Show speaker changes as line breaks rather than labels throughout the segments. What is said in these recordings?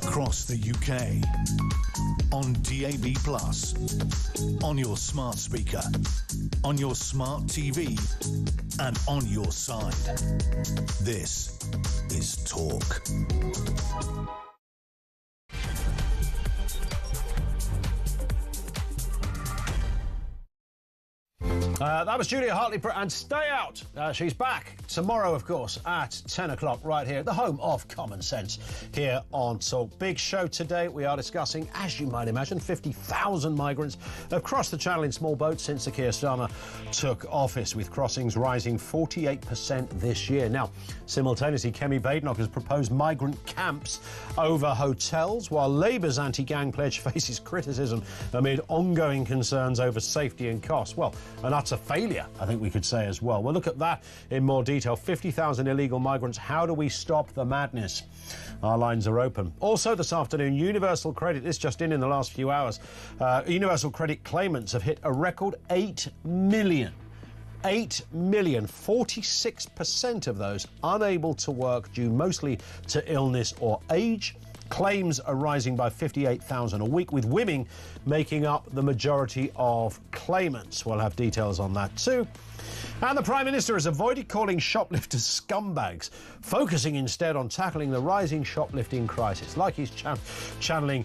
across the UK, on DAB+, on your smart speaker, on your smart TV, and on your side. This is Talk.
That was Julia Hartley and Stay Out. She's back tomorrow, of course, at 10 o'clock right here, the home of Common Sense here on Talk. Big show today. We are discussing, as you might imagine, 50,000 migrants have crossed the channel in small boats since the Keir Starmer took office, with crossings rising 48% this year. Now, simultaneously, Kemi Badenoch has proposed migrant camps over hotels, while Labour's anti-gang pledge faces criticism amid ongoing concerns over safety and cost. Well, an utter failure, I think we could say as well. We'll look at that in more detail. 50,000 illegal migrants. How do we stop the madness? Our lines are open. Also this afternoon, Universal Credit, this just in the last few hours, Universal Credit claimants have hit a record 8 million. 8 million, 46% of those unable to work due mostly to illness or age. Claims are rising by 58,000 a week, with women making up the majority of claimants. We'll have details on that too. And the Prime Minister has avoided calling shoplifters scumbags, focusing instead on tackling the rising shoplifting crisis, like he's channeling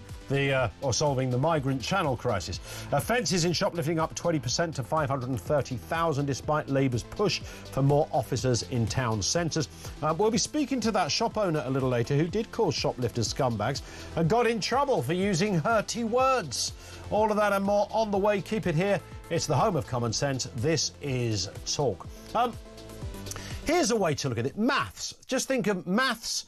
or solving the migrant channel crisis. Offences in shoplifting up 20% to 530,000, despite Labour's push for more officers in town centres. We'll be speaking to that shop owner a little later who did call shoplifters scumbags and got in trouble for using hurty words. All of that and more on the way. Keep it here. It's the home of Common Sense. This is Talk. Here's a way to look at it. Maths. Just think of maths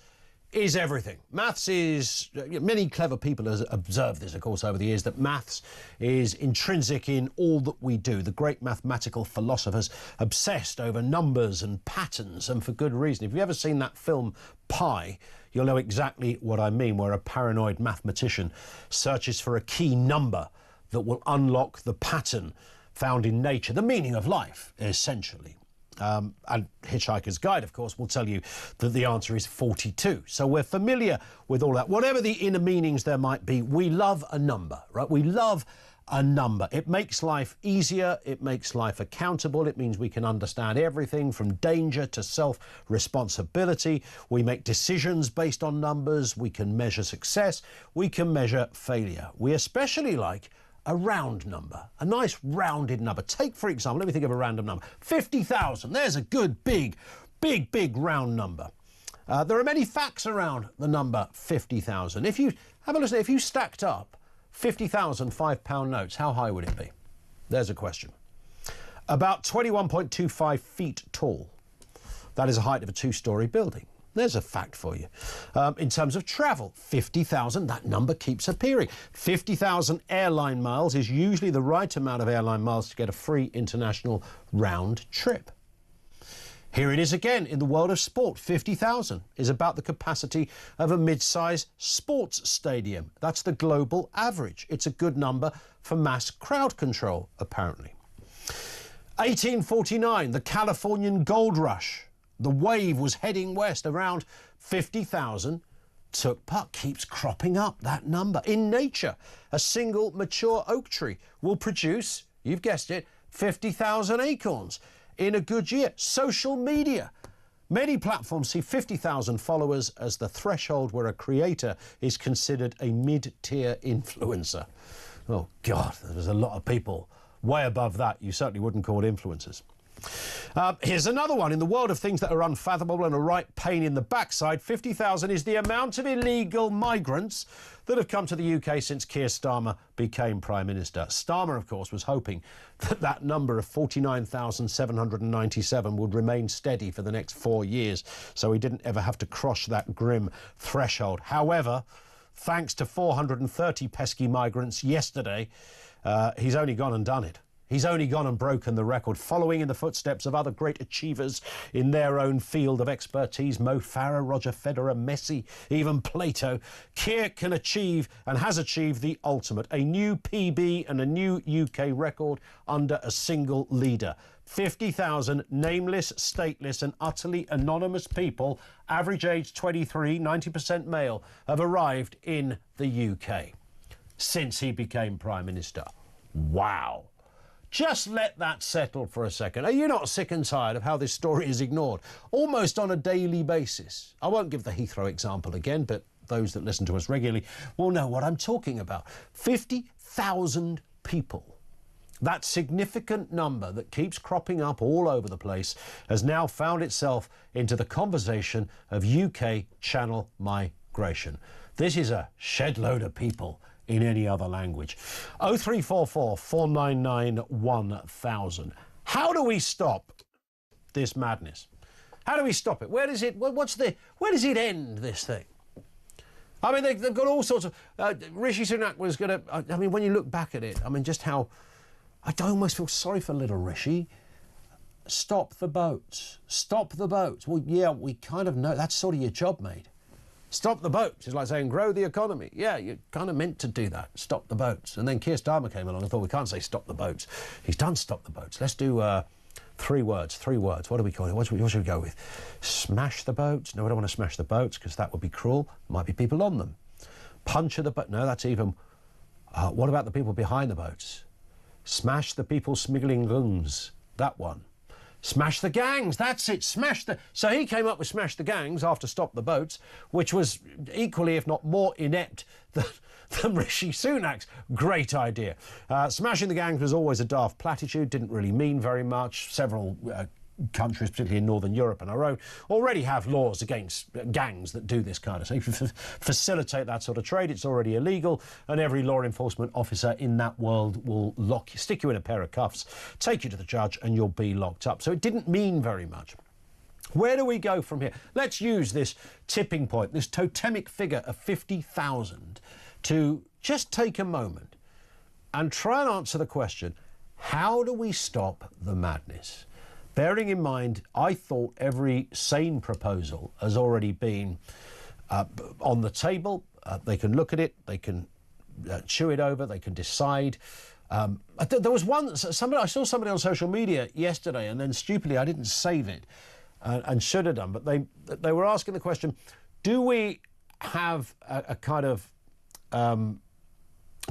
is everything. Maths is... Many clever people have observed this, of course, over the years, that maths is intrinsic in all that we do. The great mathematical philosophers obsessed over numbers and patterns, and for good reason. If you've ever seen that film Pi, you'll know exactly what I mean, where a paranoid mathematician searches for a key number that will unlock the pattern found in nature, the meaning of life, essentially. And Hitchhiker's Guide, of course, will tell you that the answer is 42. So we're familiar with all that. Whatever the inner meanings there might be, we love a number, right? We love a number. It makes life easier. It makes life accountable. It means we can understand everything from danger to self-responsibility. We make decisions based on numbers. We can measure success. We can measure failure. We especially like a round number, a nice rounded number. Take, for example, let me think of a random number. 50,000. There's a good, big round number. There are many facts around the number 50,000. If you have a listen, if you stacked up 50,000 £5 notes, how high would it be? There's a question. About 21.25 feet tall. That is the height of a two-storey building. There's a fact for you. In terms of travel, 50,000, that number keeps appearing. 50,000 airline miles is usually the right amount of airline miles to get a free international round trip. Here it is again in the world of sport. 50,000 is about the capacity of a mid-size sports stadium. That's the global average. It's a good number for mass crowd control, apparently. 1849, the Californian gold rush. The wave was heading west. Around 50,000 took part. Keeps cropping up, that number. In nature, a single mature oak tree will produce, you've guessed it, 50,000 acorns in a good year. Social media. Many platforms see 50,000 followers as the threshold where a creator is considered a mid-tier influencer. Oh, God, there's a lot of people way above that you certainly wouldn't call influencers. Here's another one. In the world of things that are unfathomable and a right pain in the backside, 50,000 is the amount of illegal migrants that have come to the UK since Keir Starmer became Prime Minister. Starmer, of course, was hoping that that number of 49,797 would remain steady for the next 4 years, so he didn't ever have to cross that grim threshold. However, thanks to 430 pesky migrants yesterday, he's only gone and done it. He's only gone and broken the record, following in the footsteps of other great achievers in their own field of expertise. Mo Farah, Roger Federer, Messi, even Plato. Keir can achieve and has achieved the ultimate, a new PB and a new UK record under a single leader. 50,000 nameless, stateless and utterly anonymous people, average age 23, 90% male, have arrived in the UK since he became Prime Minister. Wow. Just let that settle for a second. Are you not sick and tired of how this story is ignored, almost on a daily basis? I won't give the Heathrow example again, but those that listen to us regularly will know what I'm talking about. 50,000 people. That significant number that keeps cropping up all over the place has now found itself into the conversation of UK Channel migration. This is a shed load of people in any other language. 0344 499 1000. How do we stop this madness? How do we stop it? Where does it end, this thing? I mean, they've got all sorts of... Rishi Sunak was going to... I mean, when you look back at it, I mean, just how... I almost feel sorry for little Rishi. Stop the boats. Stop the boats. Well, yeah, we kind of know. That's sort of your job, mate. Stop the boats. It's like saying grow the economy. Yeah, you're kind of meant to do that. Stop the boats. And then Keir Starmer came along and thought, we can't say stop the boats. He's done stop the boats. Let's do 3 words. 3 words. What do we call it? What should we go with? Smash the boats? No, I don't want to smash the boats because that would be cruel. Might be people on them. Puncture the boat? No, that's even... what about the people behind the boats? Smash the people smuggling guns. That one. Smash the gangs, that's it, smash the... So he came up with smash the gangs after stop the boats, which was equally, if not more inept than Rishi Sunak's great idea. Smashing the gangs was always a daft platitude, didn't really mean very much. Several countries, particularly in Northern Europe and our own, already have laws against gangs that do this kind of thing. Facilitate that sort of trade, it's already illegal, and every law enforcement officer in that world will stick you in a pair of cuffs, take you to the judge, and you'll be locked up. So it didn't mean very much. Where do we go from here? Let's use this tipping point, this totemic figure of 50,000, to just take a moment and try and answer the question, how do we stop the madness? Bearing in mind, I thought every sane proposal has already been on the table. They can look at it, they can chew it over, they can decide. There was one, I saw somebody on social media yesterday, and then stupidly I didn't save it and should have done, but they were asking the question, do we have a kind of...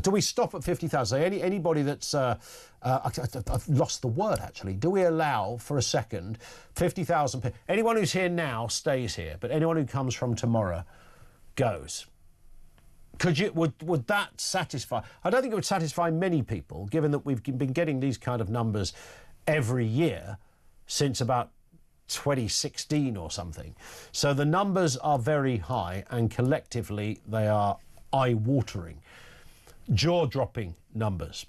do we stop at 50,000? Anybody that's... I've lost the word, actually. Do we allow, for a second, 50,000 people... Anyone who's here now stays here, but anyone who comes from tomorrow goes. Would that satisfy... I don't think it would satisfy many people, given that we've been getting these kind of numbers every year since about 2016 or something. So the numbers are very high, and collectively they are eye-watering, jaw-dropping numbers.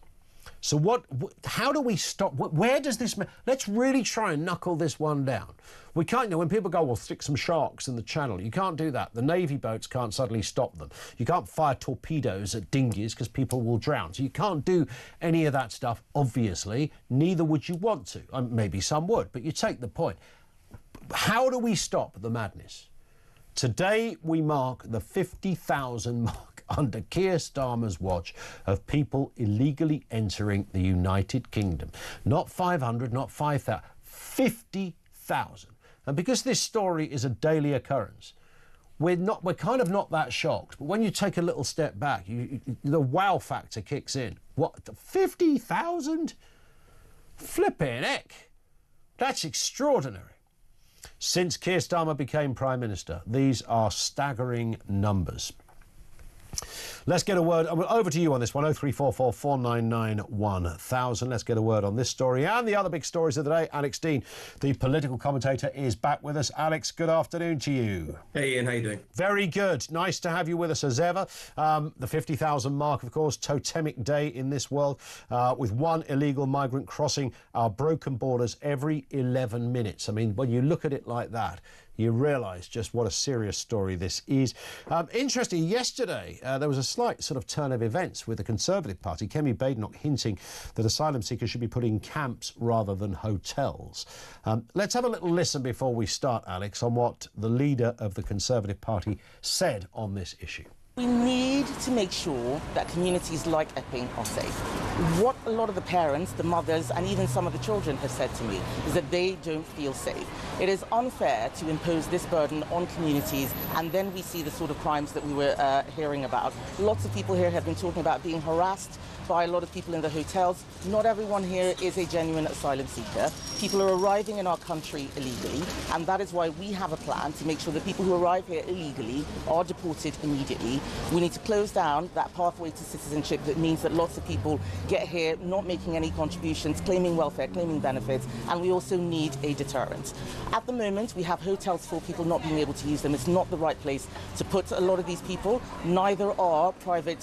So how do we stop? Where does this... Let's really try and knuckle this one down. We can't, when people go, well, stick some sharks in the channel, you can't do that. The Navy boats can't suddenly stop them. You can't fire torpedoes at dinghies because people will drown. So you can't do any of that stuff, obviously. Neither would you want to. Maybe some would, but you take the point. How do we stop the madness? Today we mark the 50,000 mark under Keir Starmer's watch of people illegally entering the United Kingdom. Not 500, not 5,000, 50,000. And because this story is a daily occurrence, we're kind of not that shocked. But when you take a little step back, the wow factor kicks in. What, 50,000? Flipping heck. That's extraordinary. Since Keir Starmer became Prime Minister, these are staggering numbers. Let's get a word. Over to you on this one, 0344 499 1000. Let's get a word on this story and the other big stories of the day. Alex Dean, the political commentator, is back with us. Alex, good afternoon to you.
Hey Ian, how you doing?
Very good. Nice to have you with us as ever. The 50,000 mark, of course, totemic day in this world, with one illegal migrant crossing our broken borders every 11 minutes. I mean, when you look at it like that, you realise just what a serious story this is. Interesting, yesterday there was a slight sort of turn of events with the Conservative Party, Kemi Badenoch hinting that asylum seekers should be put in camps rather than hotels. Let's have a little listen before we start, Alex, on what the leader of the Conservative Party said on this issue.
We need to make sure that communities like Epping are safe. What a lot of the parents, the mothers, and even some of the children have said to me is that they don't feel safe. It is unfair to impose this burden on communities, and then we see the sort of crimes that we were hearing about. Lots of people here have been talking about being harassed by a lot of people in the hotels. Not everyone here is a genuine asylum seeker. People are arriving in our country illegally, and that is why we have a plan to make sure that people who arrive here illegally are deported immediately. We need to close down that pathway to citizenship that means that lots of people get here not making any contributions, claiming welfare, claiming benefits, and we also need a deterrent. At the moment, we have hotels for people not being able to use them. It's not the right place to put a lot of these people. Neither are private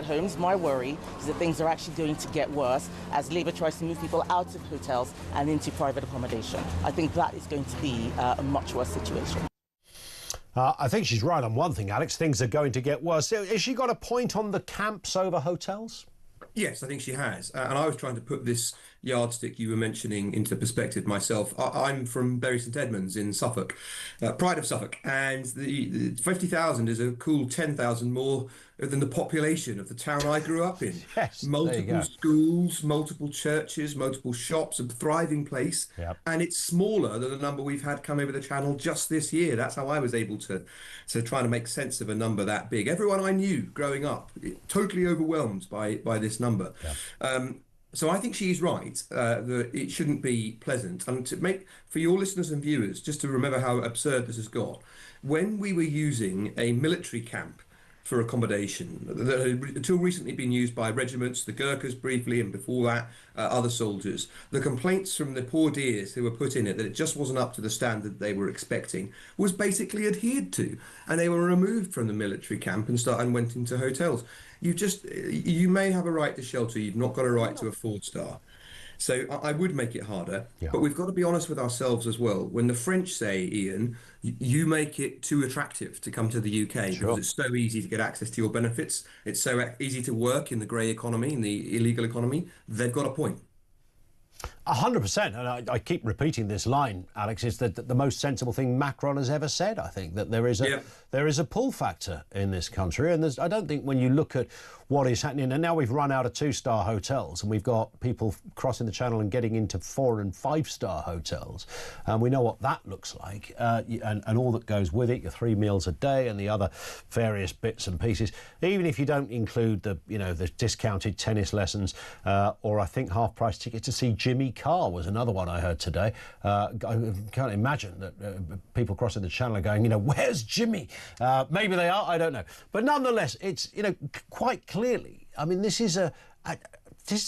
homes. My worry is that things are actually going to get worse as Labour tries to move people out of hotels and into private accommodation. I think that is going to be a much worse situation.
I think she's right on one thing, Alex. Things are going to get worse. Has she got a point on the camps over hotels?
Yes, I think she has. And I was trying to put this yardstick you were mentioning into perspective myself. I'm from Bury St Edmunds in Suffolk, pride of Suffolk, and the 50,000 is a cool 10,000 more than the population of the town I grew up in.
Yes,
multiple schools, multiple churches, multiple shops, a thriving place.
Yep.
And it's smaller than the number we've had come over the channel just this year. That's how I was able to try to make sense of a number that big. Everyone I knew growing up, totally overwhelmed by this number. Yeah. So I think she's right that it shouldn't be pleasant. And to make, for your listeners and viewers, just to remember how absurd this has got, when we were using a military camp for accommodation that had until recently been used by regiments, the Gurkhas briefly, and before that, other soldiers. The complaints from the poor dears who were put in it that it just wasn't up to the standard they were expecting was basically adhered to, and they were removed from the military camp and went into hotels. You may have a right to shelter, you've not got a right to a 4-star. So I would make it harder, but we've got to be honest with ourselves as well. When the French say, Ian, you make it too attractive to come to the UK because it's so easy to get access to your benefits, it's so easy to work in the grey economy, in the illegal economy, they've got a point.
100%, and I keep repeating this line, Alex, is that the most sensible thing Macron has ever said. I think that there is a pull factor in this country, and I don't think when you look at what is happening, and now we've run out of 2-star hotels, and we've got people crossing the channel and getting into 4- and 5-star hotels, and we know what that looks like, and all that goes with it, your 3 meals a day and the other various bits and pieces. Even if you don't include the discounted tennis lessons, or I think half-price ticket to see Jimmy Carr was another one I heard today. I can't imagine that people crossing the channel are going, where's Jimmy? Maybe they are, I don't know. But nonetheless, it's, quite clearly, I mean, this is a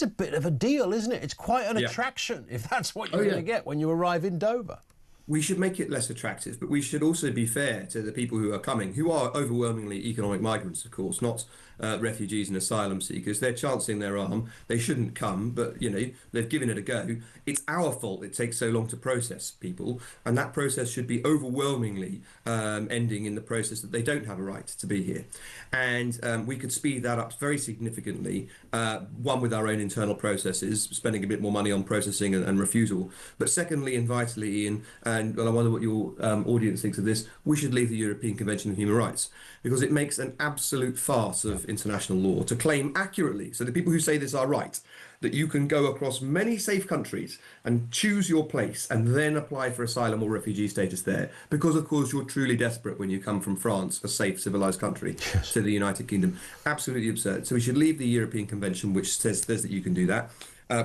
bit of a deal, isn't it? It's quite an attraction, if that's what you're going to get when you arrive in Dover.
We should make it less attractive, but we should also be fair to the people who are coming, who are overwhelmingly economic migrants, of course, not refugees and asylum seekers. They're chancing their arm. They shouldn't come, but, they've given it a go. It's our fault it takes so long to process people, and that process should be overwhelmingly ending in the process that they don't have a right to be here. And we could speed that up very significantly, one, with our own internal processes, spending a bit more money on processing and refusal. But secondly, and vitally, Ian, and I wonder what your audience thinks of this, we should leave the European Convention of Human Rights, because it makes an absolute farce of international law to claim accurately, so the people who say this are right, that you can go across many safe countries and choose your place and then apply for asylum or refugee status there, because of course you're truly desperate when you come from France, a safe civilized country, to the United Kingdom. Absolutely absurd. So we should leave the European Convention, which says that you can do that.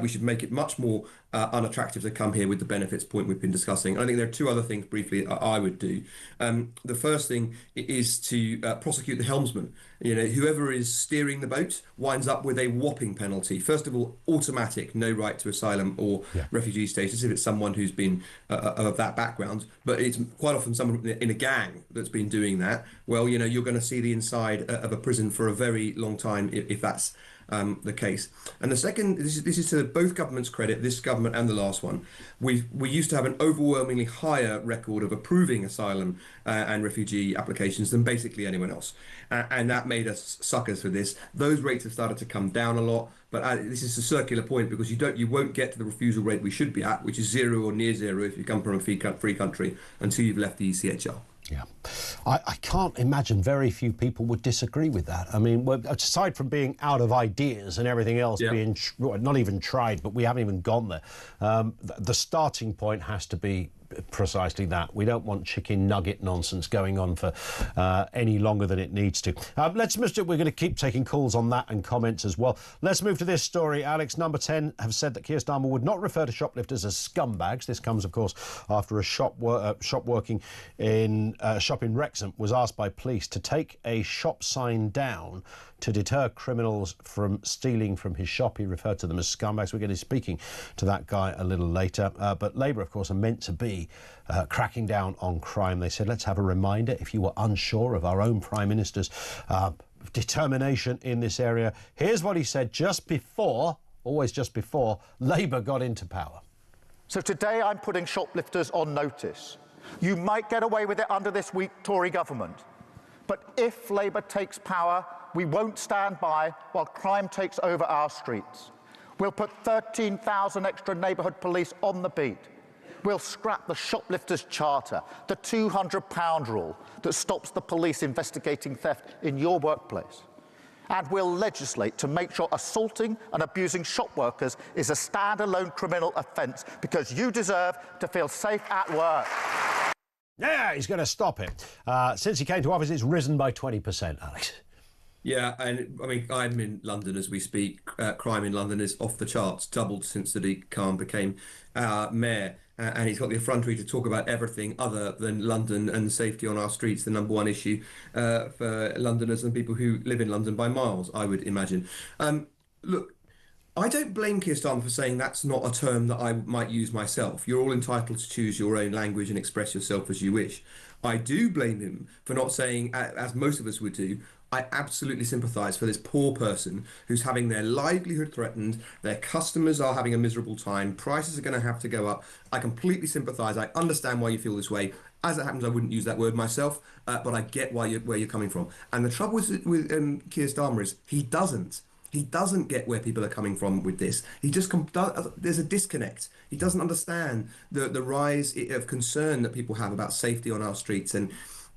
We should make it much more unattractive to come here with the benefits point we've been discussing. I think there are 2 other things briefly I would do. The first thing is to prosecute the helmsman. Whoever is steering the boat winds up with a whopping penalty. First of all, automatic, no right to asylum or refugee status if it's someone who's been of that background. But it's quite often someone in a gang that's been doing that. Well, you're going to see the inside of a prison for a very long time if that's the case. And the second, this is to both governments' credit, this government and the last one. We used to have an overwhelmingly higher record of approving asylum and refugee applications than basically anyone else, and that made us suckers for this. Those rates have started to come down a lot, but this is a circular point because you won't get to the refusal rate we should be at, which is 0 or near 0 if you come from a free country, until you've left the ECHR.
Yeah, I can't imagine very few people would disagree with that. I mean, aside from being out of ideas and everything else being not even tried, but we haven't even gone there. The starting point has to be precisely that. We don't want chicken nugget nonsense going on for any longer than it needs to. We're going to keep taking calls on that and comments as well. Let's move to this story. Alex, Number 10 have said that Keir Starmer would not refer to shoplifters as scumbags. This comes, of course, after a shop in Wrexham was asked by police to take a shop sign down to deter criminals from stealing from his shop. He referred to them as scumbags. We're going to be speaking to that guy a little later. But Labour, of course, are meant to be cracking down on crime. They said, let's have a reminder, if you were unsure of our own Prime Minister's determination in this area. Here's what he said always just before, Labour got into power.
So today I'm putting shoplifters on notice. You might get away with it under this weak Tory government. But if Labour takes power, we won't stand by while crime takes over our streets. We'll put 13,000 extra neighbourhood police on the beat. We'll scrap the shoplifters' charter, the £200 rule that stops the police investigating theft in your workplace. And we'll legislate to make sure assaulting and abusing shop workers is a standalone criminal offence, because you deserve to feel safe at work.
Yeah, he's going to stop it. Since he came to office, it's risen by 20%, Alex.
Yeah, and I mean, I'm in London as we speak. Crime in London is off the charts, doubled since Sadiq Khan became mayor. And he's got the effrontery to talk about everything other than London and safety on our streets, the number one issue for Londoners and people who live in London by miles, I would imagine. Look, I don't blame Keir Starmer for saying that's not a term that I might use myself. You're all entitled to choose your own language and express yourself as you wish. I do blame him for not saying, as most of us would do, I absolutely sympathise for this poor person who's having their livelihood threatened, their customers are having a miserable time, prices are going to have to go up. I completely sympathise. I understand why you feel this way. As it happens, I wouldn't use that word myself, but I get where you're coming from. And the trouble with Keir Starmer is he doesn't. He doesn't get where people are coming from with this. He just there's a disconnect. He doesn't understand the rise of concern that people have about safety on our streets and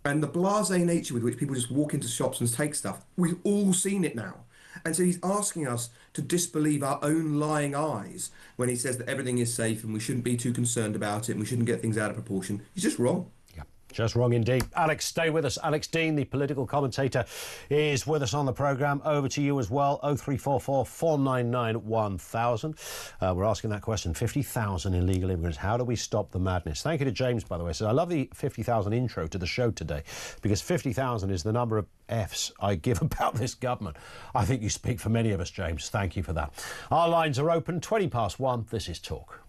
the blasé nature with which people just walk into shops and take stuff. We've all seen it now. And so he's asking us to disbelieve our own lying eyes when he says that everything is safe and we shouldn't be too concerned about it and we shouldn't get things out of proportion. He's just wrong.
Yeah, just wrong indeed. Alex, stay with us. Alex Dean, the political commentator, is with us on the programme. Over to you as well, 0344 499 1000. We're asking that question, 50,000 illegal immigrants. How do we stop the madness? Thank you to James, by the way. So I love the 50,000 intro to the show today, because 50,000 is the number of Fs I give about this government. I think you speak for many of us, James. Thank you for that. Our lines are open, 1:20. This is Talk.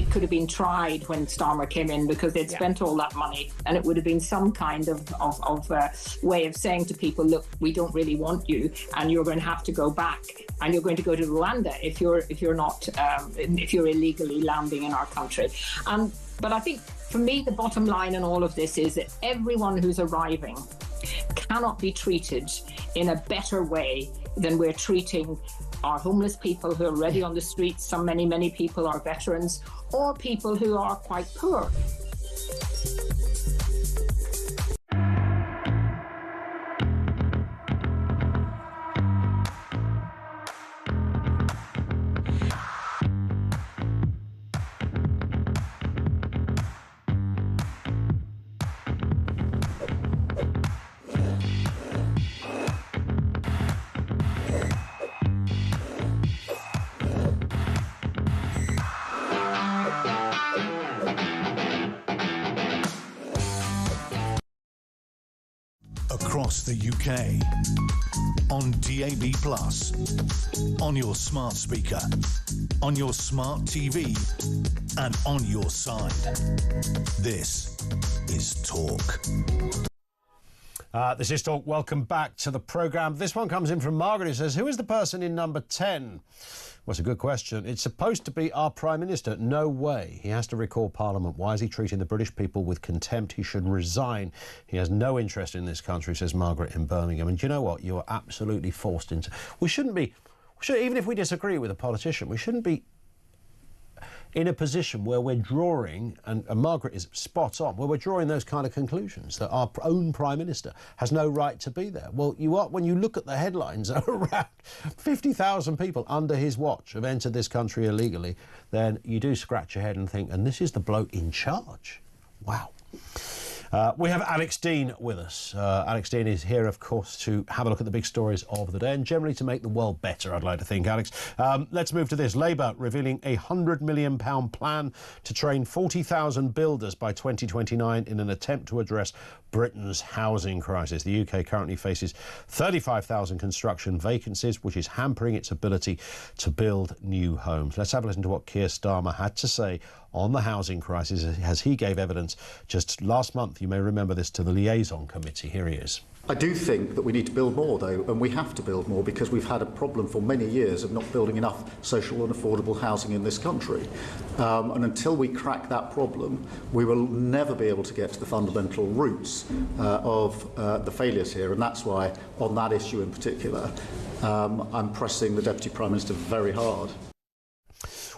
it could have been tried when Starmer came in, because they'd spent all that money, and it would have been some kind of way of saying to people, look, we don't really want you, and you're going to have to go back, and you're going to go to Rwanda if you're illegally landing in our country. But I think for me, the bottom line in all of this is that everyone who's arriving cannot be treated in a better way than we're treating our homeless people who are already on the streets. Many people are veterans, or people who are quite poor.
Across the UK, on DAB+, on your smart speaker, on your smart TV, and on your side. This is Talk.
This is Talk. Welcome back to the programme. This one comes in from Margaret, who says, who is the person in number 10? Well, it's a good question. It's supposed to be our Prime Minister. No way. He has to recall Parliament. Why is he treating the British people with contempt? He should resign. He has no interest in this country, says Margaret in Birmingham. And do you know what? You are absolutely forced into... even if we disagree with a politician, we shouldn't be in a position where we're drawing, and Margaret is spot on, where we're drawing those kind of conclusions that our own Prime Minister has no right to be there. Well, when you look at the headlines, around 50,000 people under his watch have entered this country illegally, then you do scratch your head and think, and this is the bloke in charge. Wow. We have Alex Dean with us. Alex Dean is here, of course, to have a look at the big stories of the day and generally to make the world better, I'd like to think, Alex. Let's move to this. Labour revealing a £100 million plan to train 40,000 builders by 2029 in an attempt to address Britain's housing crisis. The UK currently faces 35,000 construction vacancies, which is hampering its ability to build new homes. Let's have a listen to what Keir Starmer had to say on the housing crisis as he gave evidence just last month. You may remember this, to the liaison committee. Here he is.
I do think that we need to build more, though, and we have to build more because we've had a problem for many years of not building enough social and affordable housing in this country. And until we crack that problem, we will never be able to get to the fundamental roots of the failures here. And that's why, on that issue in particular, I'm pressing the Deputy Prime Minister very hard.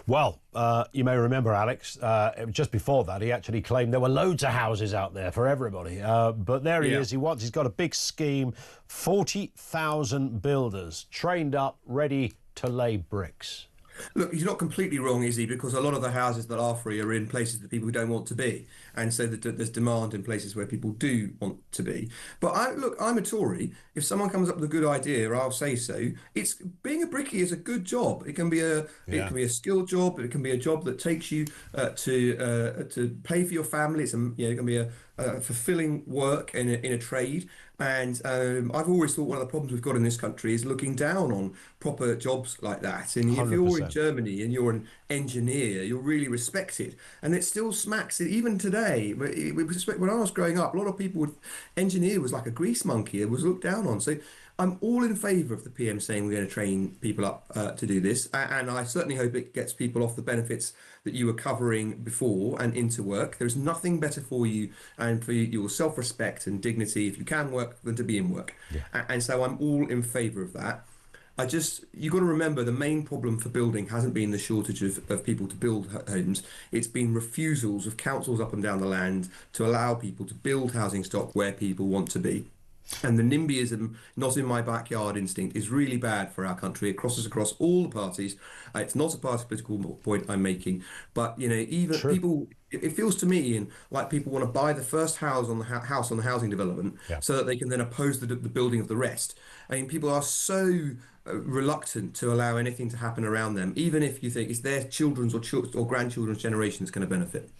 Well, you may remember, Alex, just before that, he actually claimed there were loads of houses out there for everybody. But there he is. He's got a big scheme, 40,000 builders trained up, ready to lay bricks.
Look, he's not completely wrong, is he? Because a lot of the houses that are free are in places that people don't want to be. And so there's demand in places where people do want to be. But I'm a Tory. If someone comes up with a good idea, I'll say so. Being a brickie is a good job. It can be a skilled job. It can be a job that takes you to pay for your family. It can be a fulfilling work in a trade. And I've always thought one of the problems we've got in this country is looking down on proper jobs like that. And if you're in Germany and you're an engineer, you're really respected. And it still smacks, even today, when I was growing up, a lot of people engineer was like a grease monkey. It was looked down on. So I'm all in favour of the PM saying we're going to train people up to do this. And I certainly hope it gets people off the benefits that you were covering before and into work. There's nothing better for you and for your self-respect and dignity, if you can work, than to be in work. Yeah. And so I'm all in favour of that. You've got to remember, the main problem for building hasn't been the shortage of people to build homes. It's been refusals of councils up and down the land to allow people to build housing stock where people want to be. And the NIMBYism, not in my backyard instinct, is really bad for our country. It crosses across all the parties. It's not a party political point I'm making, but even people. It feels to me like people want to buy the first house on the housing development, so that they can then oppose the building of the rest. I mean, people are so reluctant to allow anything to happen around them, even if you think it's their children's or grandchildren's generation that's going to benefit.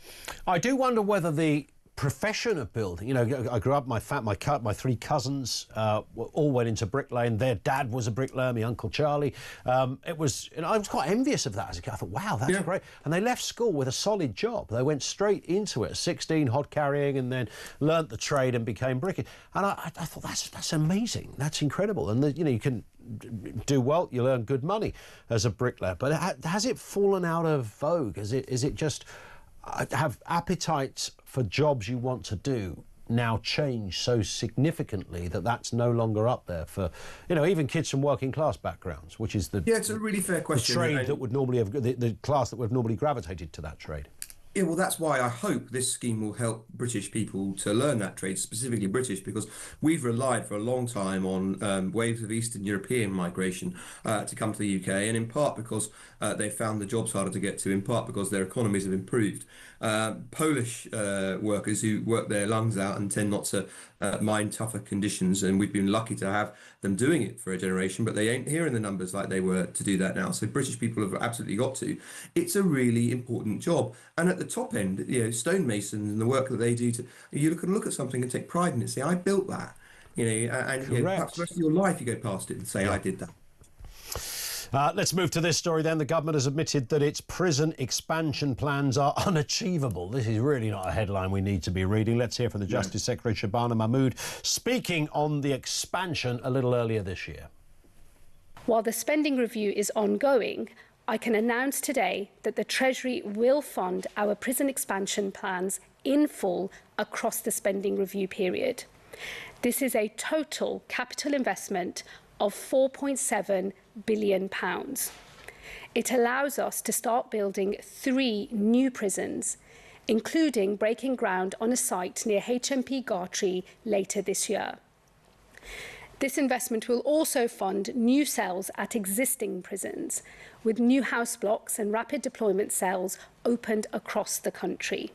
I do wonder whether the profession of building. You know, I grew up, my three cousins all went into bricklaying. Their dad was a bricklayer, my Uncle Charlie. It was, and I was quite envious of that as a kid. I thought, wow, that's great. And they left school with a solid job. They went straight into it at 16, hod carrying, and then learnt the trade and became bricking. And I thought, that's amazing. That's incredible. And, you know, you can do well, you'll earn good money as a bricklayer. But has it fallen out of vogue? Is it just have appetites for jobs you want to do now changed so significantly that that's no longer up there for, you know, even kids from working class backgrounds, which is
it's a really fair question.
The trade that would normally have the class that would have normally gravitated to that trade.
Yeah, well, that's why I hope this scheme will help British people to learn that trade, specifically British, because we've relied for a long time on waves of Eastern European migration to come to the UK, and in part because they found the jobs harder to get to, in part because their economies have improved. Polish workers who work their lungs out and tend not to mind tougher conditions, and we've been lucky to have them doing it for a generation, but they ain't here in the numbers like they were to do that now. So British people have absolutely got to. It's a really important job, and at the top end, you know, stonemasons and the work that they do, you can look at something and take pride in it and say, I built that, you know, and you know, perhaps the rest of your life you go past it and say, I did that.
Let's move to this story then. The government has admitted that its prison expansion plans are unachievable. This is really not a headline we need to be reading. Let's hear from the Justice Secretary, Shabana Mahmood, speaking on the expansion a little earlier this year.
While the spending review is ongoing, I can announce today that the Treasury will fund our prison expansion plans in full across the spending review period. This is a total capital investment of £4.7 billion. It allows us to start building 3 new prisons, including breaking ground on a site near HMP Gartree later this year. This investment will also fund new cells at existing prisons, with new house blocks and rapid deployment cells opened across the country.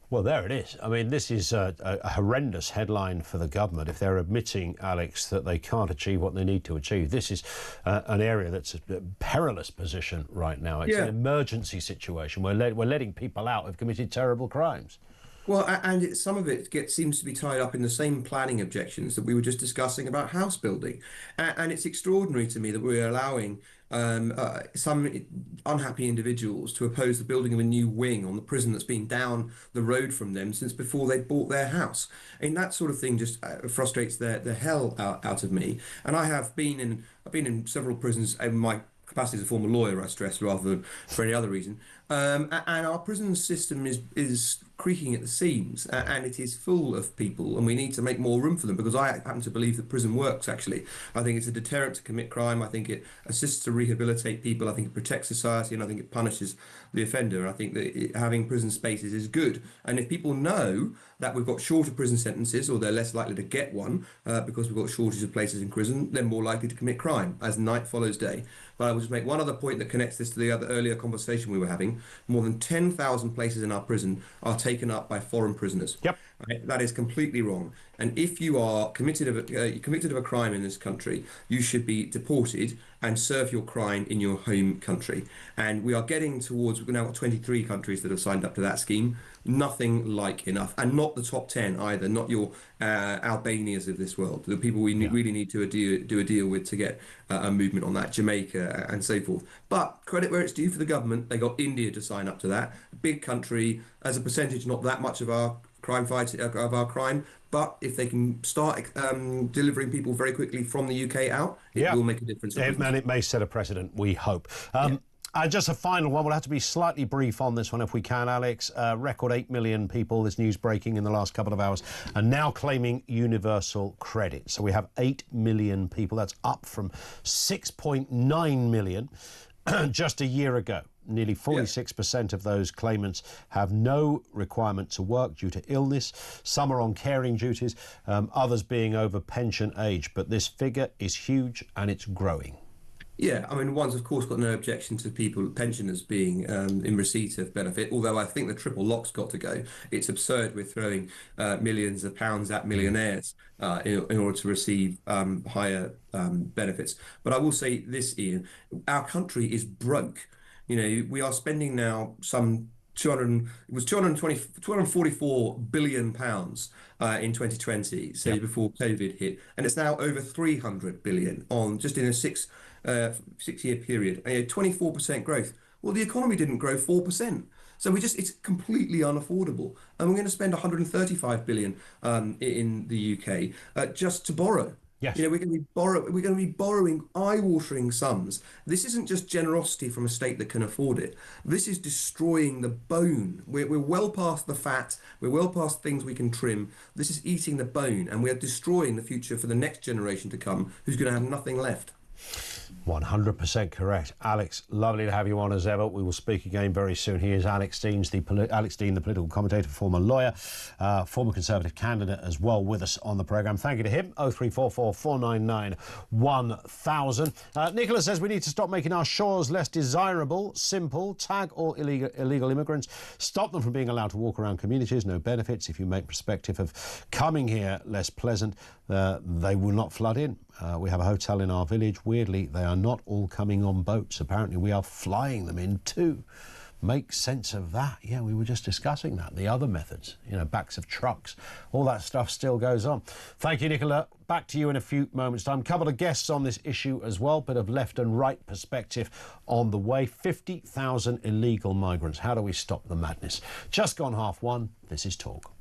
Well, there it is. I mean, this is a horrendous headline for the government if they're admitting, Alex, that they can't achieve what they need to achieve. This is an area that's a perilous position right now. It's an emergency situation. We're letting people out who've committed terrible crimes.
Well, and some of it seems to be tied up in the same planning objections that we were just discussing about house building. And it's extraordinary to me that we're allowing some unhappy individuals to oppose the building of a new wing on the prison that's been down the road from them since before they bought their house. And that sort of thing just frustrates the hell out of me. And I've been in several prisons in my capacity as a former lawyer, I stress, rather than for any other reason. And our prison system is creaking at the seams, and it is full of people, and we need to make more room for them, because I happen to believe that prison works, actually. I think it's a deterrent to commit crime. I think it assists to rehabilitate people. I think it protects society, and I think it punishes the offender. I think that having prison spaces is good. And if people know that we've got shorter prison sentences, or they're less likely to get one because we've got shortages of places in prison, they're more likely to commit crime, as night follows day. But I will just make one other point that connects this to the earlier conversation we were having. More than 10,000 places in our prison are taken up by foreign prisoners.
Yep.
Right? That is completely wrong. And if you are convicted of a crime in this country, you should be deported and serve your crime in your home country. And we are getting towards, we've now got 23 countries that have signed up to that scheme. Nothing like enough. And not the top 10 either, not your Albanias of this world, the people we really need to do a deal with to get a movement on that, Jamaica and so forth. But credit where it's due for the government, they got India to sign up to that. A big country, as a percentage, not that much of our crime fight, of our crime, but if they can start delivering people very quickly from the UK out, it will make a difference.
And it may set a precedent, we hope. Just a final one. We'll have to be slightly brief on this one if we can, Alex. Record 8 million people, this news breaking in the last couple of hours, are now claiming universal credit. So we have 8 million people. That's up from 6.9 million just a year ago. Nearly 46% of those claimants have no requirement to work due to illness. Some are on caring duties, others being over pension age. But this figure is huge and it's growing.
Yeah, I mean, one's of course got no objection to people, pensioners being in receipt of benefit, although I think the triple lock's got to go. It's absurd we're throwing millions of pounds at millionaires in order to receive higher benefits. But I will say this, Ian, our country is broke. You know, we are spending now some 244 billion pounds in 2020, so before COVID hit, and it's now over 300 billion on just in a six-year period. 24% growth. Well, the economy didn't grow 4%. So it's completely unaffordable. And we're going to spend 135 billion in the UK just to borrow.
Yes.
We're going to be borrowing eye-watering sums. This isn't just generosity from a state that can afford it. This is destroying the bone. We're well past the fat. We're well past things we can trim. This is eating the bone, and we're destroying the future for the next generation to come, who's going to have nothing left.
100% correct. Alex, lovely to have you on as ever. We will speak again very soon. He is Alex Dean, the political commentator, former lawyer, former Conservative candidate as well, with us on the programme. Thank you to him. 0344 499 1000. Nicola says we need to stop making our shores less desirable. Simple. Tag all illegal immigrants. Stop them from being allowed to walk around communities. No benefits. If you make perspective of coming here less pleasant, they will not flood in. We have a hotel in our village. Weirdly, they are not all coming on boats. Apparently, we are flying them in too. Make sense of that. Yeah, we were just discussing that. The other methods, backs of trucks, all that stuff still goes on. Thank you, Nicola. Back to you in a few moments' time. Couple of guests on this issue as well. Bit of left and right perspective on the way. 50,000 illegal migrants. How do we stop the madness? Just gone 1:30. This is Talk.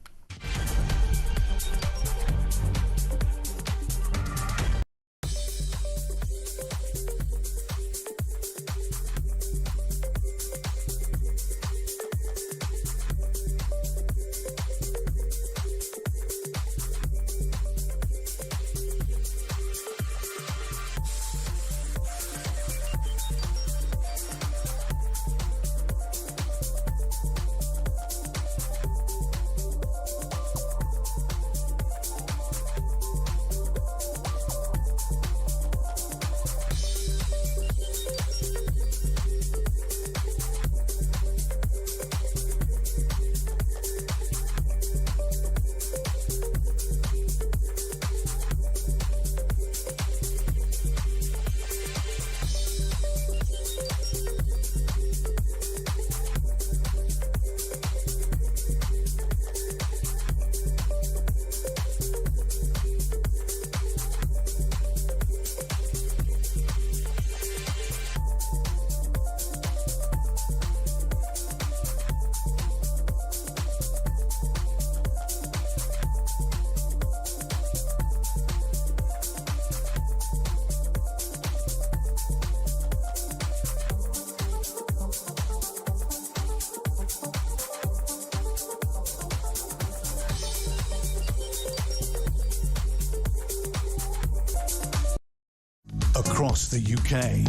Across the UK,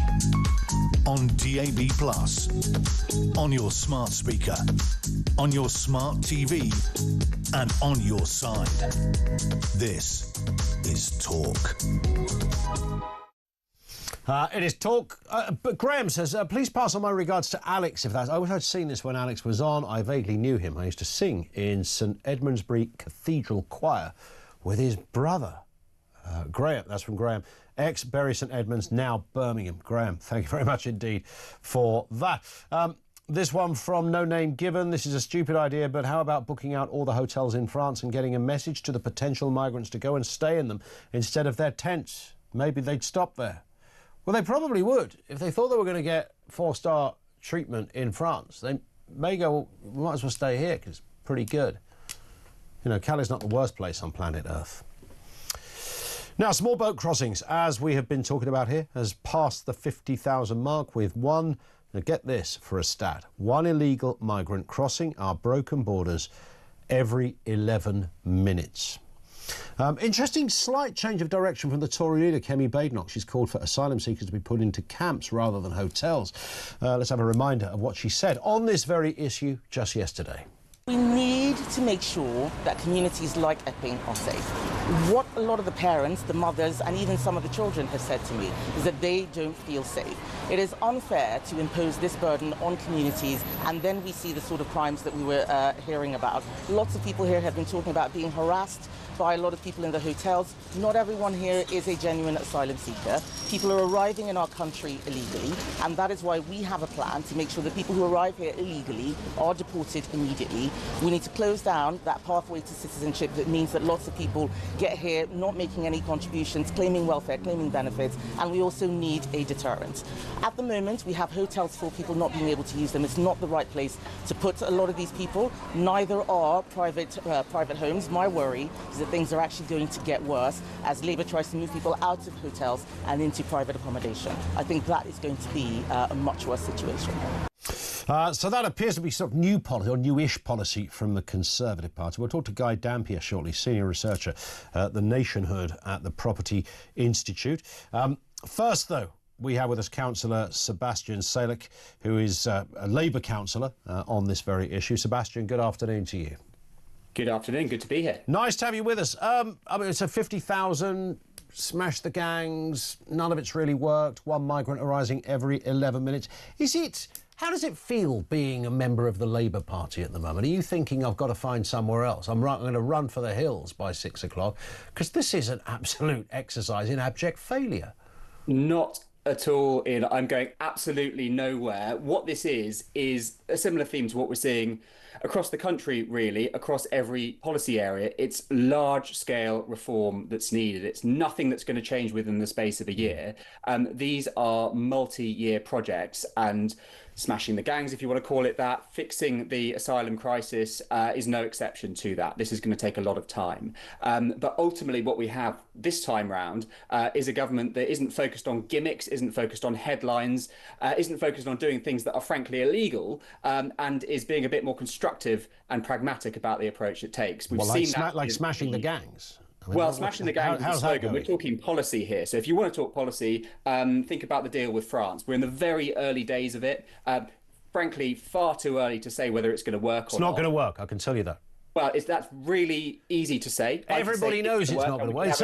on DAB+, on your smart speaker, on your smart TV, and on your side. This is Talk.
It is Talk. But Graham says, please pass on my regards to Alex. I wish I'd seen this when Alex was on. I vaguely knew him. I used to sing in St Edmundsbury Cathedral Choir with his brother. Graham, that's from Graham. Ex-Bury St Edmunds, now Birmingham. Graham, thank you very much indeed for that. This one from No Name Given. This is a stupid idea, but how about booking out all the hotels in France and getting a message to the potential migrants to go and stay in them instead of their tents? Maybe they'd stop there. Well, they probably would. If they thought they were going to get 4-star treatment in France, they may go, well, we might as well stay here because it's pretty good. Calais not the worst place on planet Earth. Now, small boat crossings, as we have been talking about here, has passed the 50,000 mark with one, now get this for a stat, one illegal migrant crossing our broken borders every 11 minutes. Interesting slight change of direction from the Tory leader, Kemi Badenoch. She's called for asylum seekers to be put into camps rather than hotels. Let's have a reminder of what she said on this very issue just yesterday.
We need to make sure that communities like Epping are safe. What a lot of the parents, the mothers, and even some of the children have said to me is that they don't feel safe. It is unfair to impose this burden on communities, and then we see the sort of crimes that we were hearing about. Lots of people here have been talking about being harassed by a lot of people in the hotels. Not everyone here is a genuine asylum seeker. People are arriving in our country illegally, and that is why we have a plan to make sure that people who arrive here illegally are deported immediately. We need to close down that pathway to citizenship that means that lots of people get here not making any contributions, claiming welfare, claiming benefits, and we also need a deterrent. At the moment, we have hotels for people not being able to use them. It's not the right place to put a lot of these people. Neither are private homes. My worry is that things are actually going to get worse as Labour tries to move people out of hotels and into private accommodation. I think that is going to be a much worse situation.
So that appears to be sort of new policy, or newish policy from the Conservative Party. We'll talk to Guy Dampier shortly, senior researcher at the Nationhood at the Property Institute. First, though, we have with us Councillor Sebastian Salek, who is a Labour councillor on this very issue. Sebastian, good afternoon to you.
Good afternoon, good to be here.
Nice to have you with us. I mean, it's a 50,000, smash the gangs, none of it's really worked, one migrant arising every 11 minutes. How does it feel being a member of the Labour Party at the moment? Are you thinking, I've got to find somewhere else? I'm going to run for the hills by 6 o'clock? Because this is an absolute exercise in abject failure.
Not at all, Ian. I'm going absolutely nowhere. What this is a similar theme to what we're seeing across the country, really, across every policy area. It's large-scale reform that's needed. It's nothing that's going to change within the space of a year. These are multi-year projects, and smashing the gangs, if you want to call it that, fixing the asylum crisis is no exception to that. This is going to take a lot of time. But ultimately what we have this time round is a government that isn't focused on gimmicks, isn't focused on headlines, isn't focused on doing things that are frankly illegal, and is being a bit more constructive and pragmatic about the approach it takes. We've seen that
like smashing the gangs. I mean,
well, smashing the gangs is a slogan. We're talking policy here. So if you want to talk policy, think about the deal with France. We're in the very early days of it. Frankly, far too early to say whether it's going to work or not.
It's not going to work, I can tell you that.
Well, that's really easy to say.
Everybody knows it's not going to work.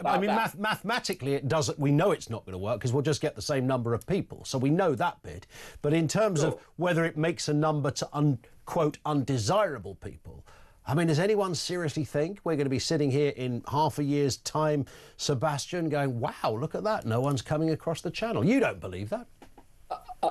I mean, mathematically, it doesn't. We know it's not going to work because we'll just get the same number of people. So we know that bit. But in terms of whether it makes a number to, unquote, undesirable people, I mean, does anyone seriously think we're going to be sitting here in half a year's time, Sebastian, going, wow, look at that, no one's coming across the channel? You don't believe that?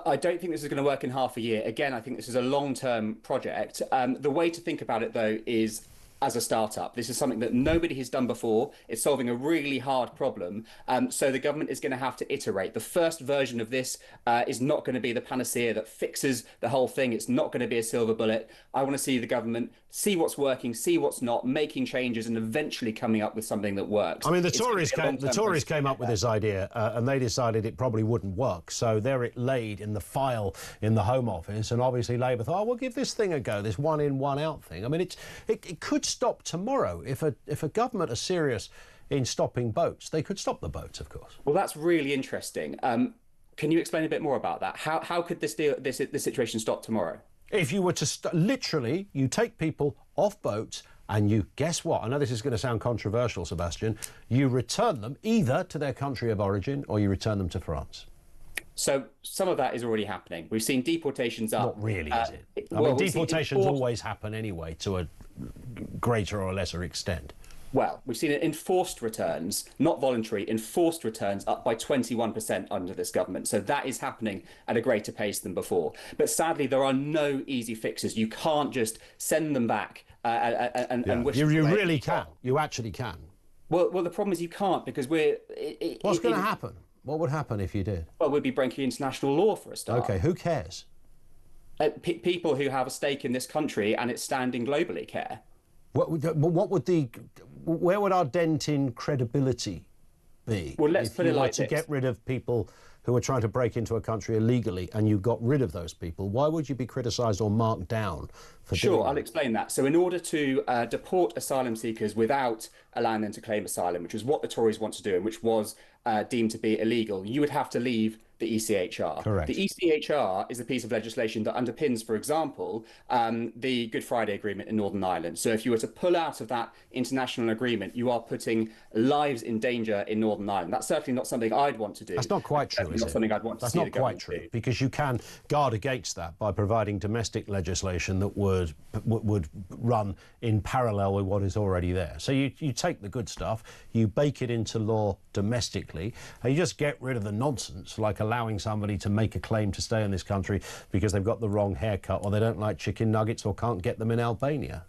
I don't think this is going to work in half a year. Again, I think this is a long-term project. The way to think about it, though, is as a startup. This is something that nobody has done before. It's solving a really hard problem. So the government is going to have to iterate. The first version of this is not going to be the panacea that fixes the whole thing. It's not going to be a silver bullet. I want to see the government see what's working, see what's not, making changes, and eventually coming up with something that works.
I mean, the Tories came up with this idea and they decided it probably wouldn't work. So there it laid in the file in the Home Office, and obviously Labour thought, oh, we'll give this thing a go, this one in, one out thing. I mean, it could stop tomorrow. If a government are serious in stopping boats, they could stop the boats, of course.
Well, that's really interesting. Can you explain a bit more about that? How could this situation stop tomorrow?
If you were to literally, you take people off boats and you, guess what? I know this is going to sound controversial, Sebastian. You return them either to their country of origin or you return them to France.
So some of that is already happening. We've seen deportations up.
Not really, is it? I mean, deportations always happen anyway to a greater or lesser extent.
Well, we've seen enforced returns, not voluntary, enforced returns up by 21% under this government. So that is happening at a greater pace than before. But sadly, there are no easy fixes. You can't just send them back and wish.
You really can. You actually can.
Well, the problem is you can't, because
What's going to happen? What would happen if you did?
Well, we'd be breaking international law for a start.
OK, who cares?
People who have a stake in this country and its standing globally care.
Where would our dent in credibility be?
Well, let's put it like this.
To get rid of people who are trying to break into a country illegally and you got rid of those people, why would you be criticised or marked down for doing that?
I'll explain that. So in order to deport asylum seekers without allowing them to claim asylum, which is what the Tories want to do and which was deemed to be illegal, you would have to leave the ECHR.
Correct.
The ECHR is a piece of legislation that underpins, for example, the Good Friday Agreement in Northern Ireland. So if you were to pull out of that international agreement, you are putting lives in danger in Northern Ireland. That's certainly not something I'd want to do.
That's not quite true, is
not
it?
something I'd want to see the government do.
That's not quite true, because you can guard against that by providing domestic legislation that would run in parallel with what is already there. So you take the good stuff, you bake it into law domestically, and you just get rid of the nonsense, like allowing somebody to make a claim to stay in this country because they've got the wrong haircut or they don't like chicken nuggets or can't get them in Albania.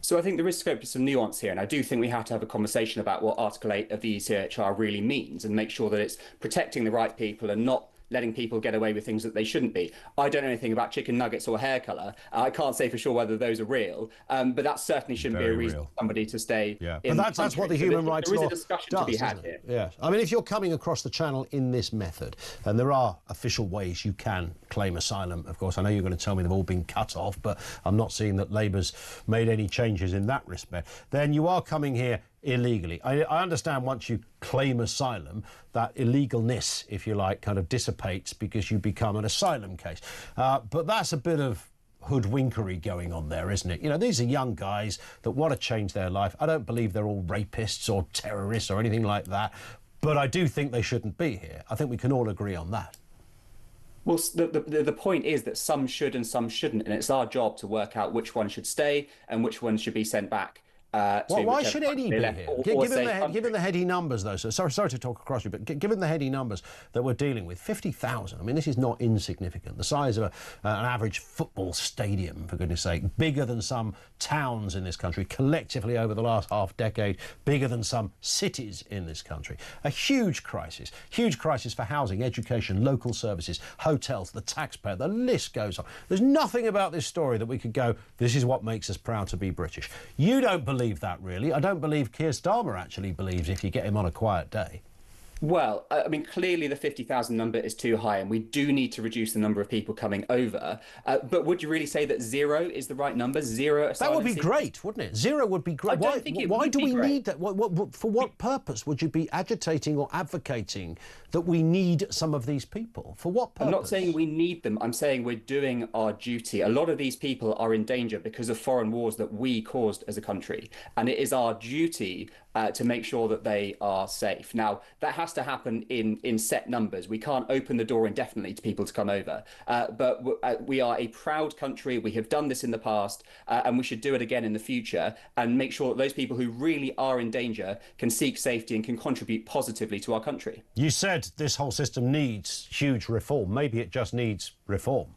So I think there is scope for some nuance here, and I do think we have to have a conversation about what Article 8 of the ECHR really means and make sure that it's protecting the right people and not letting people get away with things that they shouldn't be. I don't know anything about chicken nuggets or hair colour. I can't say for sure whether those are real, but that certainly shouldn't be a reason for somebody to stay in
but that's what the human rights law
There is a discussion to be had here.
Yeah. I mean, if you're coming across the channel in this method, and there are official ways you can claim asylum, of course, I know you're going to tell me they've all been cut off, but I'm not seeing that Labour's made any changes in that respect, then you are coming here illegally. I understand once you claim asylum, that illegalness, if you like, kind of dissipates because you become an asylum case. But that's a bit of hoodwinkery going on there, isn't it? You know, these are young guys that want to change their life. I don't believe they're all rapists or terrorists or anything like that, but I do think they shouldn't be here. I think we can all agree on that.
Well, the point is that some should and some shouldn't, and it's our job to work out which one should stay and which one should be sent back.
Why should any be here? Given the heady numbers, though, so sorry to talk across you, but given the heady numbers that we're dealing with, 50,000, I mean, this is not insignificant. The size of an average football stadium, for goodness sake, bigger than some towns in this country, collectively over the last half decade, bigger than some cities in this country. A huge crisis for housing, education, local services, hotels, the taxpayer, the list goes on. There's nothing about this story that we could go, this is what makes us proud to be British. You don't believe that, really. I don't believe Keir Starmer actually believes if you get him on a quiet day.
Well, I mean, clearly the 50,000 number is too high, and we do need to reduce the number of people coming over. But would you really say that 0 is the right number? 0 asylum
That would be
seekers?
great, wouldn't it? 0 would be great. Why do we need that? For what purpose would you be agitating or advocating that we need some of these people? For what purpose?
I'm not saying we need them. I'm saying we're doing our duty. A lot of these people are in danger because of foreign wars that we caused as a country, and it is our duty to make sure that they are safe. Now, that has to happen in set numbers. We can't open the door indefinitely to people to come over. But we are a proud country. We have done this in the past, and we should do it again in the future and make sure that those people who really are in danger can seek safety and can contribute positively to our country.
You said this whole system needs huge reform. Maybe it just needs reform.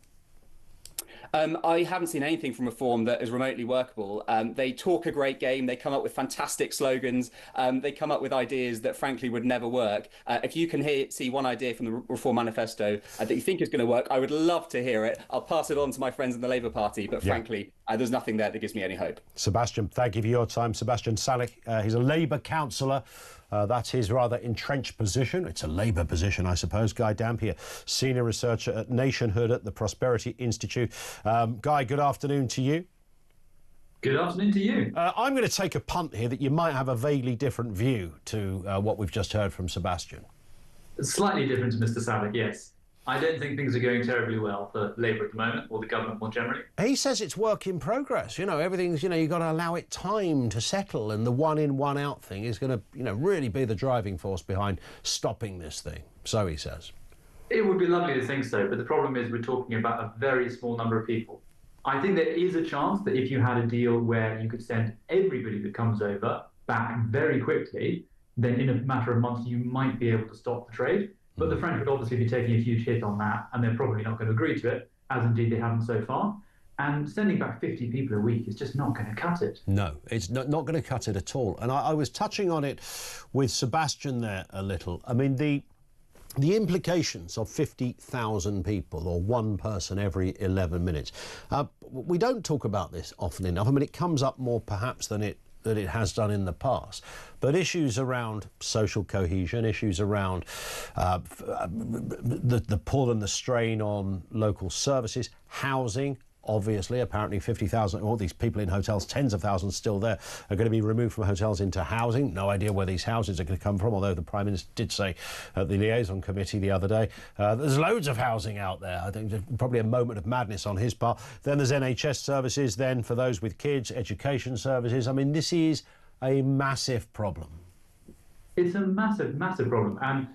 I haven't seen anything from Reform that is remotely workable. They talk a great game. They come up with fantastic slogans. They come up with ideas that, frankly, would never work. If you can see one idea from the Reform Manifesto that you think is going to work, I would love to hear it. I'll pass it on to my friends in the Labour Party. But frankly, there's nothing there that gives me any hope.
Sebastian, thank you for your time. Sebastian Salek, he's a Labour councillor. That's his rather entrenched position. It's a Labour position, I suppose. Guy Dampier, senior researcher at Nationhood at the Prosperity Institute. Guy, good afternoon to you.
Good afternoon to you.
I'm going to take a punt here that you might have a vaguely different view to what we've just heard from Sebastian.
Slightly different to Mr. Salek, yes. I don't think things are going terribly well for Labour at the moment, or the government more generally.
He says it's work in progress. You know, everything's, you've got to allow it time to settle, and the one in, one out thing is going to, really be the driving force behind stopping this thing. So he says.
It would be lovely to think so, but the problem is we're talking about a very small number of people. I think there is a chance that if you had a deal where you could send everybody that comes over back very quickly, then in a matter of months you might be able to stop the trade. But the French would obviously be taking a huge hit on that, and they're probably not going to agree to it, as indeed they haven't so far. And sending back 50 people a week is just not going to cut it. No, it's not going to cut it at all. And I was touching on it with Sebastian there a little. I mean, the implications of 50,000 people, or one person every 11 minutes, we don't talk about this often enough. I mean, it comes up more perhaps than it has done in the past. But issues around social cohesion, issues around the pull and the strain on local services, housing,
obviously. Apparently 50,000, all these people in hotels, tens of thousands still there, are going to be removed from hotels into housing. No idea where these houses are going to come from, although the Prime Minister did say at the liaison committee the other day, there's loads of housing out there. I think probably a moment of madness on his part. Then there's NHS services, then for those with kids, education services. I mean, this is a massive problem.
It's a massive, massive problem. And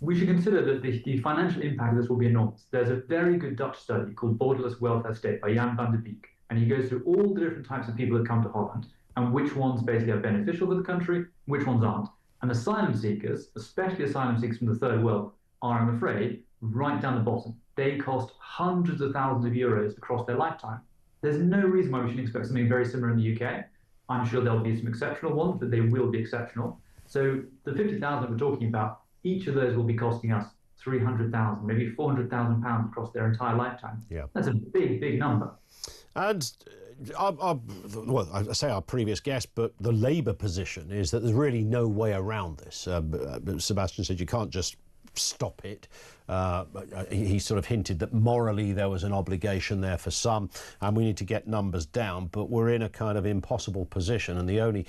we should consider that the financial impact of this will be enormous. There's a very good Dutch study called Borderless Welfare State by Jan van der Beek, and he goes through all the different types of people that come to Holland and which ones basically are beneficial for the country, which ones aren't. And asylum seekers, especially asylum seekers from the third world, are, I'm afraid, right down the bottom. They cost hundreds of thousands of euros across their lifetime. There's no reason why we shouldn't expect something very similar in the UK. I'm sure there'll be some exceptional ones, but they will be exceptional. So the 50,000 that we're talking about, each of those will be costing us 300,000, maybe 400,000 pounds across their entire lifetime. Yeah. That's a big, big number.
And well, I say our previous guest, but the Labour position is that there's really no way around this. Sebastian said you can't just stop it. He sort of hinted that morally there was an obligation there for some, and we need to get numbers down, but we're in a kind of impossible position, and the only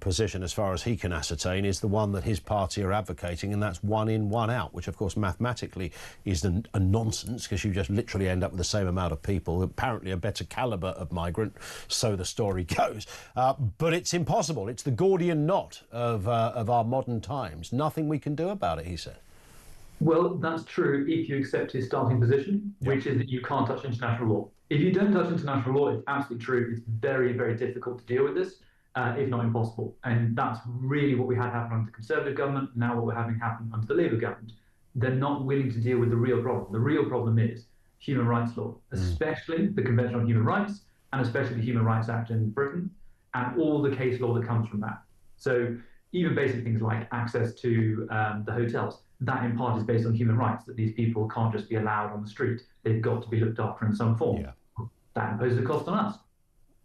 position, as far as he can ascertain, is the one that his party are advocating, and that's one in, one out, which of course mathematically is a nonsense, because you just literally end up with the same amount of people, apparently a better calibre of migrant, so the story goes. But it's impossible. It's the Gordian knot of our modern times. Nothing we can do about it, he said.
Well, that's true if you accept his starting position, which is that you can't touch international law. If you don't touch international law, it's absolutely true. It's very, very difficult to deal with this, if not impossible. And that's really what we had happen under the Conservative government, now what we're having happen under the Labour government. They're not willing to deal with the real problem. The real problem is human rights law, especially the Convention on Human Rights, and especially the Human Rights Act in Britain, and all the case law that comes from that. So even basic things like access to the hotels, that in part is based on human rights, that these people can't just be allowed on the street. They've got to be looked after in some form. Yeah. That imposes a cost on us.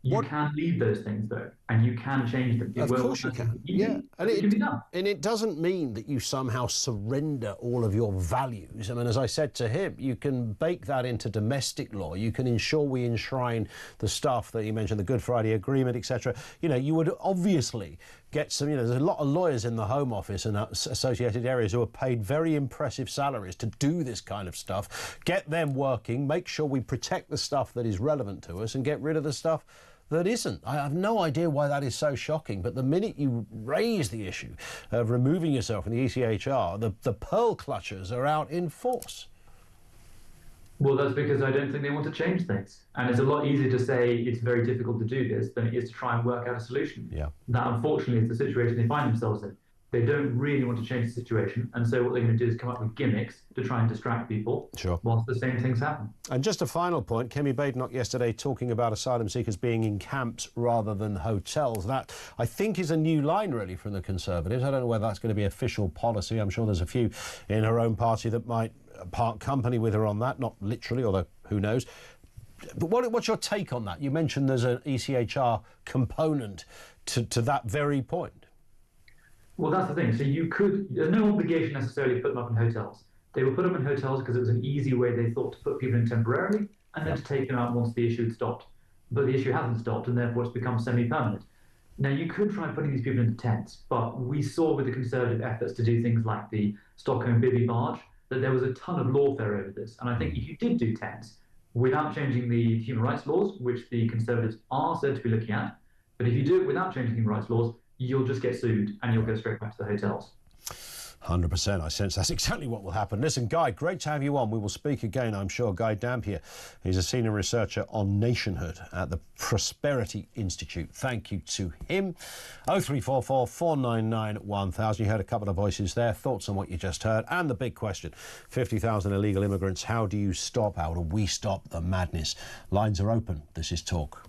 You can leave those things, though, and you can change them.
Of course you can. Yeah, and it doesn't mean that you somehow surrender all of your values. I mean, as I said to him, you can bake that into domestic law. You can ensure we enshrine the stuff that you mentioned, the Good Friday Agreement, etc. You know, you would obviously get some, there's a lot of lawyers in the Home Office and associated areas who are paid very impressive salaries to do this kind of stuff. Get them working, make sure we protect the stuff that is relevant to us and get rid of the stuff that isn't. I have no idea why that is so shocking, but the minute you raise the issue of removing yourself from the ECHR, the pearl clutchers are out in force.
Well, that's because I don't think they want to change things. And it's a lot easier to say it's very difficult to do this than it is to try and work out a solution. Yeah. That, unfortunately, is the situation they find themselves in. They don't really want to change the situation, and so what they're going to do is come up with gimmicks to try and distract people whilst the same things happen.
And just a final point, Kemi Badenoch yesterday talking about asylum seekers being in camps rather than hotels. That, I think, is a new line, really, from the Conservatives. I don't know whether that's going to be official policy. I'm sure there's a few in her own party that might part company with her on that, not literally, although who knows. But what's your take on that? You mentioned there's an ECHR component to that very point.
Well, that's the thing. So there's no obligation necessarily to put them up in hotels. They were put up in hotels because it was an easy way, they thought, to put people in temporarily and then to take them out once the issue had stopped. But the issue hasn't stopped, and therefore it's become semi-permanent. Now, you could try putting these people into tents, but we saw with the Conservative efforts to do things like the Stockholm Bivvy barge that there was a ton of lawfare over this. And I think if you did do tents without changing the human rights laws, which the Conservatives are said to be looking at, but if you do it without changing human rights laws, you'll just get sued and you'll go straight back to the hotels.
100%. I sense that's exactly what will happen. Listen, Guy, great to have you on. We will speak again, I'm sure. Guy Dampier, he's a senior researcher on nationhood at the Prosperity Institute. Thank you to him. 0344 499 1000. You heard a couple of voices there. Thoughts on what you just heard. And the big question, 50,000 illegal immigrants. How do you stop? How do we stop the madness? Lines are open. This is Talk.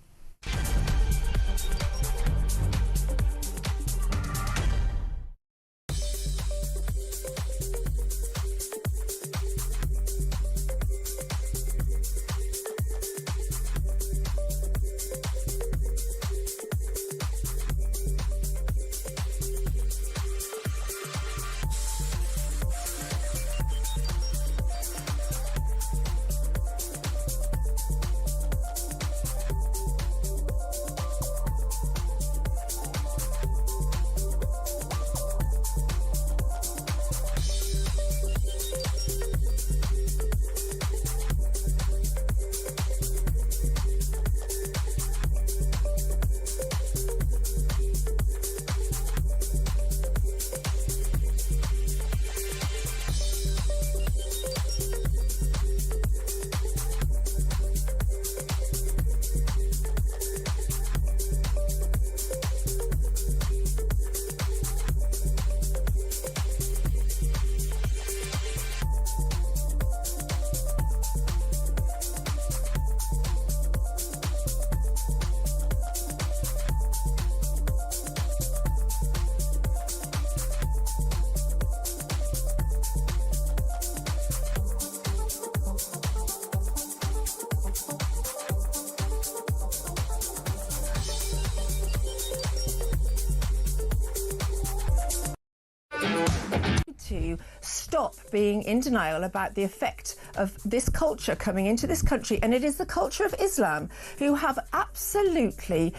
to stop being in denial about the effect of this culture coming into this country, and it is the culture of Islam, who have absolutely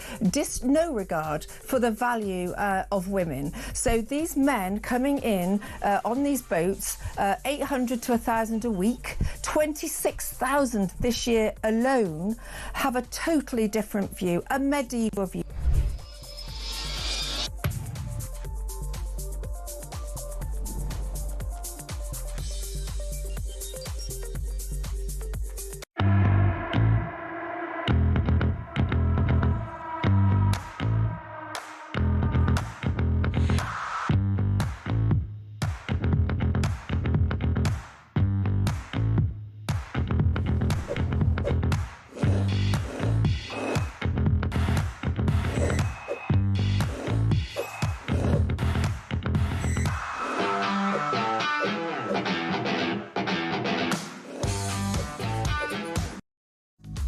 no regard for the value of women. So these men coming in on these boats, 800 to 1,000 a week, 26,000 this year alone, have a totally different view, a medieval view.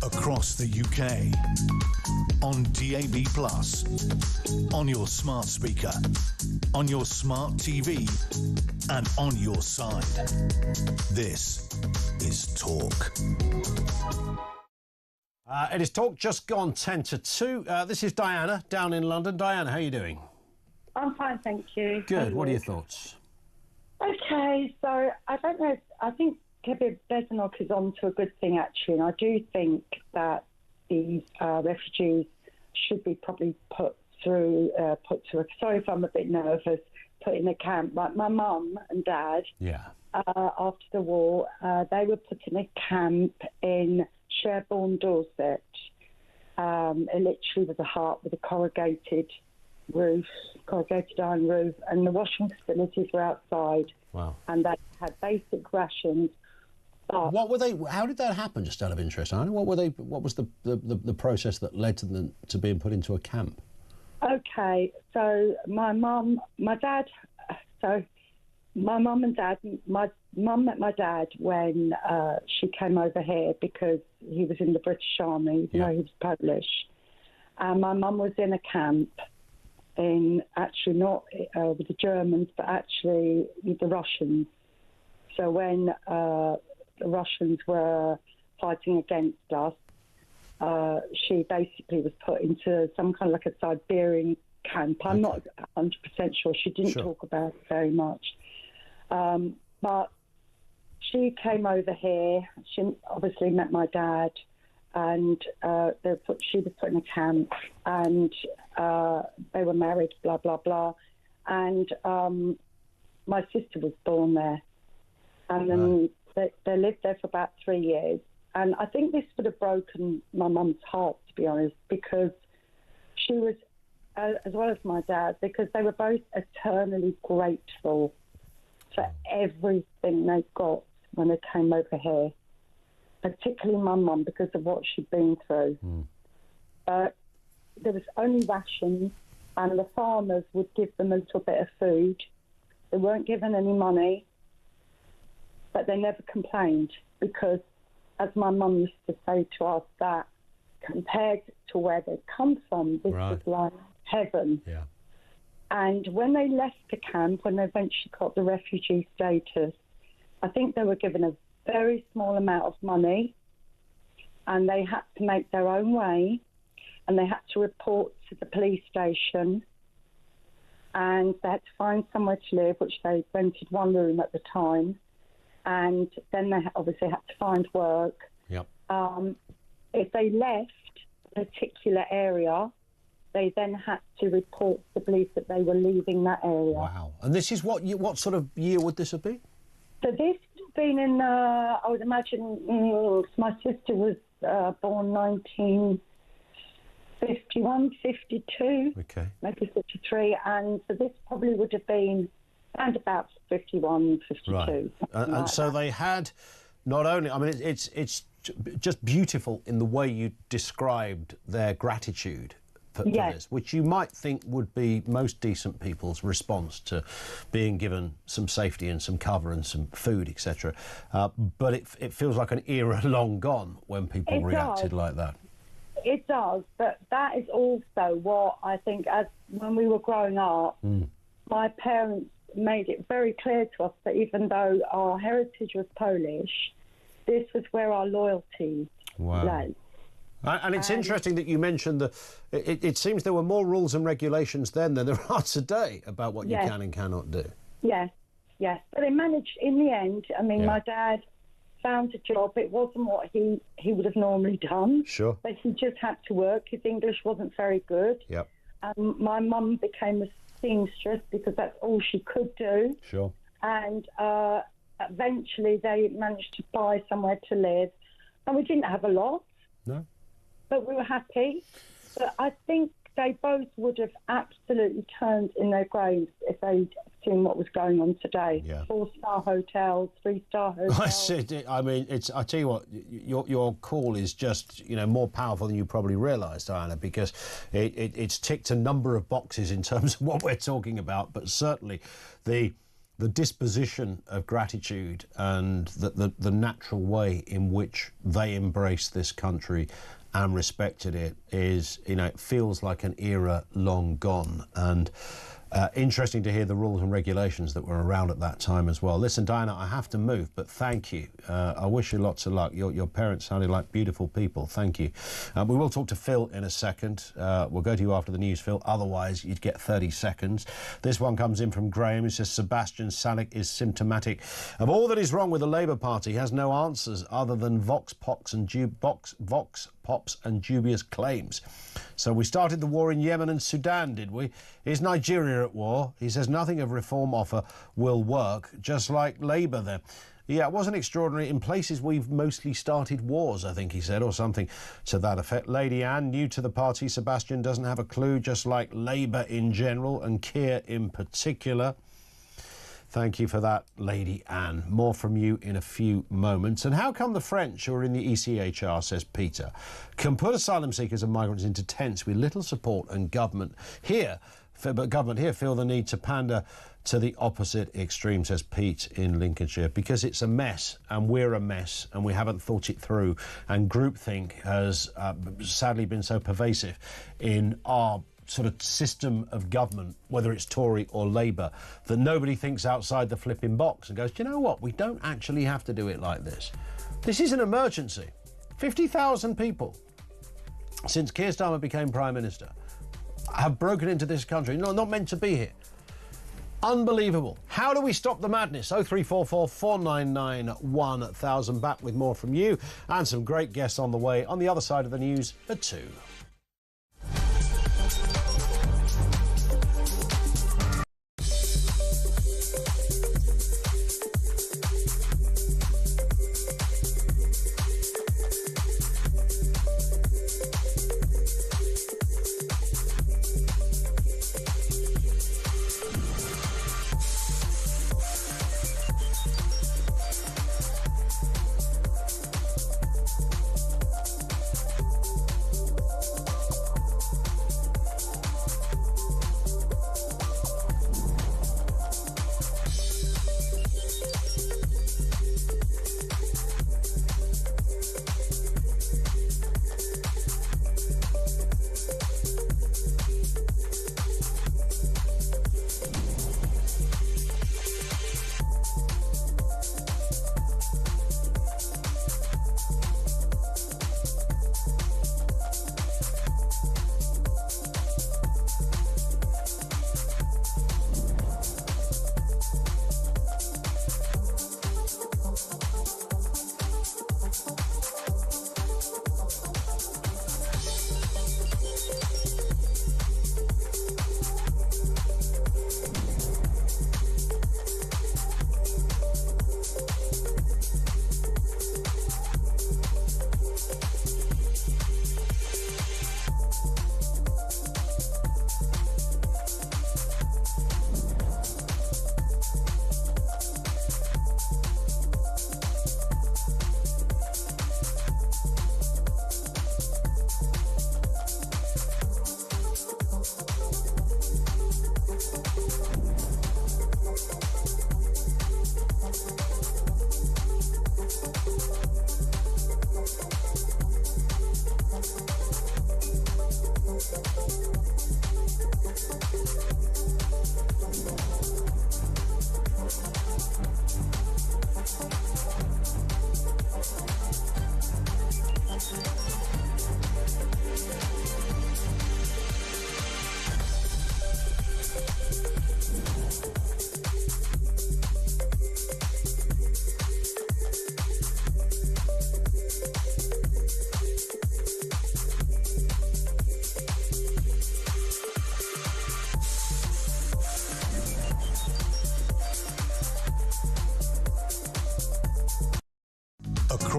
Across the UK, on DAB+, on your smart speaker, on your smart TV, and on your side. This is Talk.
It is Talk, just gone 10 to 2. This is Diana, down in London. Diana, how are you doing?
I'm fine, thank you.
Good. What are your thoughts?
Okay, so I don't know. I think Kebir Bezanok is on to a good thing, actually, and I do think that these refugees should be probably put through sorry if I'm a bit nervous, put in a camp. Like my mum and dad, after the war, they were put in a camp in Sherborne, Dorset. It literally was a hut with a corrugated iron roof, and the washing facilities were outside.
Wow.
And they had basic rations.
What were they? How did that happen? Just out of interest, Anna, what were they? What was the process that led to them to being put into a camp?
Okay, so my mum and dad. My mum met my dad when she came over here because he was in the British Army, even though he was Polish. And my mum was in a camp actually not with the Germans, but actually with the Russians. So when the Russians were fighting against us, she basically was put into some kind of like a Siberian camp. I'm not 100% sure. She didn't talk about it very much. But she came over here. She obviously met my dad, and she was put in a camp, and they were married, blah, blah, blah. And my sister was born there. And then they lived there for about 3 years. And I think this would have broken my mum's heart, to be honest, because she was, as well as my dad, because they were both eternally grateful for everything they got when they came over here, particularly my mum, because of what she'd been through. There was only rations, and the farmers would give them a little bit of food. They weren't given any money, but they never complained because, as my mum used to say to us, that compared to where they come from, this was like heaven.
Yeah.
And when they left the camp, when they eventually got the refugee status, I think they were given a very small amount of money, and they had to make their own way, and they had to report to the police station, and they had to find somewhere to live, which they rented one room at the time. And then they obviously had to find work.
Yep.
If they left a particular area, they then had to report to the police that they were leaving that area.
Wow. And this is what sort of year would this have been?
So this would have been in, I would imagine, my sister was born 1951, 52, maybe 53. And so this probably would have been around about 51, 52.
Right. And so they had not only, I mean, it's just beautiful in the way you described their gratitude for this, which you might think would be most decent people's response to being given some safety and some cover and some food, etc. But it feels like an era long gone when people reacted like that.
It does, but that is also what I think, as when we were growing up, my parents made it very clear to us that even though our heritage was Polish, this was where our loyalty lay.
And it's interesting that you mentioned it seems there were more rules and regulations then than there are today about what you can and cannot do.
Yes. But they managed in the end. I mean, my dad found a job. It wasn't what he would have normally done.
Sure.
But he just had to work. His English wasn't very good.
Yep.
My mum became a seamstress because that's all she could do.
Sure.
And eventually they managed to buy somewhere to live. And we didn't have a lot.
No.
But we were happy. But I think they both would have absolutely turned in their graves if they'd seen what was going on today.
Yeah.
4-star hotels, 3-star hotels.
I mean, I tell you what, your call is just, more powerful than you probably realised, Diana, because it's ticked a number of boxes in terms of what we're talking about, but certainly the disposition of gratitude and the natural way in which they embraced this country and respected it is, it feels like an era long gone. And interesting to hear the rules and regulations that were around at that time as well. Listen, Diana, I have to move, but thank you. I wish you lots of luck. Your parents sounded like beautiful people. Thank you. We will talk to Phil in a second. We'll go to you after the news, Phil. Otherwise, you'd get 30 seconds. This one comes in from Graham, who says Sebastian Salek is symptomatic of all that is wrong with the Labour Party. He has no answers other than vox pops and dubious claims. So we started the war in Yemen and Sudan, did we? Is Nigeria at war? He says nothing of reform offer will work, just like Labour then. Yeah, it wasn't extraordinary. In places we've mostly started wars, I think he said, or something to that effect. Lady Anne, new to the party, Sebastian doesn't have a clue, just like Labour in general and Keir in particular. Thank you for that, Lady Anne. More from you in a few moments. And how come the French, who are in the ECHR, says Peter, can put asylum seekers and migrants into tents with little support and government here feel the need to pander to the opposite extreme, says Pete in Lincolnshire, because it's a mess and we're a mess and we haven't thought it through. And groupthink has sadly been so pervasive in our sort of system of government, whether it's Tory or Labour, that nobody thinks outside the flipping box and goes, do you know what, we don't actually have to do it like this. This is an emergency. 50,000 people since Keir Starmer became Prime Minister have broken into this country, not meant to be here. Unbelievable. How do we stop the madness? 0344 499 1000. Back with more from you and some great guests on the way on the other side of the news at 2.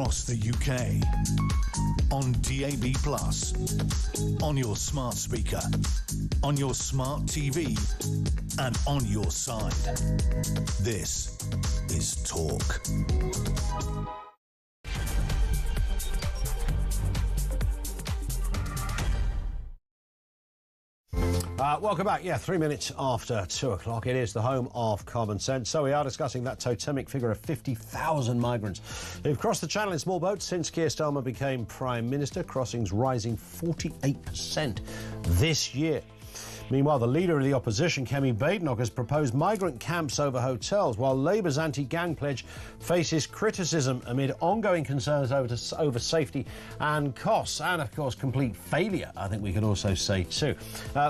across the UK. On DAB+, on your smart speaker, on your smart TV, and on your side. This is Talk.
Welcome back. 3 minutes after 2 o'clock. It is the home of common sense. So we are discussing that totemic figure of 50,000 migrants who've crossed the Channel in small boats since Keir Starmer became Prime Minister, crossings rising 48% this year. Meanwhile, the leader of the opposition, Kemi Badenoch, has proposed migrant camps over hotels, while Labour's anti-gang pledge faces criticism amid ongoing concerns over safety and costs, and, of course, complete failure, I think we can also say, too.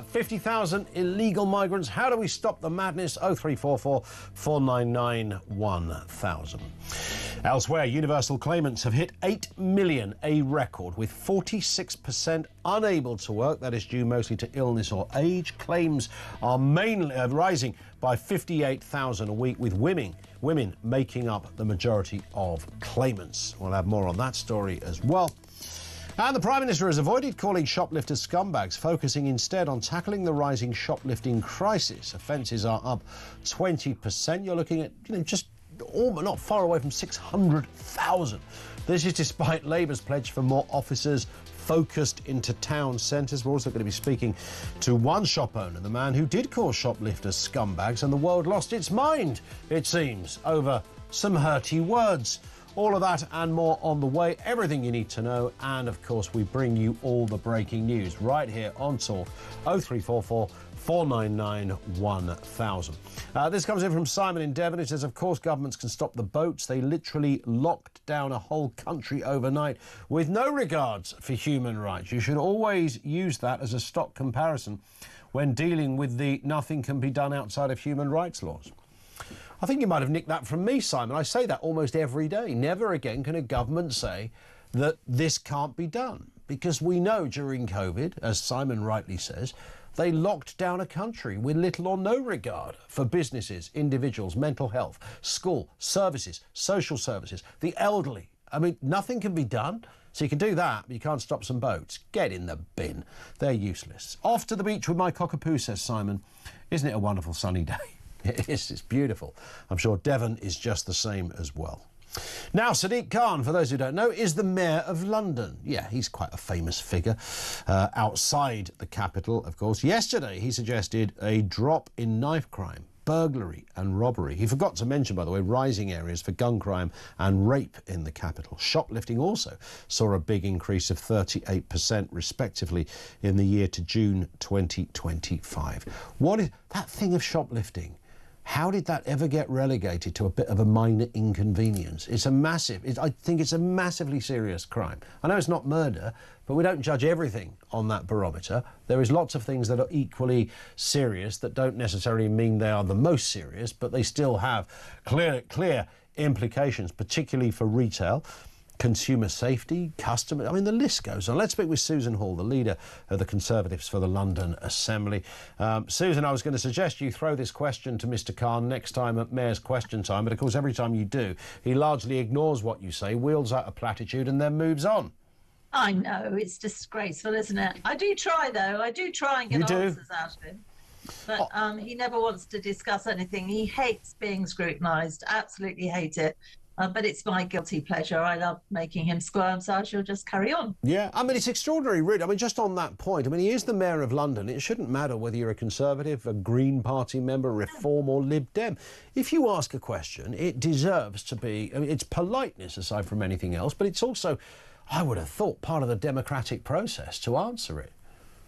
50,000 illegal migrants. How do we stop the madness? 0344 499 1000. Elsewhere, universal claimants have hit 8 million, a record, with 46% unable to work. That is due mostly to illness or age. Claims are mainly rising by 58,000 a week, with women making up the majority of claimants. We'll have more on that story as well. And the Prime Minister has avoided calling shoplifters scumbags, focusing instead on tackling the rising shoplifting crisis. Offences are up 20%. You're looking at, just not far away from 600,000. This is despite Labour's pledge for more officers focused into town centres. We're also going to be speaking to one shop owner, the man who did call shoplifters scumbags, and the world lost its mind, it seems, over some hurty words. All of that and more on the way, everything you need to know, and of course we bring you all the breaking news right here on Talk. 0344 499 1000. This comes in from Simon in Devon. It says, of course, governments can stop the boats. They literally locked down a whole country overnight with no regards for human rights. You should always use that as a stock comparison when dealing with the nothing can be done outside of human rights laws. I think you might have nicked that from me, Simon. I say that almost every day. Never again can a government say that this can't be done, because we know during COVID, as Simon rightly says, they locked down a country with little or no regard for businesses, individuals, mental health, school, services, social services, the elderly. I mean, nothing can be done. So you can do that, but you can't stop some boats. Get in the bin. They're useless. Off to the beach with my cockapoo, says Simon. Isn't it a wonderful sunny day? It is. It's beautiful. I'm sure Devon is just the same as well. Now, Sadiq Khan, for those who don't know, is the Mayor of London. Yeah, he's quite a famous figure outside the capital, of course. Yesterday, he suggested a drop in knife crime, burglary and robbery. He forgot to mention, by the way, rising areas for gun crime and rape in the capital. Shoplifting also saw a big increase of 38%, respectively, in the year to June 2025. What is that thing of shoplifting? How did that ever get relegated to a bit of a minor inconvenience? It's a massive, I think it's a massively serious crime. I know it's not murder, but we don't judge everything on that barometer. There is lots of things that are equally serious that don't necessarily mean they are the most serious, but they still have clear implications, particularly for retail, consumer safety, customer. I mean, the list goes on. Let's speak with Susan Hall, the leader of the Conservatives for the London Assembly. Susan, I was going to suggest you throw this question to Mr. Khan next time at Mayor's Question Time, but of course, every time you do, he largely ignores what you say, wheels out a platitude and then moves on.
I know, it's disgraceful, isn't it? I do try, though. I do try and get answers out of him. But he never wants to discuss anything. He hates being scrutinised, absolutely hates it. But it's my guilty pleasure. I love making him squirm, so I shall just carry on.
Yeah, I mean, it's extraordinary, really. I mean, just on that point, I mean, he is the Mayor of London. It shouldn't matter whether you're a Conservative, a Green Party member, Reform or Lib Dem. If you ask a question, it deserves to be, I mean, it's politeness aside from anything else, but it's also, I would have thought, part of the democratic process to answer it.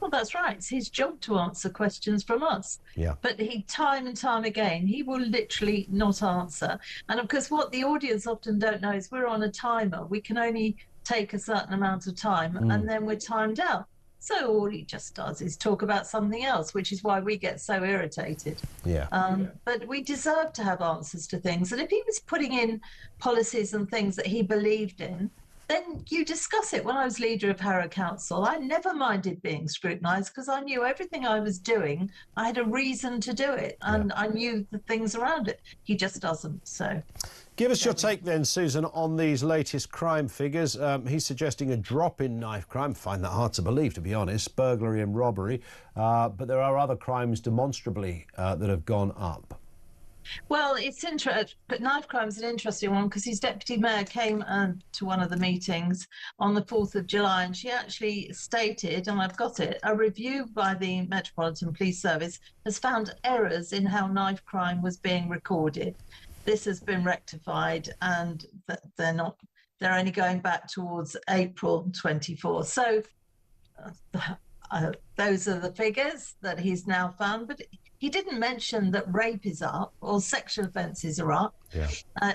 Well, that's right. It's his job to answer questions from us.
Yeah.
But he, time and time again, he will literally not answer. And of course, what the audience often don't know is we're on a timer. We can only take a certain amount of time and then we're timed out. So all he just does is talk about something else, which is why we get so irritated.
Yeah.
But we deserve to have answers to things. And if he was putting in policies and things that he believed in, then you discuss it. When I was leader of Harrow Council, I never minded being scrutinised because I knew everything I was doing, I had a reason to do it, and I knew the things around it. He just doesn't, so...
Give us your take then, Susan, on these latest crime figures. He's suggesting a drop in knife crime. I find that hard to believe, to be honest. Burglary and robbery. But there are other crimes demonstrably that have gone up.
Well, it's interesting, but knife crime is an interesting one because his deputy mayor came to one of the meetings on the 4th of July, and she actually stated, and I've got it, a review by the Metropolitan Police Service has found errors in how knife crime was being recorded. This has been rectified, and they're only going back towards April 24. So those are the figures that he's now found, but he didn't mention that rape is up or sexual offences are up.
Yeah.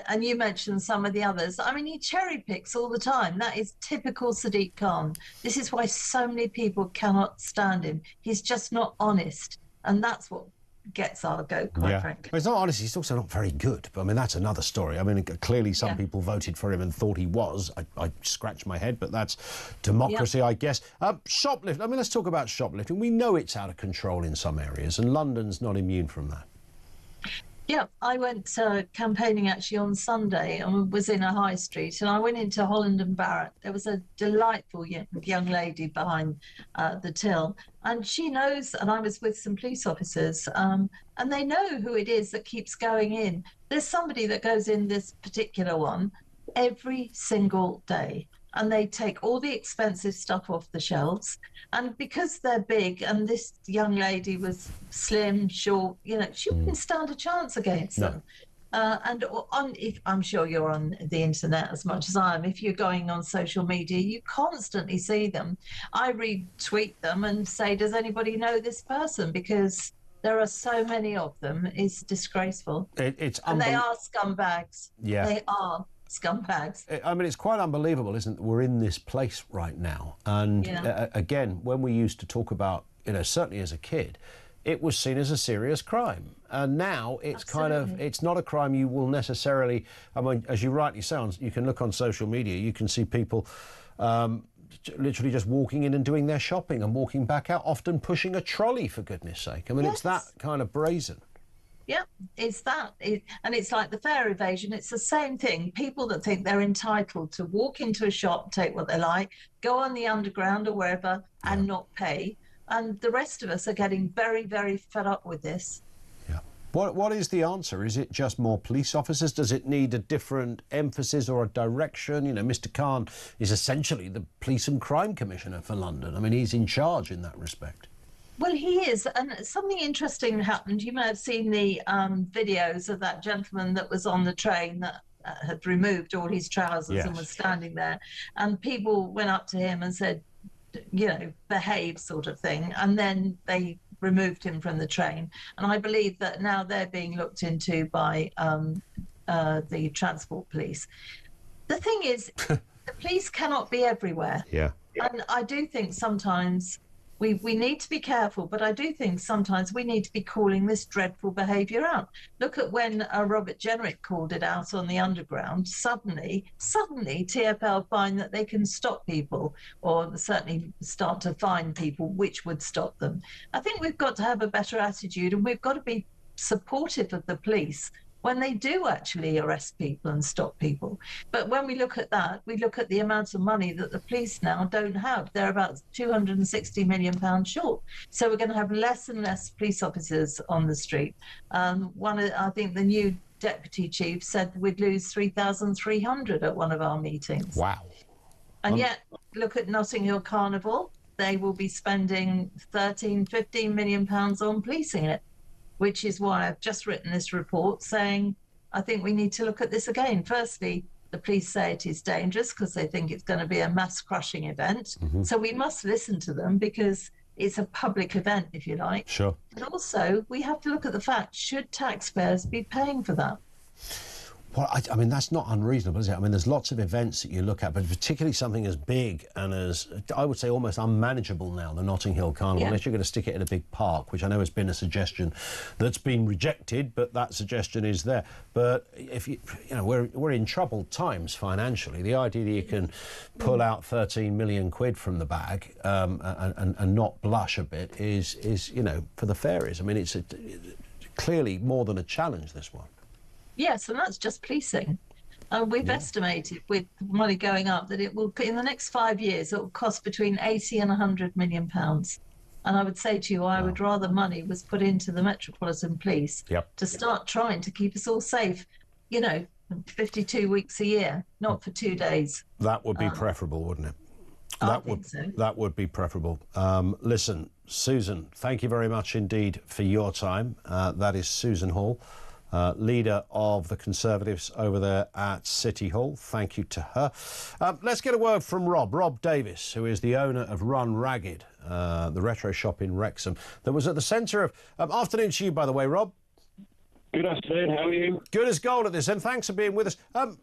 And you mentioned some of the others. I mean, he cherry picks all the time. That is typical Sadiq Khan. This is why so many people cannot stand him. He's just not honest. And that's what gets our goat, quite frankly.
Well, he's not honest, he's also not very good. But I mean, that's another story. I mean, clearly some people voted for him and thought he was. I scratched my head, but that's democracy, I guess. Shoplifting. I mean, let's talk about shoplifting. We know it's out of control in some areas, and London's not immune from that.
Yeah, I went campaigning actually on Sunday and was in a high street, and I went into Holland and Barrett. There was a delightful young lady behind the till, and she knows, and I was with some police officers, and they know who it is that keeps going in. There's somebody that goes in this particular one every single day, and they take all the expensive stuff off the shelves. And because they're big, and this young lady was slim, short, you know, she wouldn't stand a chance against them. And if I'm sure you're on the internet as much as I am, if you're going on social media, you constantly see them. I retweet them and say, does anybody know this person? Because there are so many of them. It's disgraceful. And they are scumbags.
Yeah.
They are scumbags.
I mean, it's quite unbelievable, isn't it? We're in this place right now. And again, when we used to talk about, you know, certainly as a kid, it was seen as a serious crime. And now it's kind of, it's not a crime you will necessarily, I mean, as you rightly say, you can look on social media, you can see people literally just walking in and doing their shopping and walking back out, often pushing a trolley, for goodness sake. I mean, it's that kind of brazen.
Yeah, it's that. And it's like the fare evasion. It's the same thing. People that think they're entitled to walk into a shop, take what they like, go on the underground or wherever and not pay. And the rest of us are getting very, very fed up with this.
Yeah. What is the answer? Is it just more police officers? Does it need a different emphasis or a direction? You know, Mr. Khan is essentially the police and crime commissioner for London. I mean, he's in charge in that respect.
Well, he is. And something interesting happened. You may have seen the videos of that gentleman that was on the train that had removed all his trousers and was standing there. And people went up to him and said, you know, behave, sort of thing. And then they removed him from the train. And I believe that now they're being looked into by the transport police. The thing is, the police cannot be everywhere.
Yeah.
And I do think sometimes we need to be careful, but I do think sometimes we need to be calling this dreadful behaviour out. Look at when Robert Jenrick called it out on the underground. Suddenly TfL find that they can stop people, or certainly start to find people which would stop them. I think we've got to have a better attitude, and we've got to be supportive of the police when they do actually arrest people and stop people. But when we look at that, we look at the amount of money that the police now don't have. They're about £260 million short. So we're going to have less and less police officers on the street. I think the new deputy chief said we'd lose 3,300 at one of our meetings.
Wow.
And yet, look at Notting Hill Carnival. They will be spending £15 million on policing it, which is why I've just written this report saying I think we need to look at this again. Firstly, the police say it is dangerous because they think it's going to be a mass crushing event. So we must listen to them because it's a public event, if you like.
Sure.
But also, we have to look at the fact, should taxpayers be paying for that?
Well, I mean, that's not unreasonable, is it? I mean, there's lots of events that you look at, but particularly something as big and as, I would say, almost unmanageable now, the Notting Hill Carnival, unless you're going to stick it in a big park, which I know has been a suggestion that's been rejected, but that suggestion is there. But if you know, we're in troubled times financially. The idea that you can pull out 13 million quid from the bag and not blush a bit is, you know, for the fairies. I mean, it's clearly more than a challenge, this one.
Yes, and that's just policing. We've estimated, with money going up, that it will, in the next 5 years, it will cost between 80 and 100 million pounds. And I would say to you, I would rather money was put into the Metropolitan Police to start trying to keep us all safe, 52 weeks a year, not for 2 days.
That would be preferable, wouldn't it? That would be preferable. Listen, Susan, thank you very much indeed for your time. That is Susan Hall, leader of the Conservatives over there at City Hall. Thank you to her. Let's get a word from Rob Davis, who is the owner of Run Ragged, the retro shop in Wrexham, that was at the centre of... afternoon to you, by the way, Rob.
Good afternoon, how are you?
Good as gold at this end, thanks for being with us.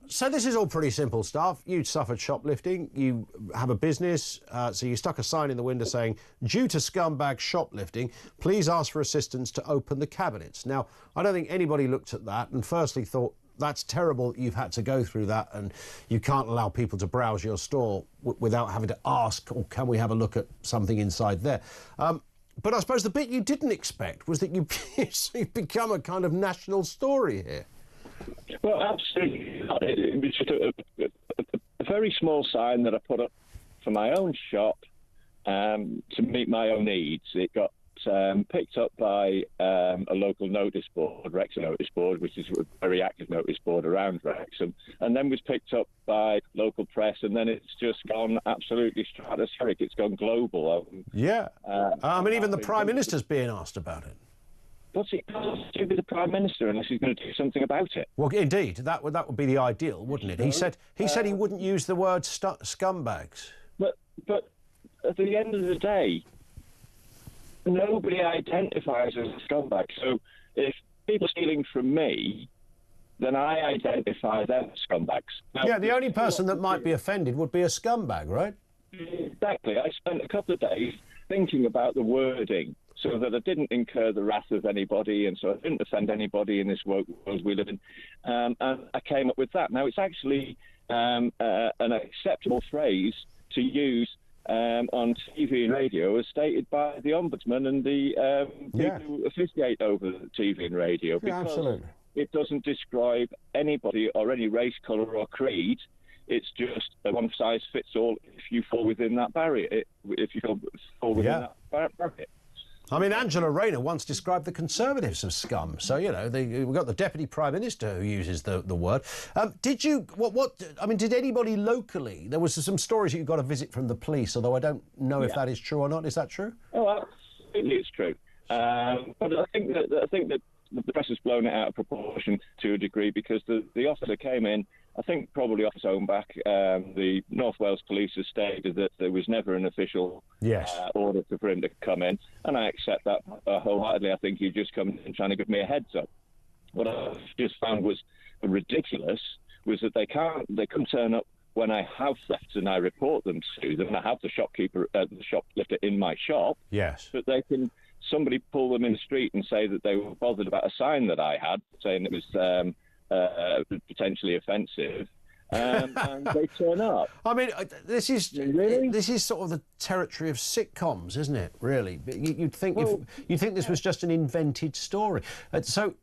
So this is all pretty simple stuff. You suffered shoplifting, you have a business, so you stuck a sign in the window saying, due to scumbag shoplifting, please ask for assistance to open the cabinets. Now, I don't think anybody looked at that and firstly thought, that's terrible that you've had to go through that and you can't allow people to browse your store without having to ask, or can we have a look at something inside there? But I suppose the bit you didn't expect was that you've become a kind of national story here.
Well, absolutely. It was just a very small sign that I put up for my own shop to meet my own needs. It got picked up by a local notice board, Wrexham Notice Board, which is a very active notice board around Wrexham, and then was picked up by local press, and then it's just gone absolutely stratospheric. It's gone global.
Even the Prime Minister's being asked about it.
What's it got to do with the Prime Minister unless he's going to do something about it?
Well, indeed, that would be the ideal, wouldn't it? He said he wouldn't use the word scumbags.
But at the end of the day, nobody identifies as a scumbag. So if people are stealing from me, then I identify them as scumbags. Now,
the only person that might be offended would be a scumbag, right?
Exactly. I spent a couple of days thinking about the wording so that I didn't incur the wrath of anybody and so I didn't offend anybody in this world we live in. And I came up with that. Now, it's actually an acceptable phrase to use on TV and radio, as stated by the Ombudsman and the people who officiate over TV and radio, because it doesn't describe anybody or any race, colour or creed. It's just a one-size-fits-all if you fall within that barrier, if you fall within that bracket.
I mean, Angela Rayner once described the Conservatives as scum. So, we've got the Deputy Prime Minister who uses the word. Did anybody locally... There was some stories that you got a visit from the police, although I don't know if that is true or not. Is that true?
Oh, absolutely it's true. But I think that the press has blown it out of proportion to a degree because the officer came in, I think probably off his own back. The North Wales Police has stated that there was never an official order for him to come in, and I accept that wholeheartedly. I think he just come in trying to give me a heads up. What I just found was ridiculous was that they couldn't turn up when I have thefts and I report them to them. I have the shoplifter in my shop.
Yes,
but somebody pull them in the street and say that they were bothered about a sign that I had saying it was potentially offensive, and they turn up.
I mean, this is sort of the territory of sitcoms, isn't it? Really, you'd think this was just an invented story. So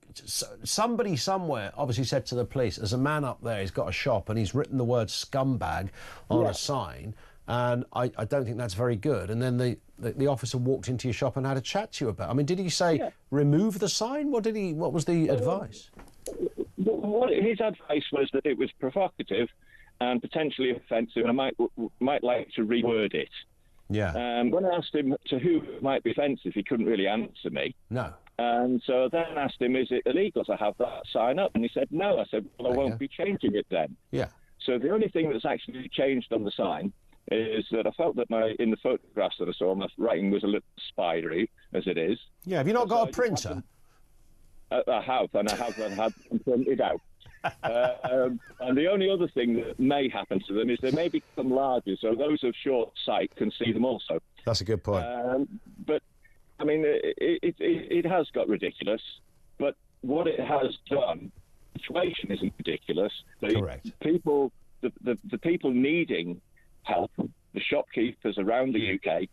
somebody somewhere obviously said to the police, "There's a man up there. He's got a shop, and he's written the word scumbag on a sign." And I don't think that's very good. And then the officer walked into your shop and had a chat to you about it. I mean, did he say remove the sign? What was the advice?
His advice was that it was provocative and potentially offensive, and I might like to reword it.
Yeah.
When I asked him to who it might be offensive, he couldn't really answer me.
No.
And so I then asked him, is it illegal to have that sign up? And he said, no. I said, well, I won't be changing it then.
Yeah.
So the only thing that's actually changed on the sign is that I felt that in the photographs that I saw, my writing was a little spidery, as it is.
Yeah, have you not got a printer?
I have, and I have had them printed out. And the only other thing that may happen to them is they may become larger, so those of short sight can see them also.
That's a good point.
But, I mean, it has got ridiculous, but what it has done, the situation isn't ridiculous.
Correct.
The people needing help, the shopkeepers around the UK,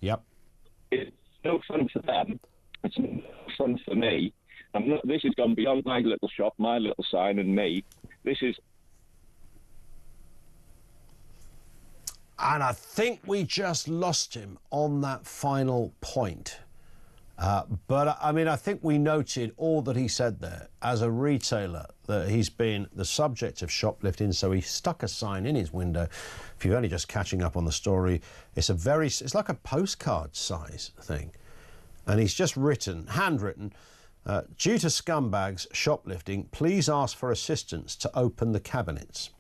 it's no fun for them, it's no fun for me. This has gone beyond my little shop, my little sign and me. This is
And I think we just lost him on that final point. But I mean, I think we noted all that he said there. As a retailer, that he's been the subject of shoplifting, so he stuck a sign in his window. If you're only just catching up on the story, it's like a postcard size thing. And he's just written, handwritten, due to scumbags shoplifting, please ask for assistance to open the cabinets.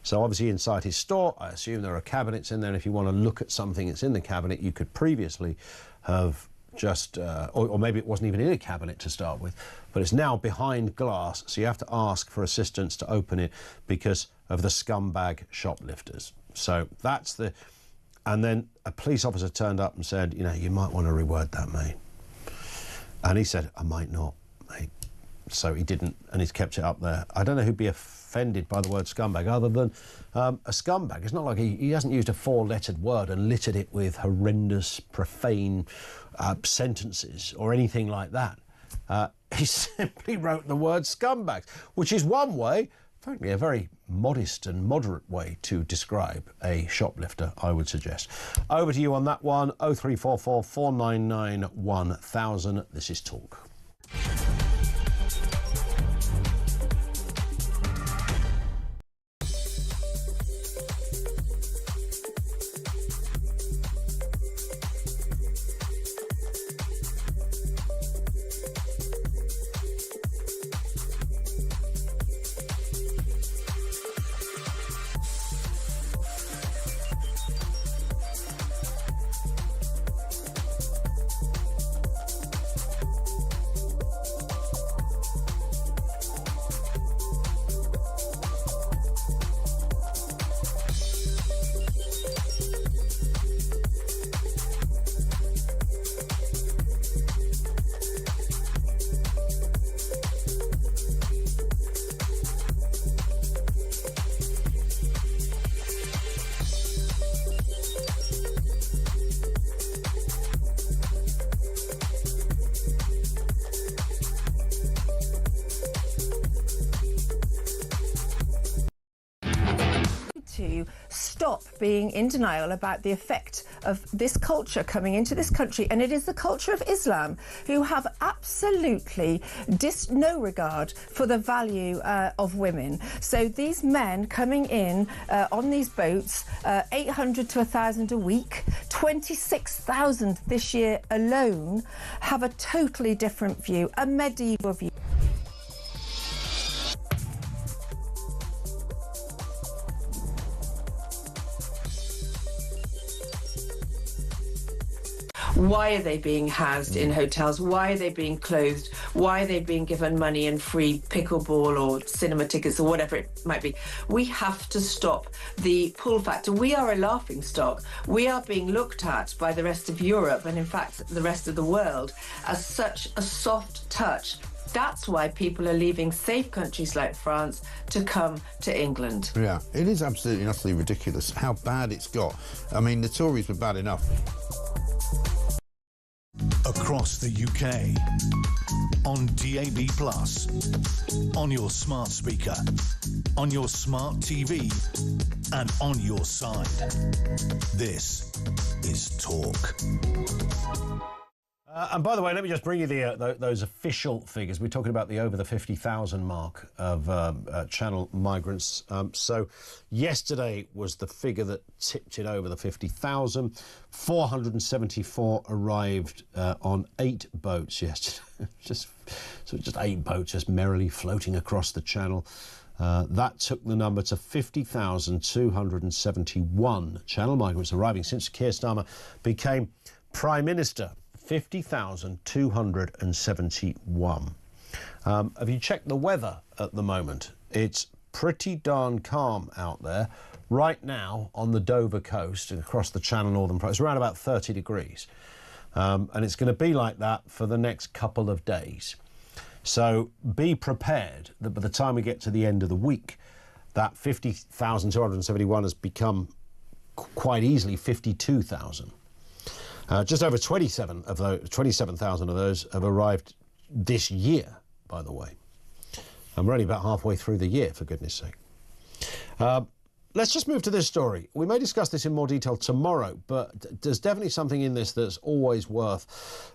So obviously inside his store, I assume there are cabinets in there, and if you want to look at something that's in the cabinet, you could previously have just, or maybe it wasn't even in a cabinet to start with, but it's now behind glass, so you have to ask for assistance to open it because of the scumbag shoplifters. So that's the, and then a police officer turned up and said, you know, you might want to reword that, mate. And he said, I might not, mate. So he didn't, and he's kept it up there. I don't know who'd be offended by the word scumbag other than a scumbag. It's not like he hasn't used a four-lettered word and littered it with horrendous, profane sentences or anything like that. He simply wrote the word scumbags, which is one way, frankly, a very modest and moderate way to describe a shoplifter, I would suggest. Over to you on that one, 0344 499 1000. This is Talk.
To stop being in denial about the effect of this culture coming into this country, and it is the culture of Islam, who have absolutely no regard for the value of women. So these men coming in on these boats, 800 to 1,000 a week, 26,000 this year alone, have a totally different view, a medieval view.
Why are they being housed in hotels? Why are they being clothed? Why are they being given money and free pickleball or cinema tickets or whatever it might be? We have to stop the pull factor. We are a laughing stock. We are being looked at by the rest of Europe and, in fact, the rest of the world as such a soft touch. That's why people are leaving safe countries like France to come to England.
Yeah, it is absolutely and utterly ridiculous how bad it's got. I mean, the Tories were bad enough.
Across the UK, on DAB+, on your smart speaker, on your smart TV, and on your side. This is Talk.
And by the way, let me just bring you those official figures. We're talking about the over the 50,000 mark of channel migrants. So yesterday was the figure that tipped it over the 50,000. 474 arrived on 8 boats yesterday. just 8 boats just merrily floating across the channel. That took the number to 50,271 channel migrants arriving since Keir Starmer became Prime Minister. 50,271. Have you checked the weather at the moment? It's pretty darn calm out there. Right now on the Dover coast and across the Channel Northern, it's around about 30 degrees. And it's going to be like that for the next couple of days. So be prepared that by the time we get to the end of the week, that 50,271 has become quite easily 52,000. Just over 27,000 of those have arrived this year, by the way. And we're only about halfway through the year, for goodness sake. Let's just move to this story. We may discuss this in more detail tomorrow, but there's definitely something in this that's always worth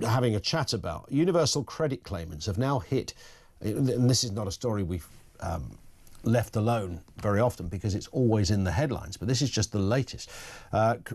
having a chat about. Universal credit claimants have now hit, and this is not a story we've left alone very often because it's always in the headlines, but this is just the latest.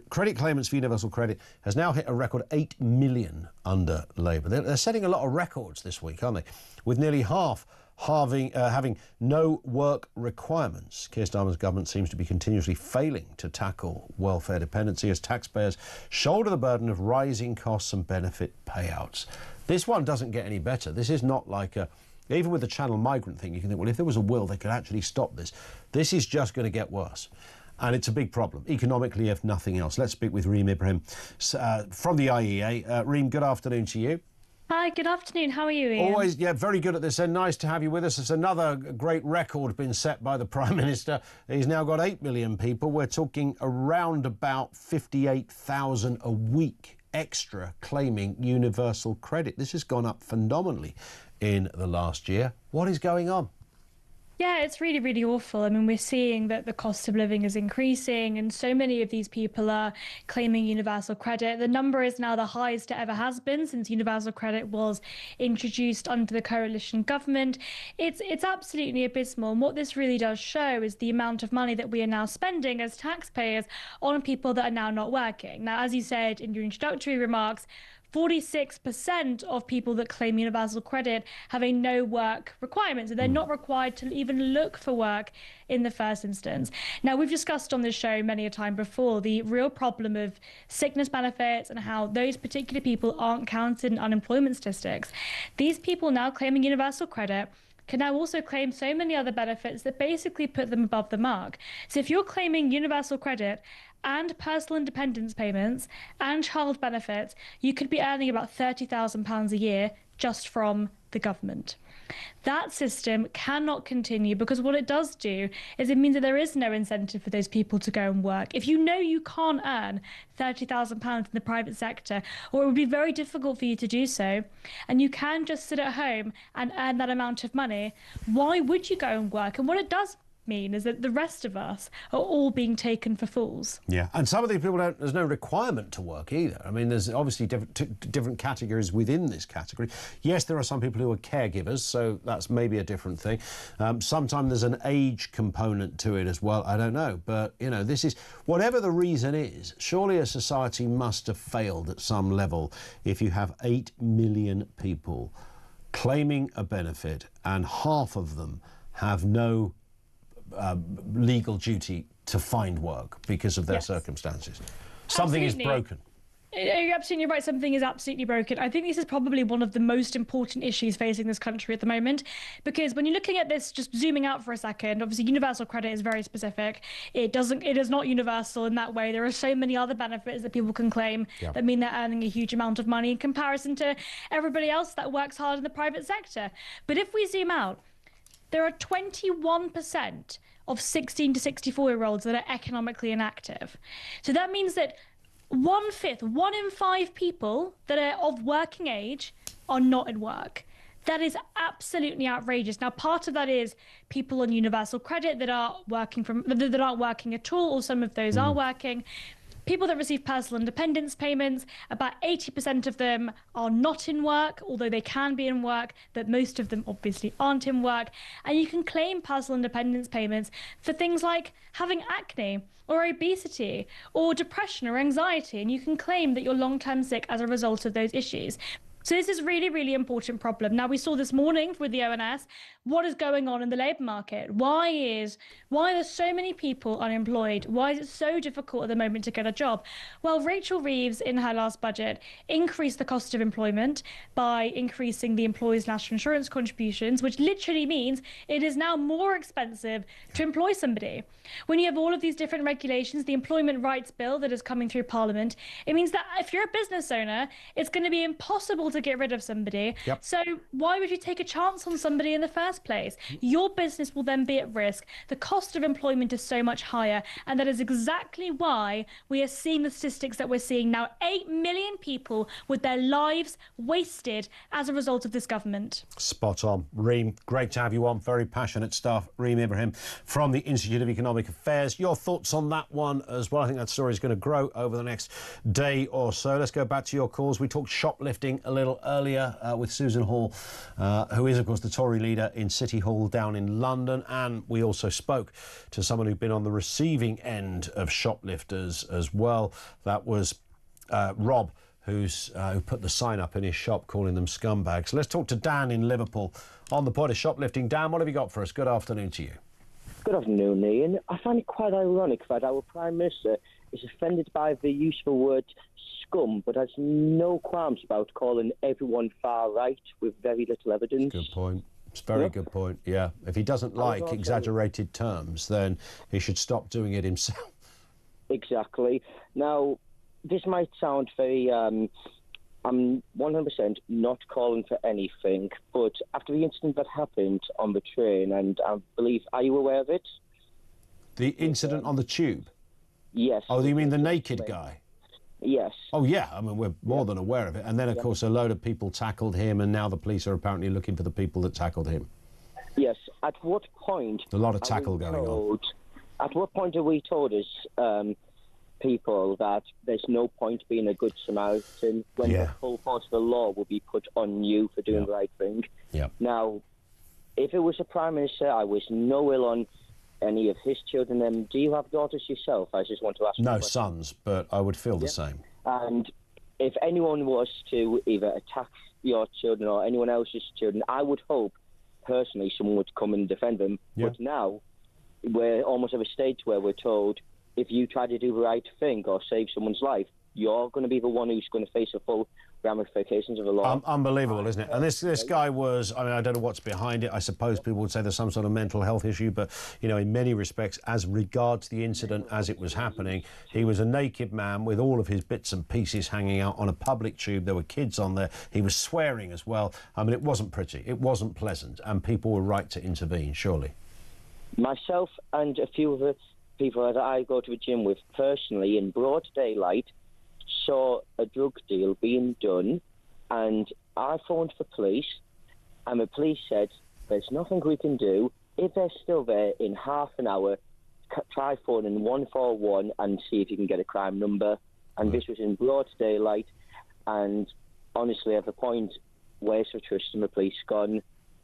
Credit claimants for universal credit has now hit a record 8 million under Labour. They're setting a lot of records this week, aren't they? With nearly half having no work requirements. Keir Starmer's government seems to be continuously failing to tackle welfare dependency as taxpayers shoulder the burden of rising costs and benefit payouts. This one doesn't get any better. This is not like even with the channel migrant thing, you can think, well, if there was a will, they could actually stop this. This is just going to get worse. And it's a big problem, economically, if nothing else. Let's speak with Reem Ibrahim from the IEA. Reem, good afternoon to you.
Hi, good afternoon. How are you, Ian?
Always, yeah, very good at this and nice to have you with us. It's another great record been set by the Prime Minister. He's now got 8 million people. We're talking around about 58,000 a week extra claiming universal credit. This has gone up phenomenally in the last year. What is going on?
Yeah, it's really, really awful. I mean, we're seeing that the cost of living is increasing and so many of these people are claiming universal credit. The number is now the highest it ever has been since universal credit was introduced under the coalition government. It's absolutely abysmal. And what this really does show is the amount of money that we are now spending as taxpayers on people that are now not working. Now, as you said in your introductory remarks, 46% of people that claim universal credit have a no work requirement. So they're not required to even look for work in the first instance. Now, we've discussed on this show many a time before the real problem of sickness benefits and how those particular people aren't counted in unemployment statistics. These people now claiming universal credit can now also claim so many other benefits that basically put them above the mark. So if you're claiming universal credit and personal independence payments and child benefits, you could be earning about £30,000 a year just from the government. That system cannot continue because what it does do is it means that there is no incentive for those people to go and work. If you know you can't earn £30,000 in the private sector, or it would be very difficult for you to do so, and you can just sit at home and earn that amount of money, why would you go and work? And what it does mean is that the rest of us are all being taken for fools.
Yeah, and some of these people there's no requirement to work either. I mean, there's obviously different categories within this category. Yes, there are some people who are caregivers, so that's maybe a different thing. Sometimes there's an age component to it as well. I don't know, but you know, this is whatever the reason is. Surely a society must have failed at some level if you have 8 million people claiming a benefit and half of them have no legal duty to find work because of their circumstances. Something is broken.
You're absolutely right. Something is absolutely broken. I think this is probably one of the most important issues facing this country at the moment, because when you're looking at this, just zooming out for a second, obviously universal credit is very specific. It is not universal in that way. There are so many other benefits that people can claim that mean they're earning a huge amount of money in comparison to everybody else that works hard in the private sector. But if we zoom out, there are 21% of 16 to 64-year-olds that are economically inactive. So that means that 1/5, 1 in 5 people that are of working age are not in work. That is absolutely outrageous. Now, part of that is people on universal credit that aren't working at all, or some of those are working. People that receive personal independence payments, about 80% of them are not in work, although they can be in work, but most of them obviously aren't in work. And you can claim personal independence payments for things like having acne or obesity or depression or anxiety, and you can claim that you're long-term sick as a result of those issues. So this is really, really important problem. Now, we saw this morning with the ONS, what is going on in the labour market? Why are there so many people unemployed? Why is it so difficult at the moment to get a job? Well, Rachel Reeves, in her last budget, increased the cost of employment by increasing the employees' national insurance contributions, which literally means it is now more expensive to employ somebody. When you have all of these different regulations, the Employment Rights Bill that is coming through Parliament, it means that if you're a business owner, it's going to be impossible to to get rid of somebody.
Yep.
So why would you take a chance on somebody in the first place? Your business will then be at risk. The cost of employment is so much higher. And that is exactly why we are seeing the statistics that we're seeing now. 8 million people with their lives wasted as a result of this government.
Spot on. Reem, great to have you on. Very passionate stuff. Reem Ibrahim from the Institute of Economic Affairs. Your thoughts on that one as well? I think that story is going to grow over the next day or so. Let's go back to your calls. We talked shoplifting a little earlier with Susan Hall, who is, of course, the Tory leader in City Hall down in London. And we also spoke to someone who'd been on the receiving end of shoplifters as well. That was Rob, who put the sign up in his shop calling them scumbags. Let's talk to Dan in Liverpool on the point of shoplifting. Dan, what have you got for us? Good afternoon to you.
Good afternoon, Ian. I find it quite ironic that our Prime Minister is offended by the use of the word scum, but has no qualms about calling everyone far right with very little evidence.
Good point. It's a very good point, yeah. If he doesn't like exaggerated terms, then he should stop doing it himself.
Exactly. Now, this might sound very... I'm 100% not calling for anything, but after the incident that happened on the train, and I believe, are you aware of it?
The incident on the tube?
Yes.
Oh, you mean the naked guy?
Yes.
Oh, yeah. I mean, we're more than aware of it. And then, of course, a load of people tackled him, and now the police are apparently looking for the people that tackled him.
Yes. At what point...
A lot of tackle going on.
At what point are we told as people that there's no point being a good Samaritan when the full force of the law will be put on you for doing the right thing?
Yeah.
Now, if it was a Prime Minister, I wish no ill on any of his children. Do you have daughters yourself? I just want to ask.
No sons, but I would feel the same.
And if anyone was to either attack your children or anyone else's children, I would hope, personally, someone would come and defend them.
Yeah.
But now, we're almost at a stage where we're told, if you try to do the right thing or save someone's life, you're going to be the one who's going to face the full ramifications of the law.
Unbelievable, isn't it? And this guy was, I mean, I don't know what's behind it. I suppose people would say there's some sort of mental health issue, but, you know, in many respects, as regards the incident as it was happening, he was a naked man with all of his bits and pieces hanging out on a public tube. There were kids on there. He was swearing as well. I mean, it wasn't pretty. It wasn't pleasant. And people were right to intervene, surely.
Myself and a few of the people that I go to the gym with personally, in broad daylight, saw a drug deal being done, and I phoned the police, and the police said, there's nothing we can do. If they're still there in half an hour, try phoning 141 and see if you can get a crime number. And this was in broad daylight, and honestly, at the point, where's the trust in the police gone?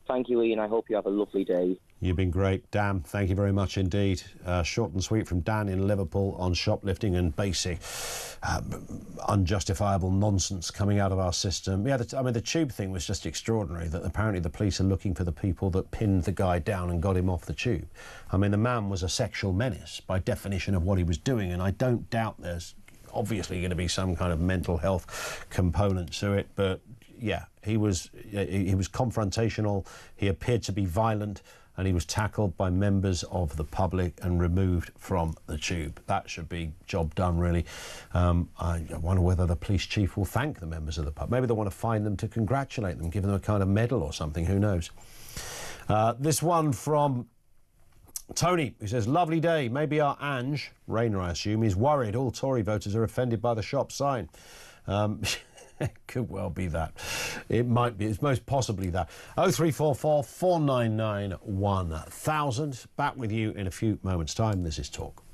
Thank you, Ian. I hope you have a lovely day.
You've been great, Dan. Thank you very much indeed. Short and sweet from Dan in Liverpool on shoplifting and basic unjustifiable nonsense coming out of our system. Yeah, I mean, the tube thing was just extraordinary, that apparently the police are looking for the people that pinned the guy down and got him off the tube. I mean, the man was a sexual menace by definition of what he was doing, and I don't doubt there's obviously going to be some kind of mental health component to it, but yeah, he was confrontational, he appeared to be violent, and he was tackled by members of the public and removed from the tube. That should be job done, really. I wonder whether the police chief will thank the members of the public. Maybe they want to find them to congratulate them, give them a kind of medal or something, who knows. This one from Tony, who says, lovely day. Maybe our Ange, Rayner I assume, is worried all Tory voters are offended by the shop sign. It could well be that. It might be. It's most possibly that. 0344 499 1000. Back with you in a few moments' time. This is Talk.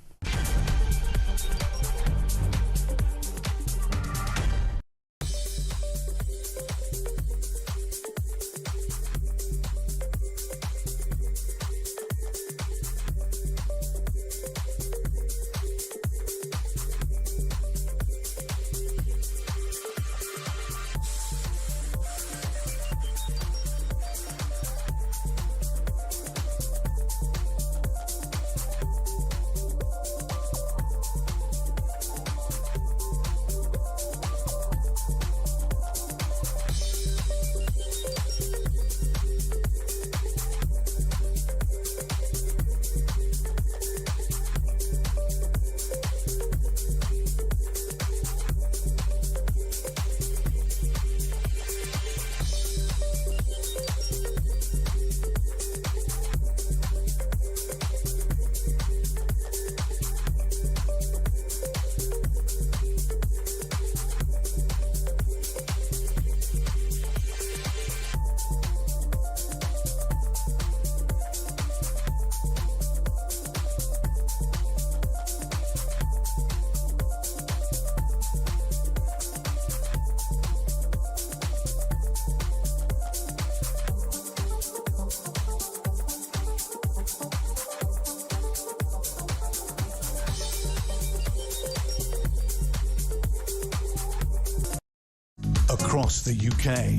across the UK,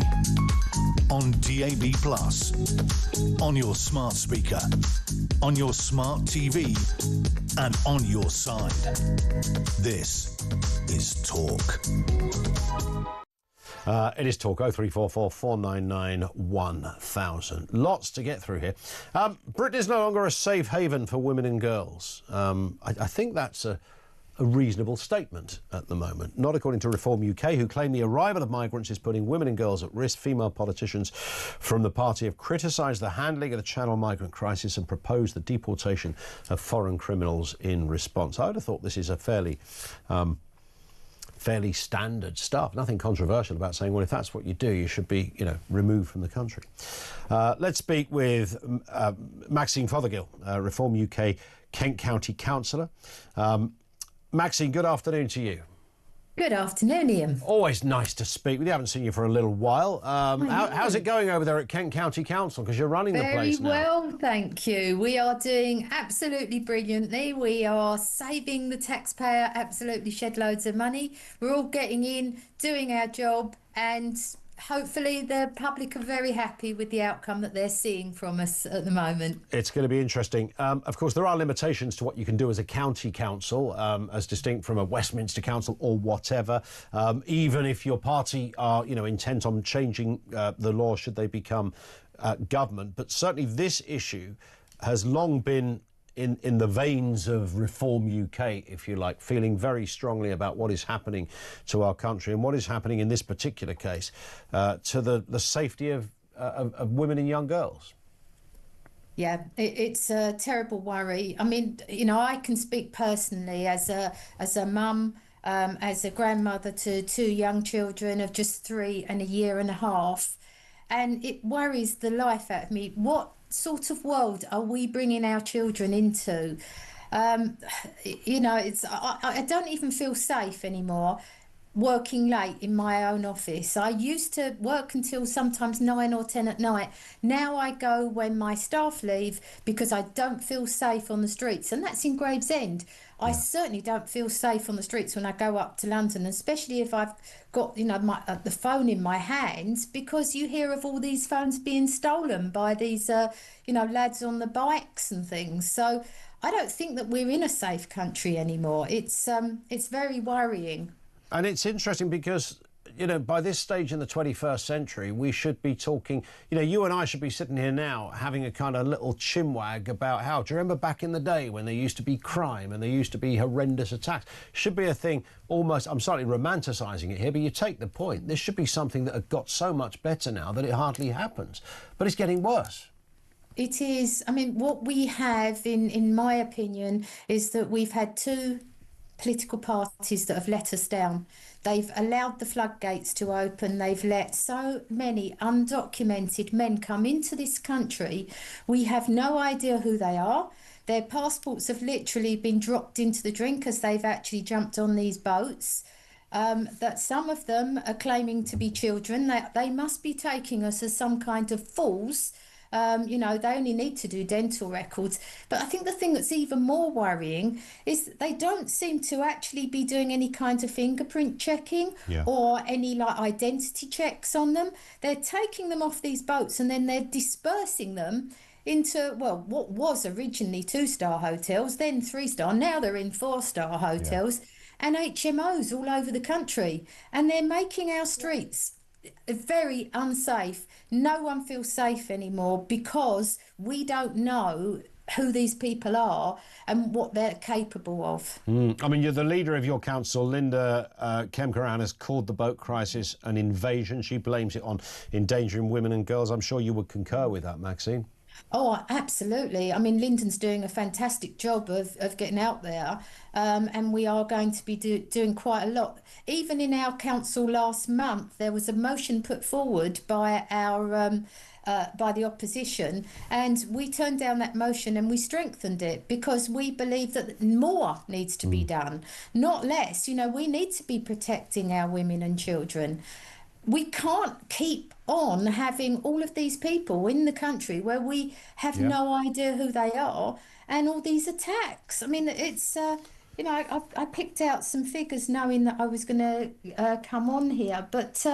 on DAB+, on your smart speaker, on your smart TV, and on your side. This is Talk.
It is Talk 0344 499 1000. Lots to get through here. Britain is no longer a safe haven for women and girls. I think that's a reasonable statement at the moment. Not according to Reform UK, who claim the arrival of migrants is putting women and girls at risk. Female politicians from the party have criticised the handling of the Channel migrant crisis and proposed the deportation of foreign criminals in response. I would have thought this is a fairly standard stuff. Nothing controversial about saying, well, if that's what you do, you should be, removed from the country. Let's speak with Maxine Fothergill, Reform UK Kent County Councillor. Maxine, good afternoon to you.
Good afternoon, Ian.
Always nice to speak with you. I haven't seen you for a little while. How's it going over there at Kent County Council? Because you're running the place now.
Very well, thank you. We are doing absolutely brilliantly. We are saving the taxpayer absolutely shed loads of money. We're all getting in, doing our job, and hopefully the public are very happy with the outcome that they're seeing from us at the moment.
It's going to be interesting. Of course, there are limitations to what you can do as a county council, as distinct from a Westminster council or whatever. Even if your party are, intent on changing the law should they become government. But certainly this issue has long been in the veins of Reform UK, if you like, feeling very strongly about what is happening to our country and what is happening in this particular case to the safety of women and young girls.
Yeah, it's a terrible worry. I mean, I can speak personally as a mum, as a grandmother to two young children of just 3 and a year and a half, and it worries the life out of me. What sort of world are we bringing our children into? I don't even feel safe anymore working late in my own office. I used to work until sometimes 9 or 10 at night. Now I go when my staff leave because I don't feel safe on the streets, and that's in Gravesend. I certainly don't feel safe on the streets when I go up to London, especially if I've got, the phone in my hands, because you hear of all these phones being stolen by these, lads on the bikes and things. So I don't think that we're in a safe country anymore. It's very worrying.
And it's interesting because, by this stage in the 21st century, we should be talking, you and I should be sitting here now having a kind of little chinwag about how, do you remember back in the day when there used to be crime and there used to be horrendous attacks? Should be a thing almost, I'm slightly romanticising it here, but you take the point. This should be something that had got so much better now that it hardly happens. But it's getting worse.
It is. I mean, what we have, in my opinion, is that we've had two political parties that have let us down. They've allowed the floodgates to open. They've let so many undocumented men come into this country. We have no idea who they are. Their passports have literally been dropped into the drink as they've actually jumped on these boats. That some of them are claiming to be children. That they must be taking us as some kind of fools. They only need to do dental records. But I think the thing that's even more worrying is they don't seem to actually be doing any kind of fingerprint checking or any identity checks on them. They're taking them off these boats and then they're dispersing them into, what was originally 2-star hotels, then 3-star. Now they're in 4-star hotels and HMOs all over the country. And they're making our streets very unsafe. No one feels safe anymore because we don't know who these people are and what they're capable of.
I mean, you're the leader of your council. Linda Kemkeran has called the boat crisis an invasion. She blames it on endangering women and girls. I'm sure you would concur with that, Maxine.
Oh, absolutely. I mean, Lyndon's doing a fantastic job of getting out there, and we are going to be doing quite a lot. Even in our council last month, there was a motion put forward by by the opposition, and we turned down that motion and we strengthened it because we believe that more needs to be done, not less. We need to be protecting our women and children. We can't keep on having all of these people in the country where we have no idea who they are and all these attacks. I mean, it's, I picked out some figures knowing that I was going to come on here, but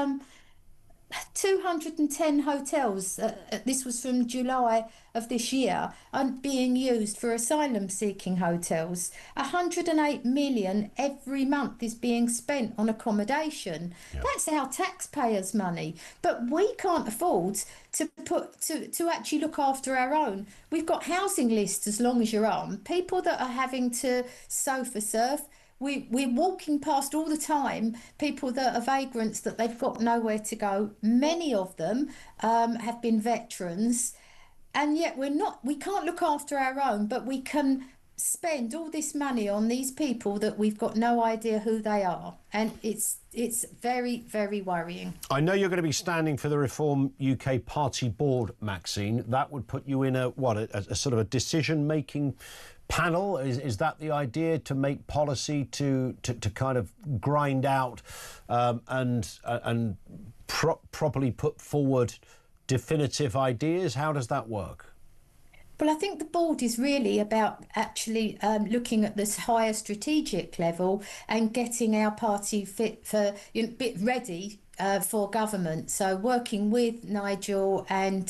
210 hotels, this was from July of this year, are being used for asylum-seeking hotels. 108 million every month is being spent on accommodation. Yeah. That's our taxpayers' money. But we can't afford to actually look after our own. We've got housing lists as long as your arm. People that are having to sofa surf. We're walking past all the time people that are vagrants that they've got nowhere to go. Many of them have been veterans, and yet we can't look after our own, but we can spend all this money on these people that we've got no idea who they are. And it's very, very worrying.
I know you're going to be standing for the Reform UK Party Board, Maxine. That would put you in a sort of a decision-making panel. Is that the idea, to make policy, to kind of grind out and properly put forward definitive ideas? How does that work?
Well, I think the board is really about actually looking at this higher strategic level and getting our party fit for, bit ready for government. So working with Nigel and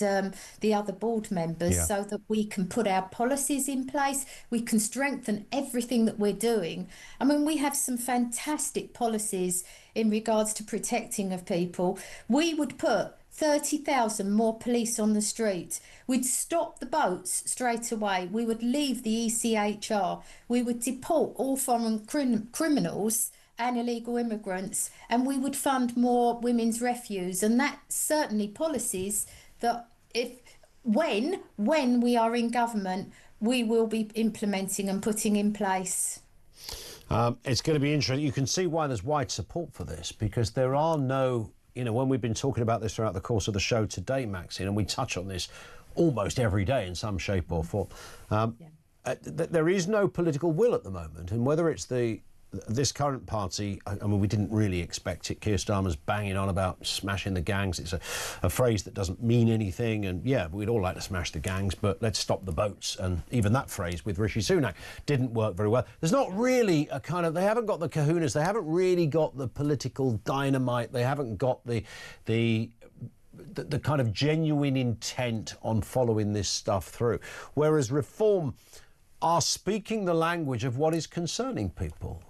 the other board members, so that we can put our policies in place, we can strengthen everything that we're doing. I mean, we have some fantastic policies in regards to protecting of people. We would put 30,000 more police on the street. We'd stop the boats straight away. We would leave the ECHR. We would deport all foreign criminals and illegal immigrants, and we would fund more women's refuge. And that's certainly policies that when we are in government, we will be implementing and putting in place.
It's going to be interesting. You can see why there's wide support for this, because there are no, when we've been talking about this throughout the course of the show today, Maxine, and we touch on this almost every day in some shape or form, there is no political will at the moment. And whether it's this current party, I mean, we didn't really expect it. Keir Starmer's banging on about smashing the gangs. It's a phrase that doesn't mean anything. And yeah, we'd all like to smash the gangs, but let's stop the boats. And even that phrase with Rishi Sunak didn't work very well. There's not really a kind of, they haven't got the kahunas. They haven't really got the political dynamite. They haven't got the kind of genuine intent on following this stuff through. Whereas Reform are speaking the language of what is concerning people.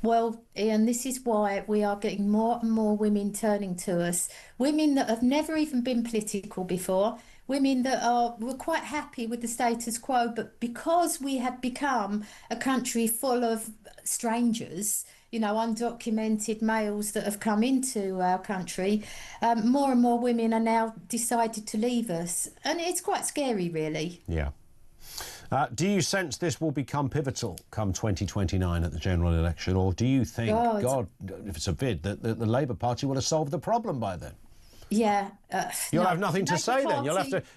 Well, Ian, this is why we are getting more and more women turning to us. Women that have never even been political before. Women that were quite happy with the status quo, but because we have become a country full of strangers, undocumented males that have come into our country, more and more women are now decided to leave us. And it's quite scary, really.
Yeah. Do you sense this will become pivotal come 2029 at the general election, or do you think, God if it's a vid, that the Labour Party will have solved the problem by then?
Yeah.
You'll have nothing to say then.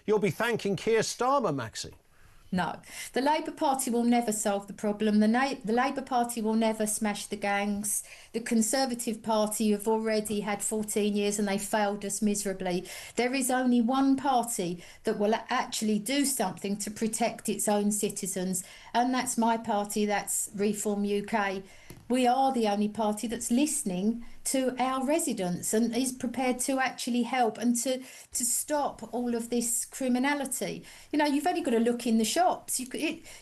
You'll be thanking Keir Starmer, Maxie.
No, the Labour Party will never solve the problem. The Labour Party will never smash the gangs. The Conservative Party have already had 14 years and they failed us miserably. There is only one party that will actually do something to protect its own citizens, and that's my party, that's Reform UK. We are the only party that's listening to our residents and is prepared to actually help and to stop all of this criminality. You've only got to look in the shops.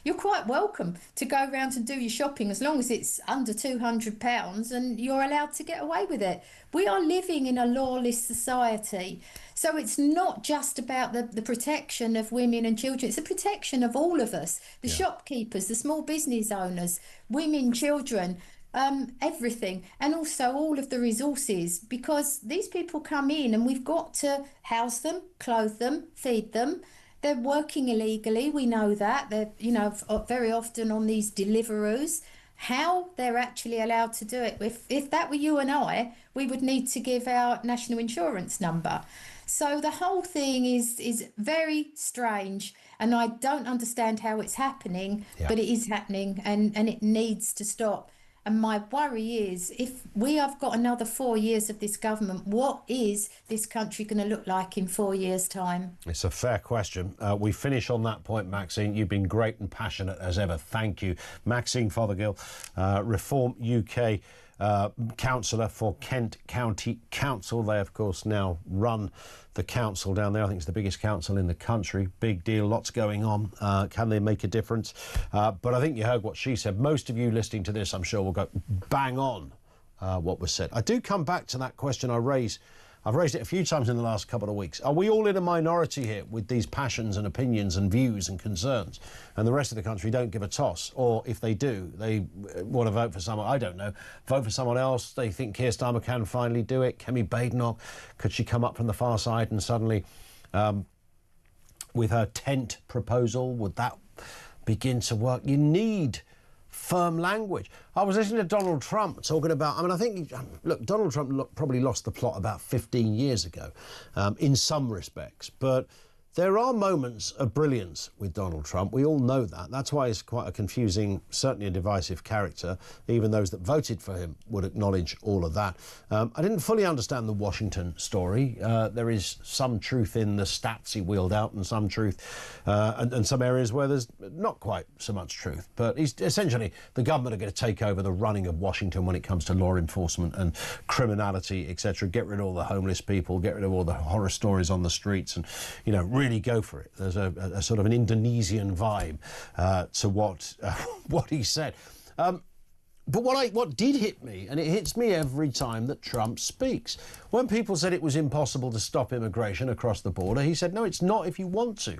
You're quite welcome to go around and do your shopping as long as it's under £200 and you're allowed to get away with it. We are living in a lawless society. So it's not just about the protection of women and children. It's the protection of all of us, the shopkeepers, the small business owners, women, children, everything, and also all of the resources, because these people come in and we've got to house them, clothe them, feed them. They're working illegally, we know that. They're, very often on these Deliveroo's. How they're actually allowed to do it, if that were you and I, we would need to give our national insurance number. So the whole thing is very strange, and I don't understand how it's happening, but it is happening, and it needs to stop. And my worry is, if we have got another 4 years of this government, what is this country going to look like in 4 years' time?
It's a fair question. We finish on that point, Maxine. You've been great and passionate as ever. Thank you. Maxine Fothergill, Reform UK councillor for Kent County Council. They, of course, now run the council down there. I think it's the biggest council in the country. Big deal, lots going on. Can they make a difference? But I think you heard what she said. Most of you listening to this, I'm sure, will go bang on what was said. I do come back to that question I raised. I've raised it a few times in the last couple of weeks. Are we all in a minority here with these passions and opinions and views and concerns, and the rest of the country don't give a toss? Or if they do, they want to vote for someone, I don't know, vote for someone else. They think Keir Starmer can finally do it. Kemi Badenoch, could she come up from the far side and suddenly, with her tent proposal, would that begin to work? You need firm language. I was listening to Donald Trump talking about, I mean, I think, look, Donald Trump probably lost the plot about 15 years ago in some respects, but there are moments of brilliance with Donald Trump. We all know that. That's why he's quite a confusing, certainly a divisive character. Even those that voted for him would acknowledge all of that. I didn't fully understand the Washington story. There is some truth in the stats he wheeled out and some truth and some areas where there's not quite so much truth. But he's essentially, the government are going to take over the running of Washington when it comes to law enforcement and criminality, etc. Get rid of all the homeless people, get rid of all the horror stories on the streets and, you know, really go for it. There's a sort of an Indonesian vibe to what he said. But what did hit me, and it hits me every time that Trump speaks, when people said it was impossible to stop immigration across the border, he said, no, it's not if you want to.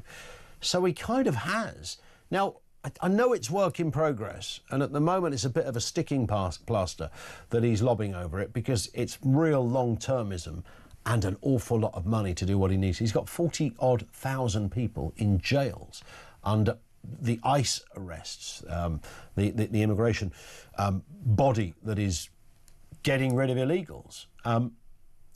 So he kind of has. Now, I know it's work in progress, and at the moment it's a bit of a sticking plaster that he's lobbing over it because it's real long-termism and an awful lot of money to do what he needs. He's got 40-odd thousand people in jails under the ICE arrests, the immigration body that is getting rid of illegals.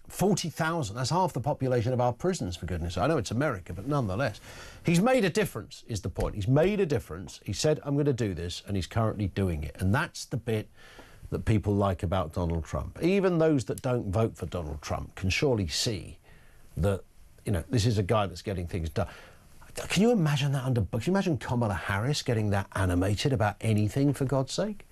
40,000, that's half the population of our prisons, for goodness sake. I know it's America, but nonetheless. He's made a difference, is the point. He's made a difference. He said, I'm going to do this, and he's currently doing it. And that's the bit that people like about Donald Trump. Even those that don't vote for Donald Trump can surely see that, you know, this is a guy that's getting things done. Can you imagine that can you imagine Kamala Harris getting that animated about anything, for God's sake?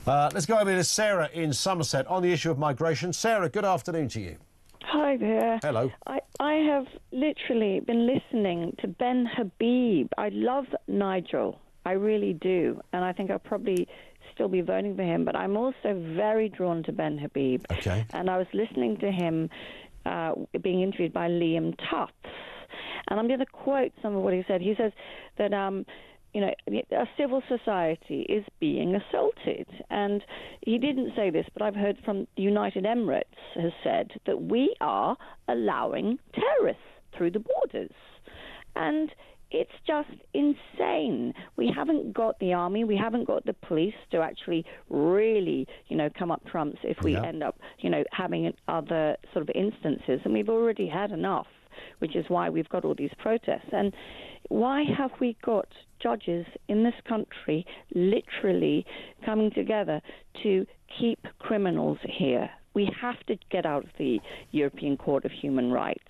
Let's go over to Sarah in Somerset on the issue of migration. Sarah, good afternoon to you.
Hi there.
Hello.
I have literally been listening to Ben Habib. I love Nigel. I really do. And I think I'll probably still be voting for him. But I'm also very drawn to Ben Habib. Okay. And I was listening to him being interviewed by Liam Tufts. And I'm going to quote some of what he said. He says that, you know, a civil society is being assaulted. And he didn't say this, but I've heard from the United Emirates has said that we are allowing terrorists through the borders. And it's just insane. We haven't got the army, we haven't got the police to actually really, you know, come up trumps if we end up, you know, having other sort of instances. And we've already had enough, which is why we've got all these protests. And why have we got judges in this country literally coming together to keep criminals here? We have to get out of the European Court of Human Rights.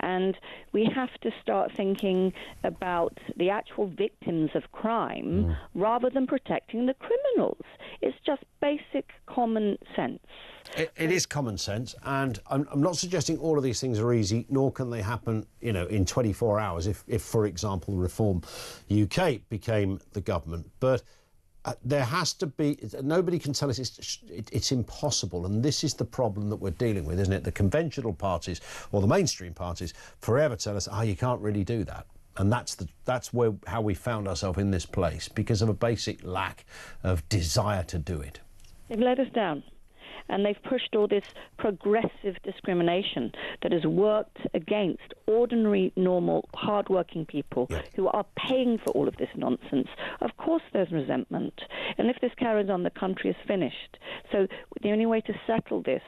And we have to start thinking about the actual victims of crime rather than protecting the criminals. It's just basic common sense.
It is common sense, and I'm not suggesting all of these things are easy, nor can they happen, you know, in 24 hours if for example, Reform UK became the government. But there has to be, nobody can tell us it's impossible, and this is the problem that we're dealing with, isn't it? The conventional parties, or the mainstream parties, forever tell us, you can't really do that. And that's how we found ourselves in this place, because of a basic lack of desire to do it.
They've let us down. And they've pushed all this progressive discrimination that has worked against ordinary, normal, hard-working people who are paying for all of this nonsense. Of course there's resentment. And if this carries on, the country is finished. So the only way to settle this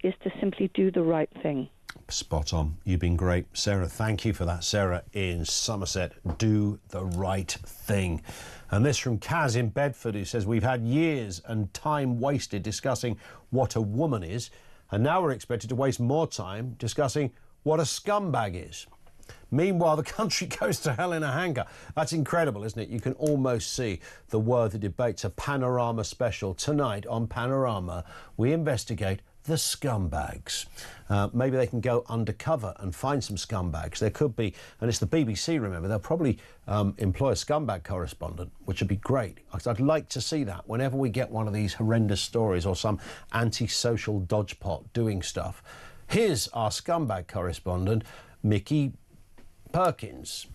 is to simply do the right thing.
Spot on. You've been great. Sarah, thank you for that. Sarah in Somerset, do the right thing. And this from Kaz in Bedford, who says, we've had years and time wasted discussing what a woman is, and now we're expected to waste more time discussing what a scumbag is. Meanwhile, the country goes to hell in a hangar. That's incredible, isn't it? You can almost see the worthy debates. A Panorama special. Tonight on Panorama, we investigate the scumbags. Maybe they can go undercover and find some scumbags. There could be, and it's the BBC, remember, they'll probably employ a scumbag correspondent, which would be great. I'd like to see that whenever we get one of these horrendous stories or some antisocial dodgepot doing stuff. Here's our scumbag correspondent, Mickey Perkins.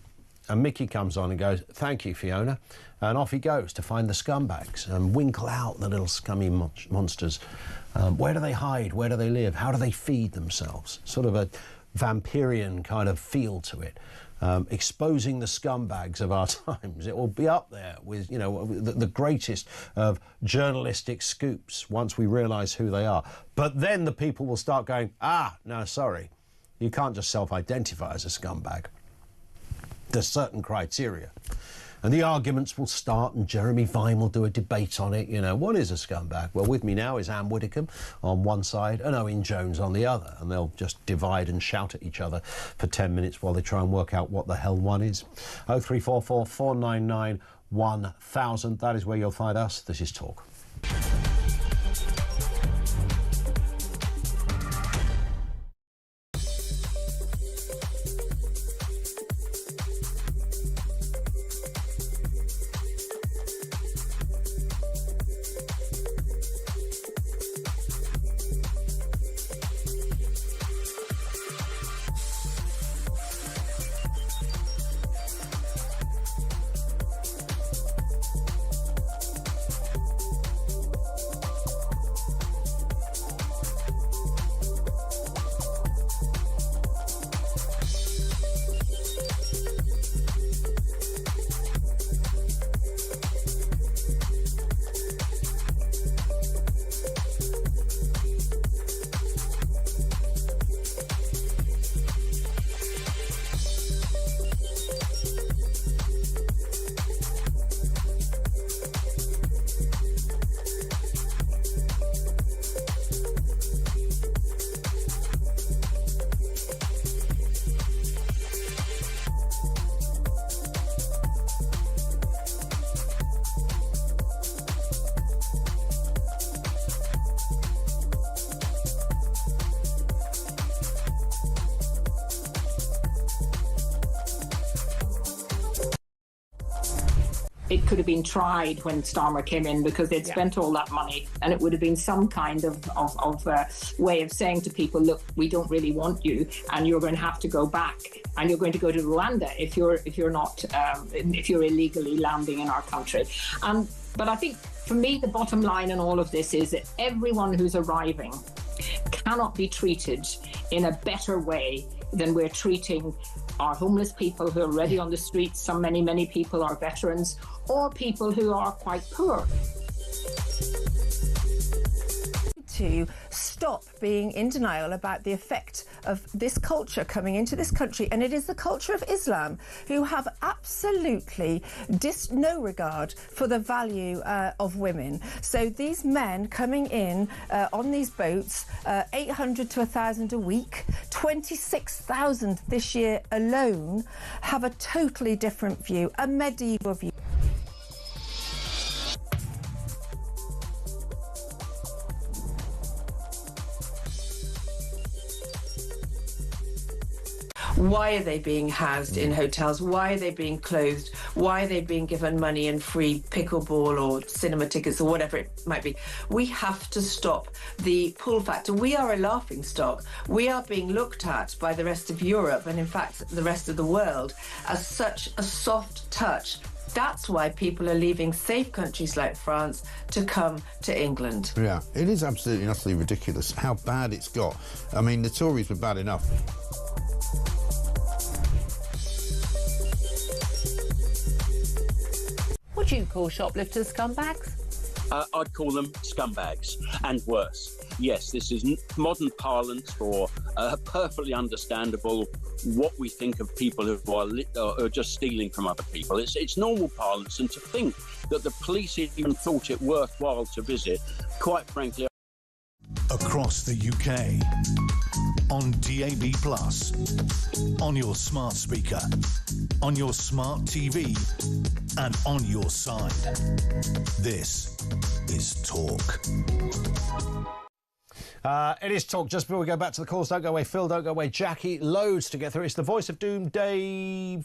And Mickey comes on and goes, "Thank you, Fiona." And off he goes to find the scumbags and winkle out the little scummy monsters. Where do they hide? Where do they live? How do they feed themselves? Sort of a vampirian kind of feel to it. Exposing the scumbags of our times. It will be up there with, you know, the greatest of journalistic scoops once we realise who they are. But then the people will start going, no, sorry, you can't just self-identify as a scumbag. There's certain criteria. And the arguments will start, and Jeremy Vine will do a debate on it. You know, what is a scumbag? Well, with me now is Anne Widdecombe on one side and Owen Jones on the other. And they'll just divide and shout at each other for 10 minutes while they try and work out what the hell one is. 0344 499 1000. That is where you'll find us. This is Talk.
It could have been tried when Starmer came in because they'd spent all that money, and it would have been some kind of way of saying to people, look, we don't really want you, and you're going to have to go back, and you're going to go to Rwanda if you're illegally landing in our country. But I think for me, the bottom line in all of this is that everyone who's arriving cannot be treated in a better way than we're treating our homeless people who are already on the streets. Many people are veterans or people who are quite poor.
To stop being in denial about the effect of this culture coming into this country, and it is the culture of Islam, who have absolutely no regard for the value of women. So these men coming in on these boats, 800 to 1,000 a week, 26,000 this year alone, have a totally different view, a medieval view.
Why are they being housed in hotels? Why are they being clothed? Why are they being given money and free pickleball or cinema tickets or whatever it might be? We have to stop the pull factor. We are a laughing stock. We are being looked at by the rest of Europe, and in fact the rest of the world, as such a soft touch. That's why people are leaving safe countries like France to come to England.
Yeah, it is absolutely and utterly ridiculous how bad it's got. I mean, the Tories were bad enough.
Would you call shoplifters scumbags?
I'd call them scumbags, and worse. Yes, this is modern parlance for perfectly understandable what we think of people who are just stealing from other people. It's normal parlance, and to think that the police even thought it worthwhile to visit, quite frankly.
Across across the UK. On DAB+, on your smart speaker, on your smart TV, and on your side. This is Talk.
It is Talk. Just before we go back to the calls, don't go away. Phil, don't go away. Jackie, loads to get through. It's the Voice of Doom, day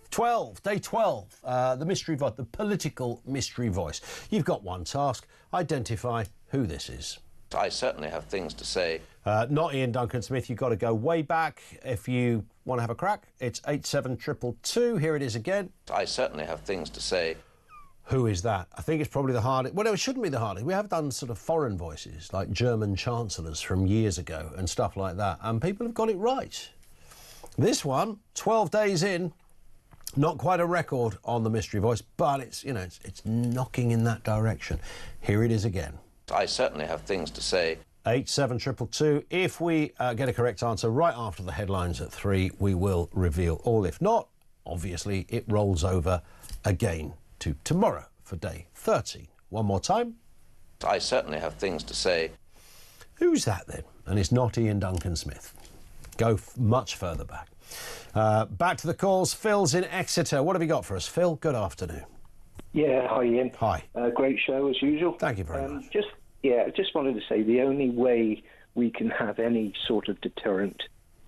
12. The mystery voice, the political mystery voice. You've got one task. Identify who this is.
I certainly have things to say.
Not Ian Duncan Smith. You've got to go way back if you want to have a crack. It's 87222. Here it is again.
I certainly have things to say.
Who is that? I think it's probably the hardest. Well, no, it shouldn't be the hardest. We have done sort of foreign voices, like German chancellors from years ago and stuff like that, and people have got it right. This one, 12 days in, not quite a record on the mystery voice, but it's, you know, it's knocking in that direction. Here it is again.
I certainly have things to say.
87222. If we get a correct answer right after the headlines at 3, we will reveal all. If not, obviously, it rolls over again to tomorrow for day 13. One more time.
I certainly have things to say.
Who's that then? And it's not Ian Duncan Smith. Go much further back. Back to the calls. Phil's in Exeter. What have you got for us, Phil? Good afternoon.
Yeah, hi Ian.
Hi.
Great show as usual.
Thank you very much.
Just wanted to say the only way we can have any sort of deterrent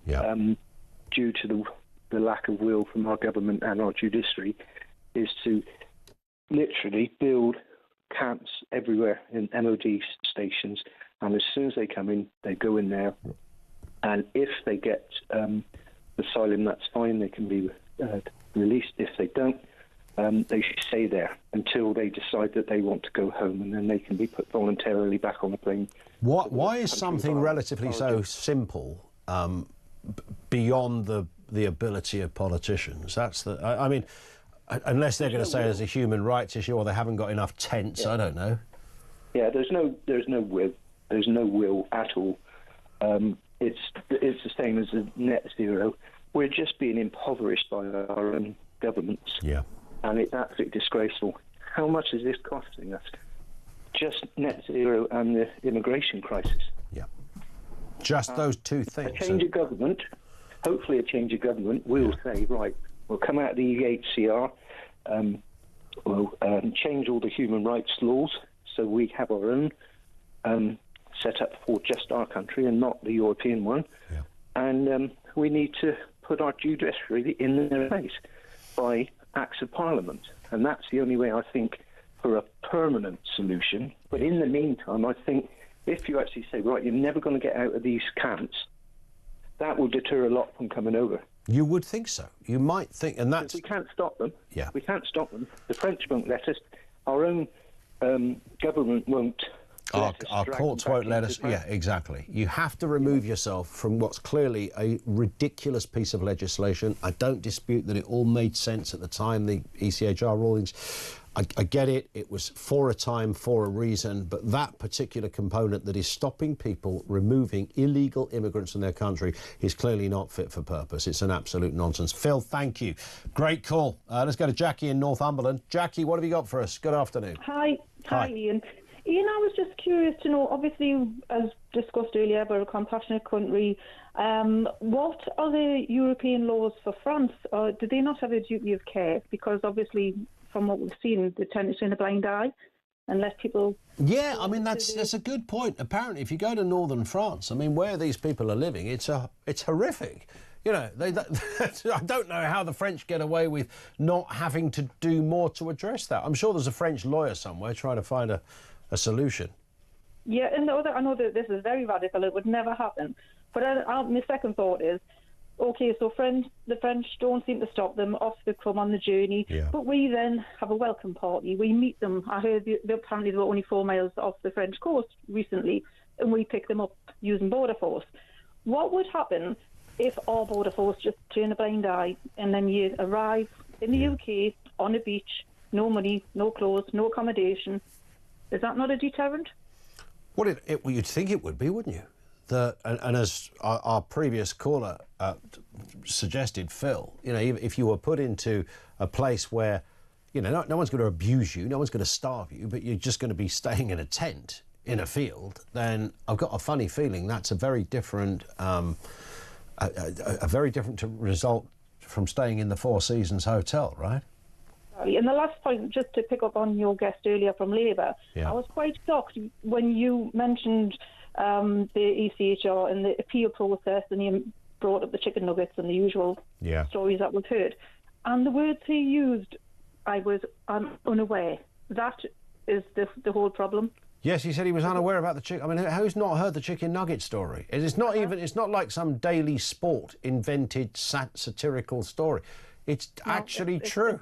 due to the lack of will from our government and our judiciary is to literally build camps everywhere in MOD stations, and as soon as they come in, they go in there, and if they get asylum, that's fine, they can be released. If they don't, they should stay there until they decide that they want to go home, and then they can be put voluntarily back on a plane.
Why is something relatively so simple beyond the ability of politicians? That's the. I mean, unless they're going to say there's a human rights issue or they haven't got enough tents. I don't know.
Yeah, there's no will. There's no will at all. It's the same as a net zero. We're just being impoverished by our own governments.
Yeah.
And it's absolutely disgraceful. How much is this costing us? Just net zero and the immigration crisis.
Yeah. Just those two things.
A change of government, hopefully a change of government will say, right, we'll come out of the EHCR, we'll change all the human rights laws so we have our own set up for just our country and not the European one.
Yeah.
And we need to put our judiciary in their place by acts of parliament. And that's the only way, I think, for a permanent solution. But in the meantime, I think if you actually say, right, you're never going to get out of these camps, that will deter a lot from coming over.
You would think so. You might think, and that's...
We can't stop them.
Yeah.
We can't stop them. The French won't let us. Our own government won't.
Our courts won't let us. Yeah, exactly. You have to remove yourself from what's clearly a ridiculous piece of legislation. I don't dispute that it all made sense at the time, the ECHR rulings. I get it. It was for a time, for a reason. But that particular component that is stopping people removing illegal immigrants from their country is clearly not fit for purpose. It's an absolute nonsense. Phil, thank you. Great call. Let's go to Jackie in Northumberland. Jackie, what have you got for us? Good afternoon.
Hi, Ian. Ian, I was just curious to know, obviously, as discussed earlier, we're a compassionate country. What are the European laws for France? Do they not have a duty of care? Because obviously, from what we've seen, they tend to turn a blind eye and let people... Yeah, I mean, that's a good point. Apparently, if you go to northern France, I mean, where these people are living, it's horrific. You know, I don't know how the French get away with not having to do more to address that. I'm sure there's a French lawyer somewhere trying to find a solution. Yeah, and I know that this is very radical. It would never happen. But my second thought is, OK, so the French don't seem to stop them, off they come on the journey. Yeah. But we then have a welcome party. We meet them. I heard apparently they were only 4 miles off the French coast recently, and we pick them up using Border Force. What would happen if our Border Force just turn a blind eye and then you arrive in the UK on a beach, no money, no clothes, no accommodation? Is that not a deterrent? Well, you'd think it would be, wouldn't you? And as our previous caller suggested, Phil, you know, if you were put into a place where, you know, no one's going to abuse you, no one's going to starve you, but you're just going to be staying in a tent,
in a field, then I've got a funny feeling that's a very different, a very different result from staying in the Four Seasons Hotel, right?
And the last point, just to pick up on your guest earlier from Labour, I was quite shocked when you mentioned the ECHR and the appeal process, and you brought up the chicken nuggets and the usual stories that we've heard. And the words he used, I'm unaware. That is the whole problem.
Yes, he said he was unaware about the chicken. I mean, who's not heard the chicken nugget story? It's not even. It's not like some Daily Sport invented satirical story. It's actually true.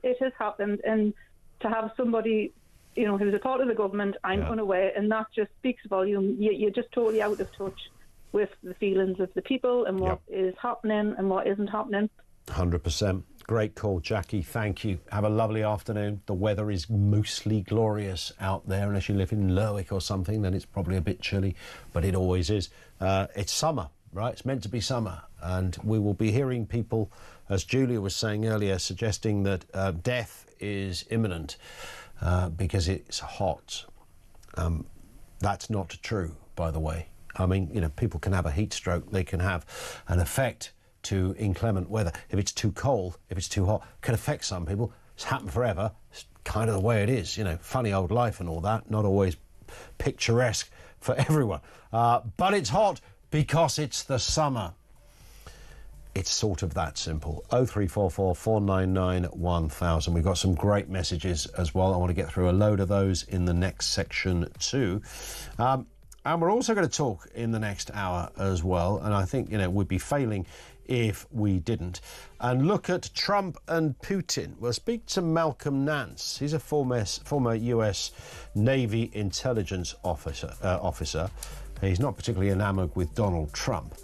It has happened, and to have somebody, who's a part of the government, I'm unaware, and that just speaks volume. You're just totally out of touch with the feelings of the people and what is happening and what isn't happening.
100%. Great call, Jackie. Thank you. Have a lovely afternoon. The weather is mostly glorious out there. Unless you live in Lerwick or something, then it's probably a bit chilly, but it always is. It's summer, right? It's meant to be summer. And we will be hearing people, as Julia was saying earlier, suggesting that death is imminent because it's hot. That's not true, by the way. I mean, people can have a heat stroke. They can have an effect to inclement weather. If it's too cold, if it's too hot, can affect some people. It's happened forever. It's kind of the way it is, funny old life and all that, not always picturesque for everyone. But it's hot because it's the summer. It's sort of that simple. 0344 499 1000. We've got some great messages as well. I want to get through a load of those in the next section too. And we're also going to talk in the next hour as well. And I think, we'd be failing if we didn't. And look at Trump and Putin. We'll speak to Malcolm Nance. He's a former US Navy intelligence officer. He's not particularly enamoured with Donald Trump.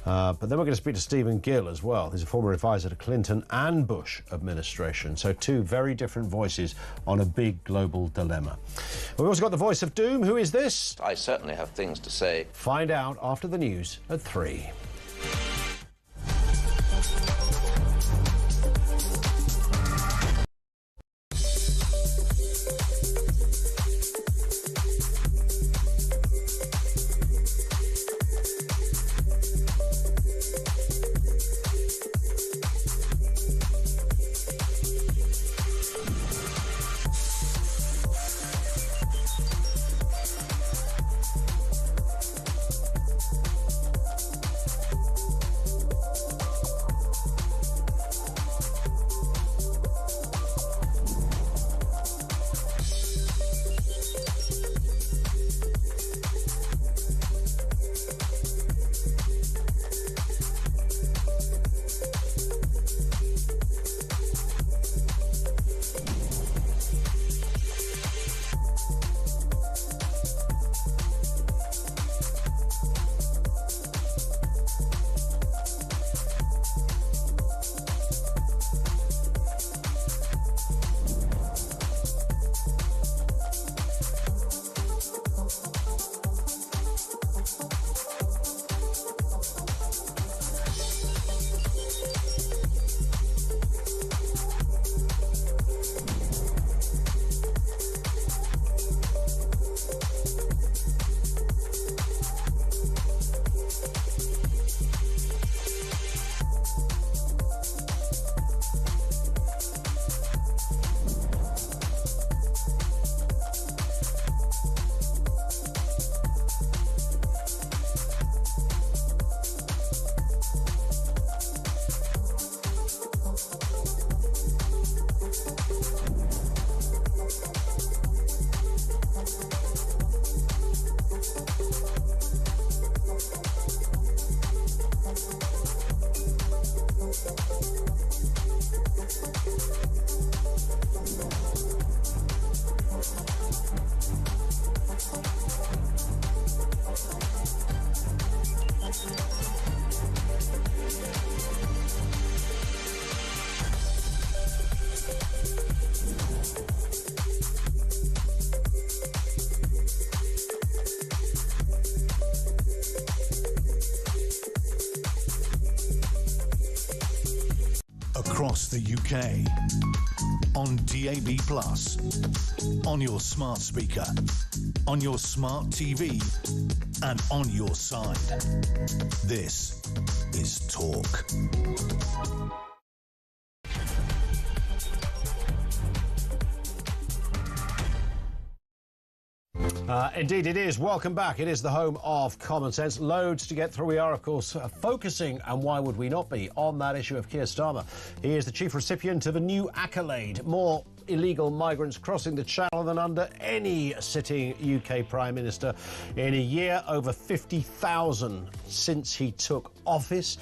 But then we're going to speak to Stephen Gill as well. He's a former advisor to Clinton and Bush administration. So two very different voices on a big global dilemma. We've also got the voice of doom. Who is this?
I certainly have things to say.
Find out after the news at 3.
across the UK, on DAB+, on your smart speaker, on your smart TV, and on your side. This is Talk.
Indeed it is. Welcome back. It is the home of common sense. Loads to get through. We are, of course, focusing, and why would we not be, on that issue of Keir Starmer. He is the chief recipient of a new accolade. More illegal migrants crossing the channel than under any sitting UK Prime Minister in a year. Over 50,000 since he took office.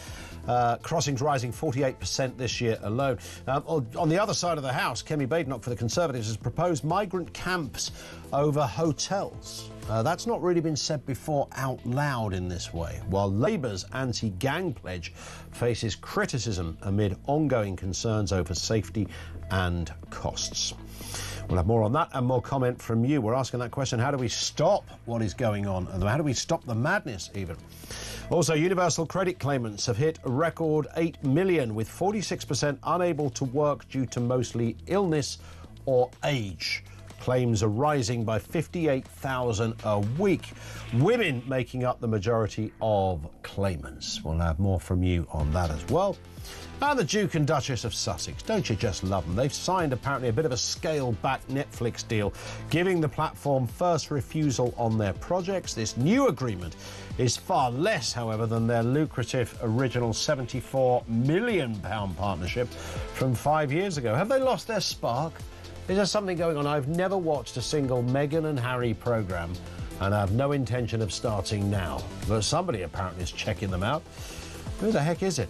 Crossings rising 48% this year alone. On the other side of the House, Kemi Badenoch for the Conservatives has proposed migrant camps over hotels. That's not really been said before out loud in this way, while Labour's anti-gang pledge faces criticism amid ongoing concerns over safety and costs. We'll have more on that and more comment from you. We're asking that question, how do we stop what is going on? And how do we stop the madness, even? Also, universal credit claimants have hit a record 8 million, with 46% unable to work due to mostly illness or age. Claims are rising by 58,000 a week. Women making up the majority of claimants. We'll have more from you on that as well. And the Duke and Duchess of Sussex, don't you just love them? They've signed apparently a bit of a scaled-back Netflix deal, giving the platform first refusal on their projects. This new agreement is far less, however, than their lucrative original £74 million partnership from 5 years ago. Have they lost their spark? Is there something going on? I've never watched a single Meghan and Harry programme, and I have no intention of starting now. But somebody apparently is checking them out. Who the heck is it?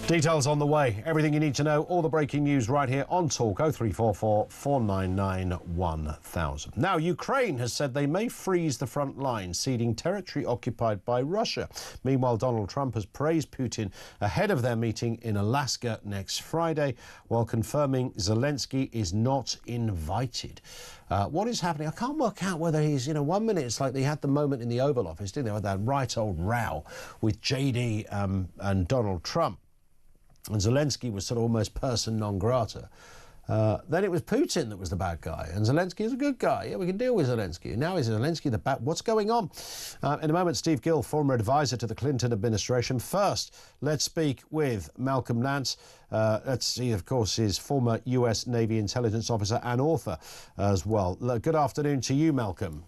Details on the way. Everything you need to know. All the breaking news right here on Talk. 0344 499 1000. Now, Ukraine has said they may freeze the front line, ceding territory occupied by Russia. Meanwhile, Donald Trump has praised Putin ahead of their meeting in Alaska next Friday, while confirming Zelensky is not invited. What is happening? I can't work out whether he's, 1 minute it's like they had the moment in the Oval Office, didn't they, with that right old row with JD and Donald Trump. And Zelensky was sort of almost person non grata. Then it was Putin that was the bad guy, and Zelensky is a good guy. Yeah, we can deal with Zelensky. Now is Zelensky the bad? What's going on? In a moment, Steve Gill, former advisor to the Clinton administration. First, let's speak with Malcolm Nance. Let's see, of course, his former US Navy intelligence officer and author as well. Good afternoon to you, Malcolm.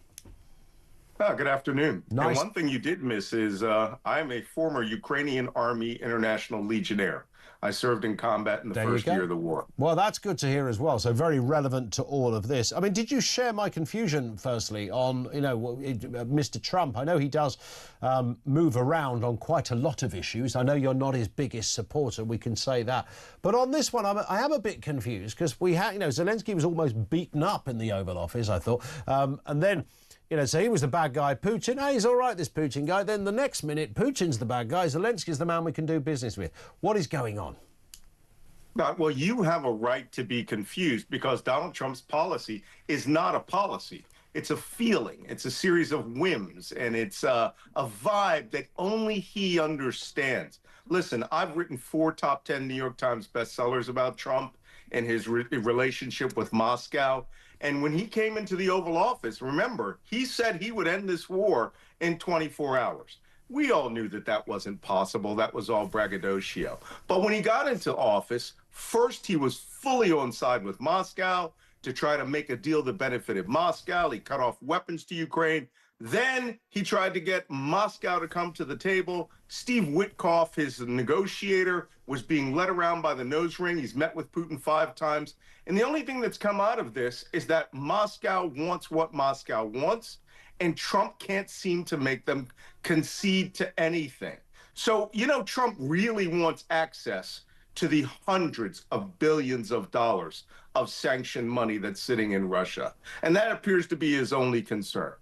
Good afternoon.
Nice.
And one thing you did miss is I'm a former Ukrainian Army International Legionnaire. I served in combat in the first year of the war.
Well, that's good to hear as well. So very relevant to all of this. I mean, did you share my confusion, firstly, on, Mr. Trump? I know he does move around on quite a lot of issues. I know you're not his biggest supporter, we can say that. But on this one, I am a bit confused, because we had, Zelensky was almost beaten up in the Oval Office, I thought. And then... so he was the bad guy. Putin, hey, he's all right, this Putin guy. Then the next minute, Putin's the bad guy. Zelensky's the man we can do business with. What is going on?
Well, you have a right to be confused, because Donald Trump's policy is not a policy. It's a feeling. It's a series of whims, and it's a vibe that only he understands. Listen, I've written 4 top 10 New York Times bestsellers about Trump and his relationship with Moscow. And when he came into the Oval Office, remember, he said he would end this war in 24 hours. We all knew that that wasn't possible. That was all braggadocio. But when he got into office, first he was fully on side with Moscow to try to make a deal that benefited Moscow. He cut off weapons to Ukraine. Then he tried to get Moscow to come to the table. Steve Witkoff, his negotiator, was being led around by the nose ring. He's met with Putin 5 times. And the only thing that's come out of this is that Moscow wants what Moscow wants, and Trump can't seem to make them concede to anything. So, Trump really wants access to the hundreds of billions of dollars of sanctioned money that's sitting in Russia. And that appears to be his only concern.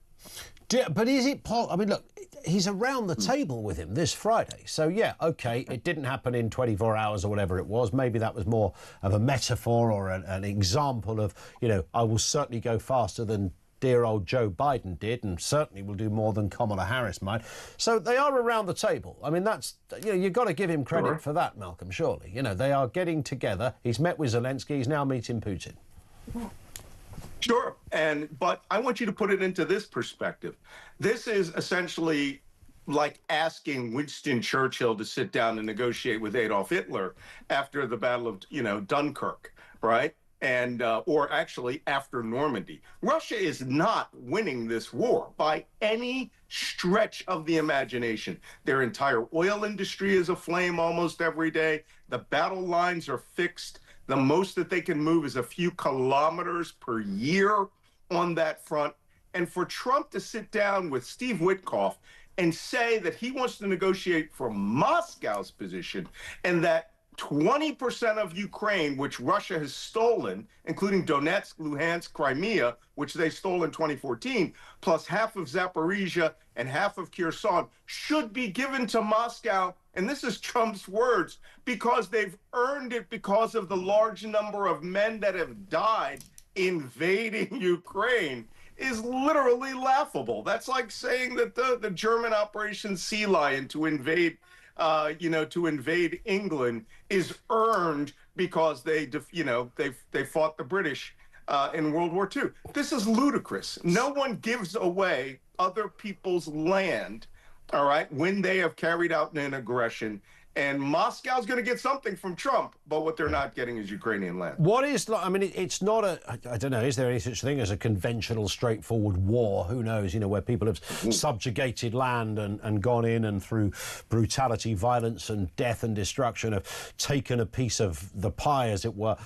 But is it I mean, look, he's around the table with him this Friday. So, yeah, OK, it didn't happen in 24 hours or whatever it was. Maybe that was more of a metaphor or an example of, I will certainly go faster than dear old Joe Biden did, and certainly will do more than Kamala Harris might. So they are around the table. I mean, that's, you know, you've got to give him credit for that, Malcolm, surely. You know, they are getting together. He's met with Zelensky. He's now meeting Putin.
Sure. But I want you to put it into this perspective. This is essentially like asking Winston Churchill to sit down and negotiate with Adolf Hitler after the Battle of, Dunkirk, right? And or actually after Normandy. Russia is not winning this war by any stretch of the imagination. Their entire oil industry is aflame almost every day. The battle lines are fixed. The most that they can move is a few kilometers per year on that front. And for Trump to sit down with Steve Witkoff and say that he wants to negotiate from Moscow's position and that 20% of Ukraine, which Russia has stolen, including Donetsk, Luhansk, Crimea, which they stole in 2014, plus half of Zaporizhia and half of Kherson, should be given to Moscow. And this is Trump's words, because they've earned it because of the large number of men that have died invading Ukraine, is literally laughable. That's like saying that the German Operation Sea Lion to invade England is earned because they fought the British in World War II. This is ludicrous. No one gives away other people's land, all right, when they have carried out an aggression. And Moscow's going to get something from Trump, but what they're not getting is Ukrainian land.
What is, I mean, it's not I don't know, is there any such thing as a conventional, straightforward war? Who knows, where people have subjugated land and gone in and through brutality, violence and death and destruction have taken a piece of the pie, as it were.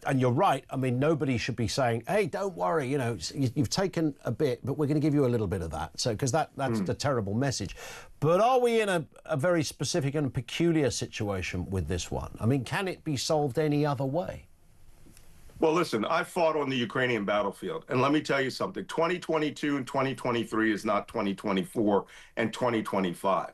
And you're right. I mean, nobody should be saying, hey, don't worry, you've taken a bit, but we're going to give you a little bit of that. So, because that's a terrible message. But are we in a very specific and peculiar situation with this one? I mean, can it be solved any other way?
Well, listen, I fought on the Ukrainian battlefield. And let me tell you something. 2022 and 2023 is not 2024 and 2025.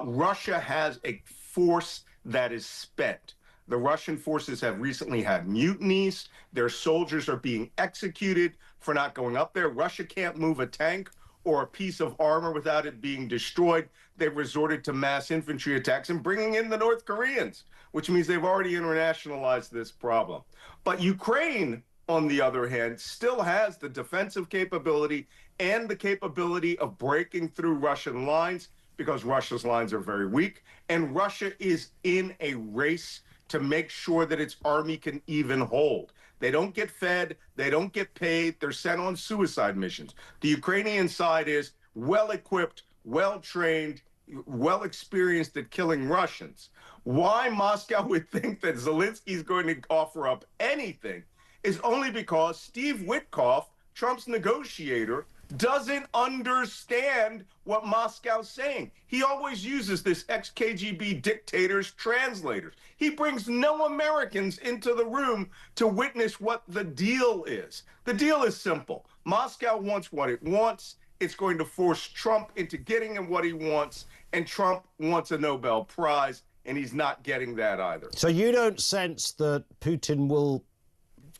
Russia has a force that is spent. The Russian forces have recently had mutinies. Their soldiers are being executed for not going up there. Russia can't move a tank or a piece of armor without it being destroyed. They've resorted to mass infantry attacks and bringing in the North Koreans, which means they've already internationalized this problem. But Ukraine, on the other hand, still has the defensive capability and the capability of breaking through Russian lines, because Russia's lines are very weak. And Russia is in a race to make sure that its army can even hold. They don't get fed, they don't get paid, they're sent on suicide missions. The Ukrainian side is well-equipped, well-trained, well-experienced at killing Russians. Why Moscow would think that Zelensky is going to offer up anything is only because Steve Witkoff, Trump's negotiator, doesn't understand what Moscow's saying. He always uses this ex-KGB dictator's translators. He brings no Americans into the room to witness what the deal is. The deal is simple. Moscow wants what it wants. It's going to force Trump into getting him what he wants, and Trump wants a Nobel Prize, and he's not getting that either.
So you don't sense that Putin will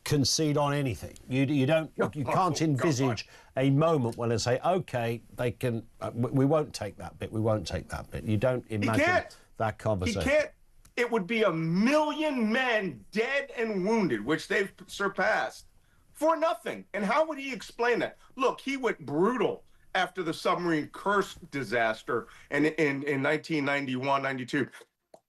concede on anything? You can't envisage a moment when they say, okay, they can, we won't take that bit, we won't take that bit. You don't imagine that conversation.
He can't. It would be 1 million men dead and wounded, which they've surpassed, for nothing. And how would he explain that? Look, he went brutal after the submarine Kursk disaster in 1991, 92.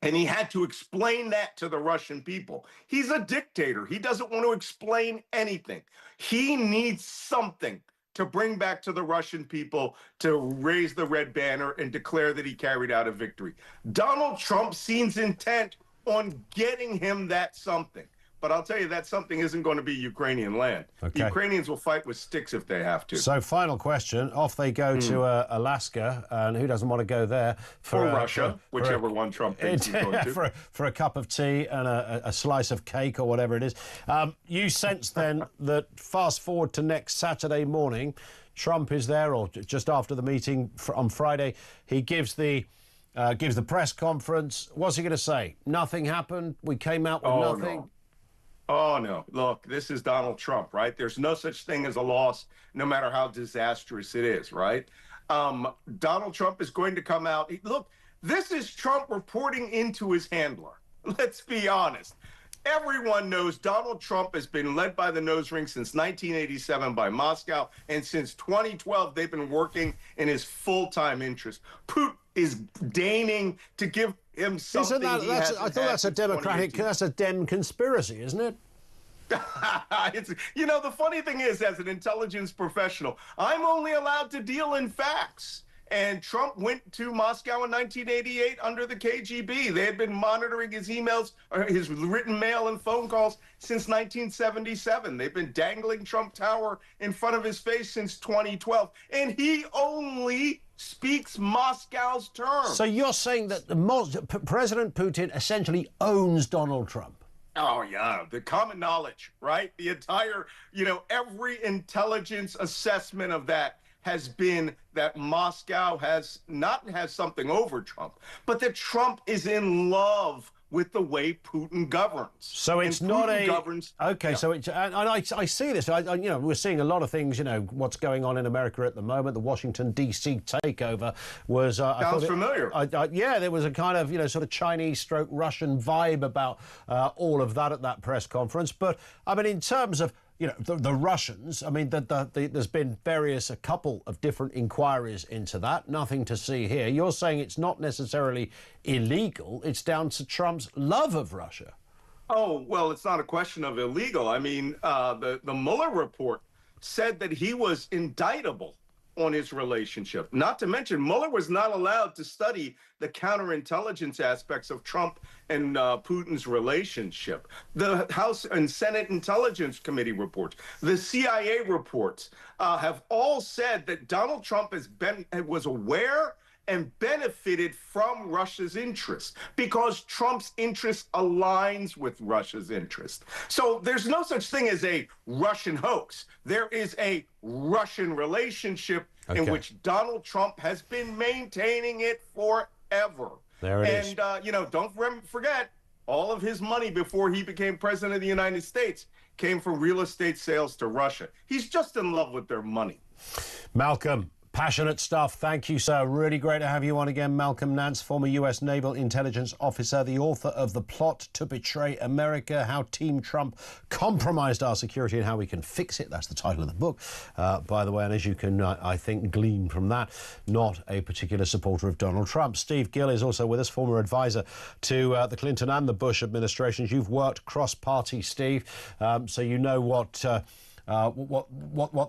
And he had to explain that to the Russian people. He's a dictator. He doesn't want to explain anything. He needs something to bring back to the Russian people to raise the red banner and declare that he carried out a victory. Donald Trump seems intent on getting him that something. But I'll tell you, that something isn't going to be Ukrainian land.
Okay.
The Ukrainians will fight with sticks if they have to.
So, final question. Off they go to Alaska, and who doesn't want to go there?
Or Russia, whichever one Trump thinks he's going to.
For a cup of tea and a slice of cake or whatever it is. You sense then that fast forward to next Saturday morning, Trump is there, or just after the meeting on Friday, he gives the press conference. What's he going to say? Nothing happened? We came out with nothing?
No. Oh, no. Look, this is Donald Trump, right? There's no such thing as a loss, no matter how disastrous it is, right? Donald Trump is going to come out. Look, this is Trump reporting into his handler. Let's be honest. Everyone knows Donald Trump has been led by the nose ring since 1987 by Moscow, and since 2012, they've been working in his full-time interest. Putin is deigning to give him something.
Isn't that, I thought that's a democratic, that's a Dem conspiracy, isn't it?
You know, the funny thing is, as an intelligence professional, I'm only allowed to deal in facts. And Trump went to Moscow in 1988 under the KGB. They had been monitoring his emails, or his written mail and phone calls since 1977. They've been dangling Trump Tower in front of his face since 2012. And he only speaks Moscow's terms.
So you're saying that President Putin essentially owns Donald Trump?
Oh, yeah, the common knowledge, right? The entire, you know, every intelligence assessment of that has been that Moscow has something over Trump, but that Trump is in love with the way Putin governs.
So it's not okay. Yeah. So it's and I see this. You know, we're seeing a lot of things. You know, what's going on in America at the moment. The Washington D.C. takeover was
sounds familiar.
Yeah, there was a kind of sort of Chinese/Russian vibe about all of that at that press conference. But I mean, in terms of the Russians, I mean, there's been a couple of different inquiries into that. Nothing to see here. You're saying it's not necessarily illegal. It's down to Trump's love of Russia.
Oh, well, it's not a question of illegal. I mean, the Mueller report said that he was indictable on his relationship. Not to mention, Mueller was not allowed to study the counterintelligence aspects of Trump and Putin's relationship. The House and Senate Intelligence Committee reports, the CIA reports have all said that Donald Trump was aware and benefited from Russia's interests because Trump's interest aligns with Russia's interest. So there's no such thing as a Russian hoax. There is a Russian relationship in which Donald Trump has been maintaining it forever.
There it is.
And, don't forget, all of his money before he became president of the United States came from real estate sales to Russia. He's just in love with their money.
Malcolm. Passionate stuff. Thank you, sir. Really great to have you on again. Malcolm Nance, former US Naval Intelligence Officer, the author of The Plot to Betray America, How Team Trump Compromised Our Security and How We Can Fix It. That's the title of the book, by the way. And as you can, I think, glean from that, not a particular supporter of Donald Trump. Steve Gill is also with us, former advisor to the Clinton and the Bush administrations. You've worked cross-party, Steve, so you know what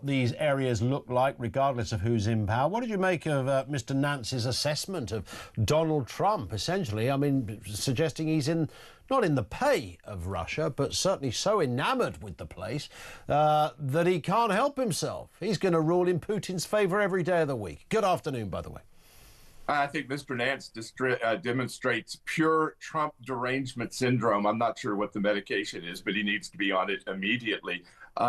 these areas look like, regardless of who's in power. What did you make of Mr. Nance's assessment of Donald Trump, essentially? I mean, suggesting he's not in the pay of Russia, but certainly so enamoured with the place that he can't help himself. He's going to rule in Putin's favour every day of the week. Good afternoon, by the way.
I think Mr. Nance demonstrates pure Trump derangement syndrome. I'm not sure what the medication is, but he needs to be on it immediately.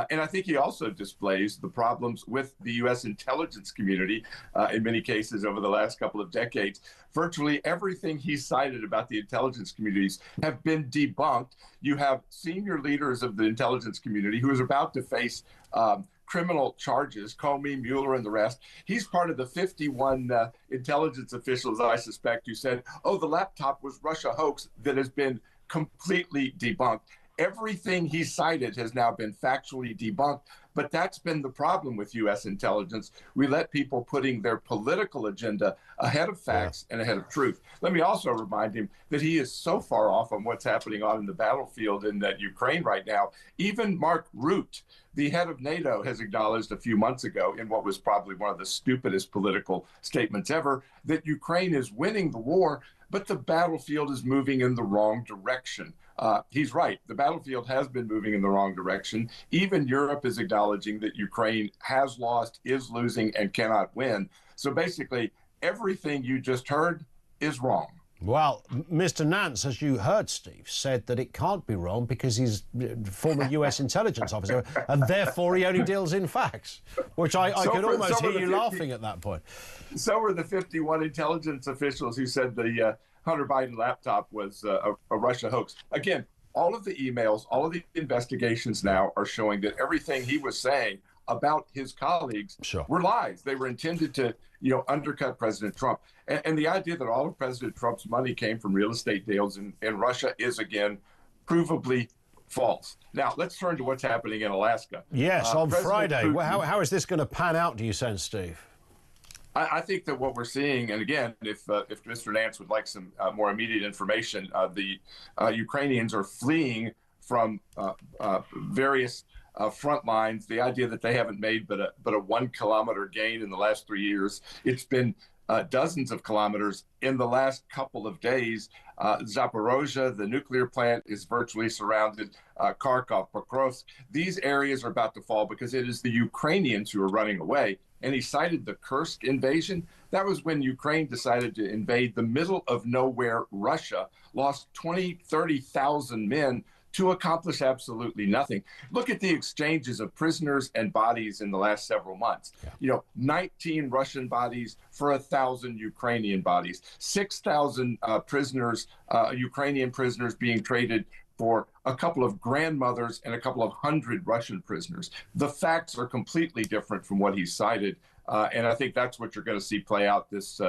And I think he also displays the problems with the U.S. intelligence community in many cases over the last couple of decades. Virtually everything he cited about the intelligence communities have been debunked. You have senior leaders of the intelligence community who is about to face criminal charges, Comey, Mueller, and the rest. He's part of the 51 intelligence officials, I suspect, who said, oh, the laptop was Russia hoax that has been completely debunked. Everything he cited has now been factually debunked, but that's been the problem with U.S. intelligence. We let people putting their political agenda ahead of facts and ahead of truth. Let me also remind him that he is so far off on what's happening on the battlefield in Ukraine right now. Even Mark Rutte, the head of NATO, has acknowledged a few months ago in what was probably one of the stupidest political statements ever, that Ukraine is winning the war, but the battlefield is moving in the wrong direction. He's right. The battlefield has been moving in the wrong direction. Even Europe is acknowledging that Ukraine has lost, is losing, and cannot win. So basically, everything you just heard is wrong.
Well, Mr. Nance, as you heard, Steve, said that it can't be wrong because he's former U.S. intelligence officer, and therefore he only deals in facts, which I could almost hear you laughing at that point.
So were the 51 intelligence officials who said the Hunter Biden laptop was a Russia hoax. Again, all of the emails, all of the investigations now are showing that everything he was saying about his colleagues were lies. They were intended to, undercut President Trump. And the idea that all of President Trump's money came from real estate deals in Russia is, again, provably false. Now, let's turn to what's happening in Alaska.
Yes, on Friday.
Putin,
how is this going to pan out, do you sense, Steve?
I think that what we're seeing, and again, if Mr. Nance would like some more immediate information, the Ukrainians are fleeing from various front lines. The idea that they haven't made but a 1 kilometer gain in the last 3 years. It's been dozens of kilometers in the last couple of days. Zaporozhye, the nuclear plant, is virtually surrounded. Kharkov, Pokrovsk. These areas are about to fall because it is the Ukrainians who are running away. And he cited the Kursk invasion. That was when Ukraine decided to invade the middle of nowhere Russia, lost 20, 30,000 men to accomplish absolutely nothing. Look at the exchanges of prisoners and bodies in the last several months. 19 Russian bodies for 1,000 Ukrainian bodies, 6,000 prisoners, Ukrainian prisoners being traded for a couple of grandmothers and a couple of hundred Russian prisoners. The facts are completely different from what he cited. And I think that's what you're going to see play out this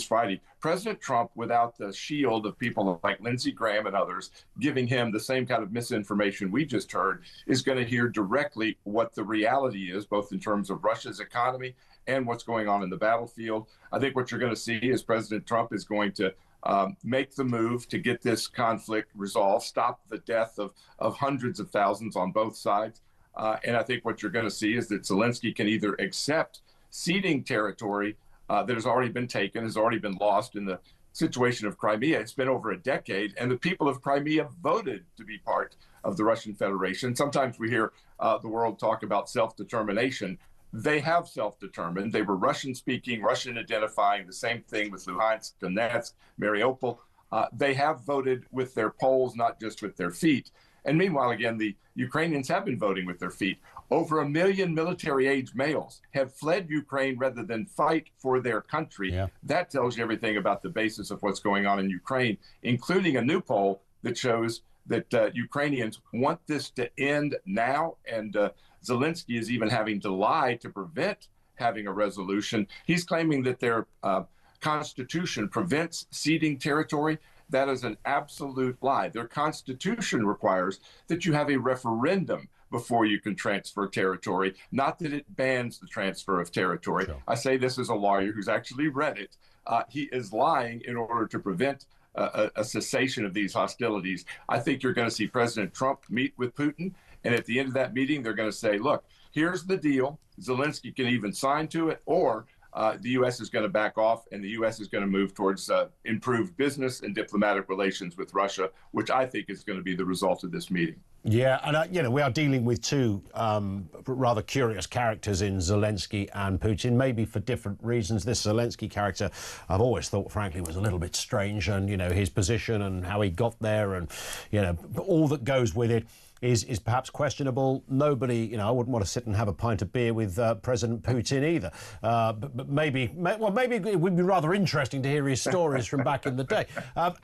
Friday. President Trump, without the shield of people like Lindsey Graham and others giving him the same kind of misinformation we just heard, is going to hear directly what the reality is, both in terms of Russia's economy and what's going on in the battlefield. I think what you're going to see is President Trump is going to make the move to get this conflict resolved, stop the death of hundreds of thousands on both sides. And I think what you're going to see is that Zelensky can either accept ceding territory that has already been taken, has already been lost in the situation of Crimea. It's been over a decade, and the people of Crimea voted to be part of the Russian Federation. Sometimes we hear the world talk about self-determination. They have self-determined. They were Russian-speaking, Russian-identifying, the same thing with Luhansk, Donetsk, Mariupol. They have voted with their polls, not just with their feet. And meanwhile, again, the Ukrainians have been voting with their feet. Over 1 million military-age males have fled Ukraine rather than fight for their country. Yeah. That tells you everything about the basis of what's going on in Ukraine, including a new poll that shows that Ukrainians want this to end now. And Zelensky is even having to lie to prevent having a resolution. He's claiming that their constitution prevents ceding territory. That is an absolute lie. Their constitution requires that you have a referendum before you can transfer territory, not that it bans the transfer of territory. Sure. I say this as a lawyer who's actually read it. He is lying in order to prevent a cessation of these hostilities. I think you're going to see President Trump meet with Putin, and at the end of that meeting, they're going to say, look, here's the deal. Zelensky can even sign to it, or the U.S. is going to back off, and the U.S. is going to move towards improved business and diplomatic relations with Russia, which I think is going to be the result of this meeting.
Yeah, and we are dealing with two rather curious characters in Zelensky and Putin, maybe for different reasons. This Zelensky character, I've always thought, frankly, was a little bit strange, and his position and how he got there, and all that goes with it is perhaps questionable. Nobody, I wouldn't want to sit and have a pint of beer with President Putin either. But maybe it would be rather interesting to hear his stories from back in the day.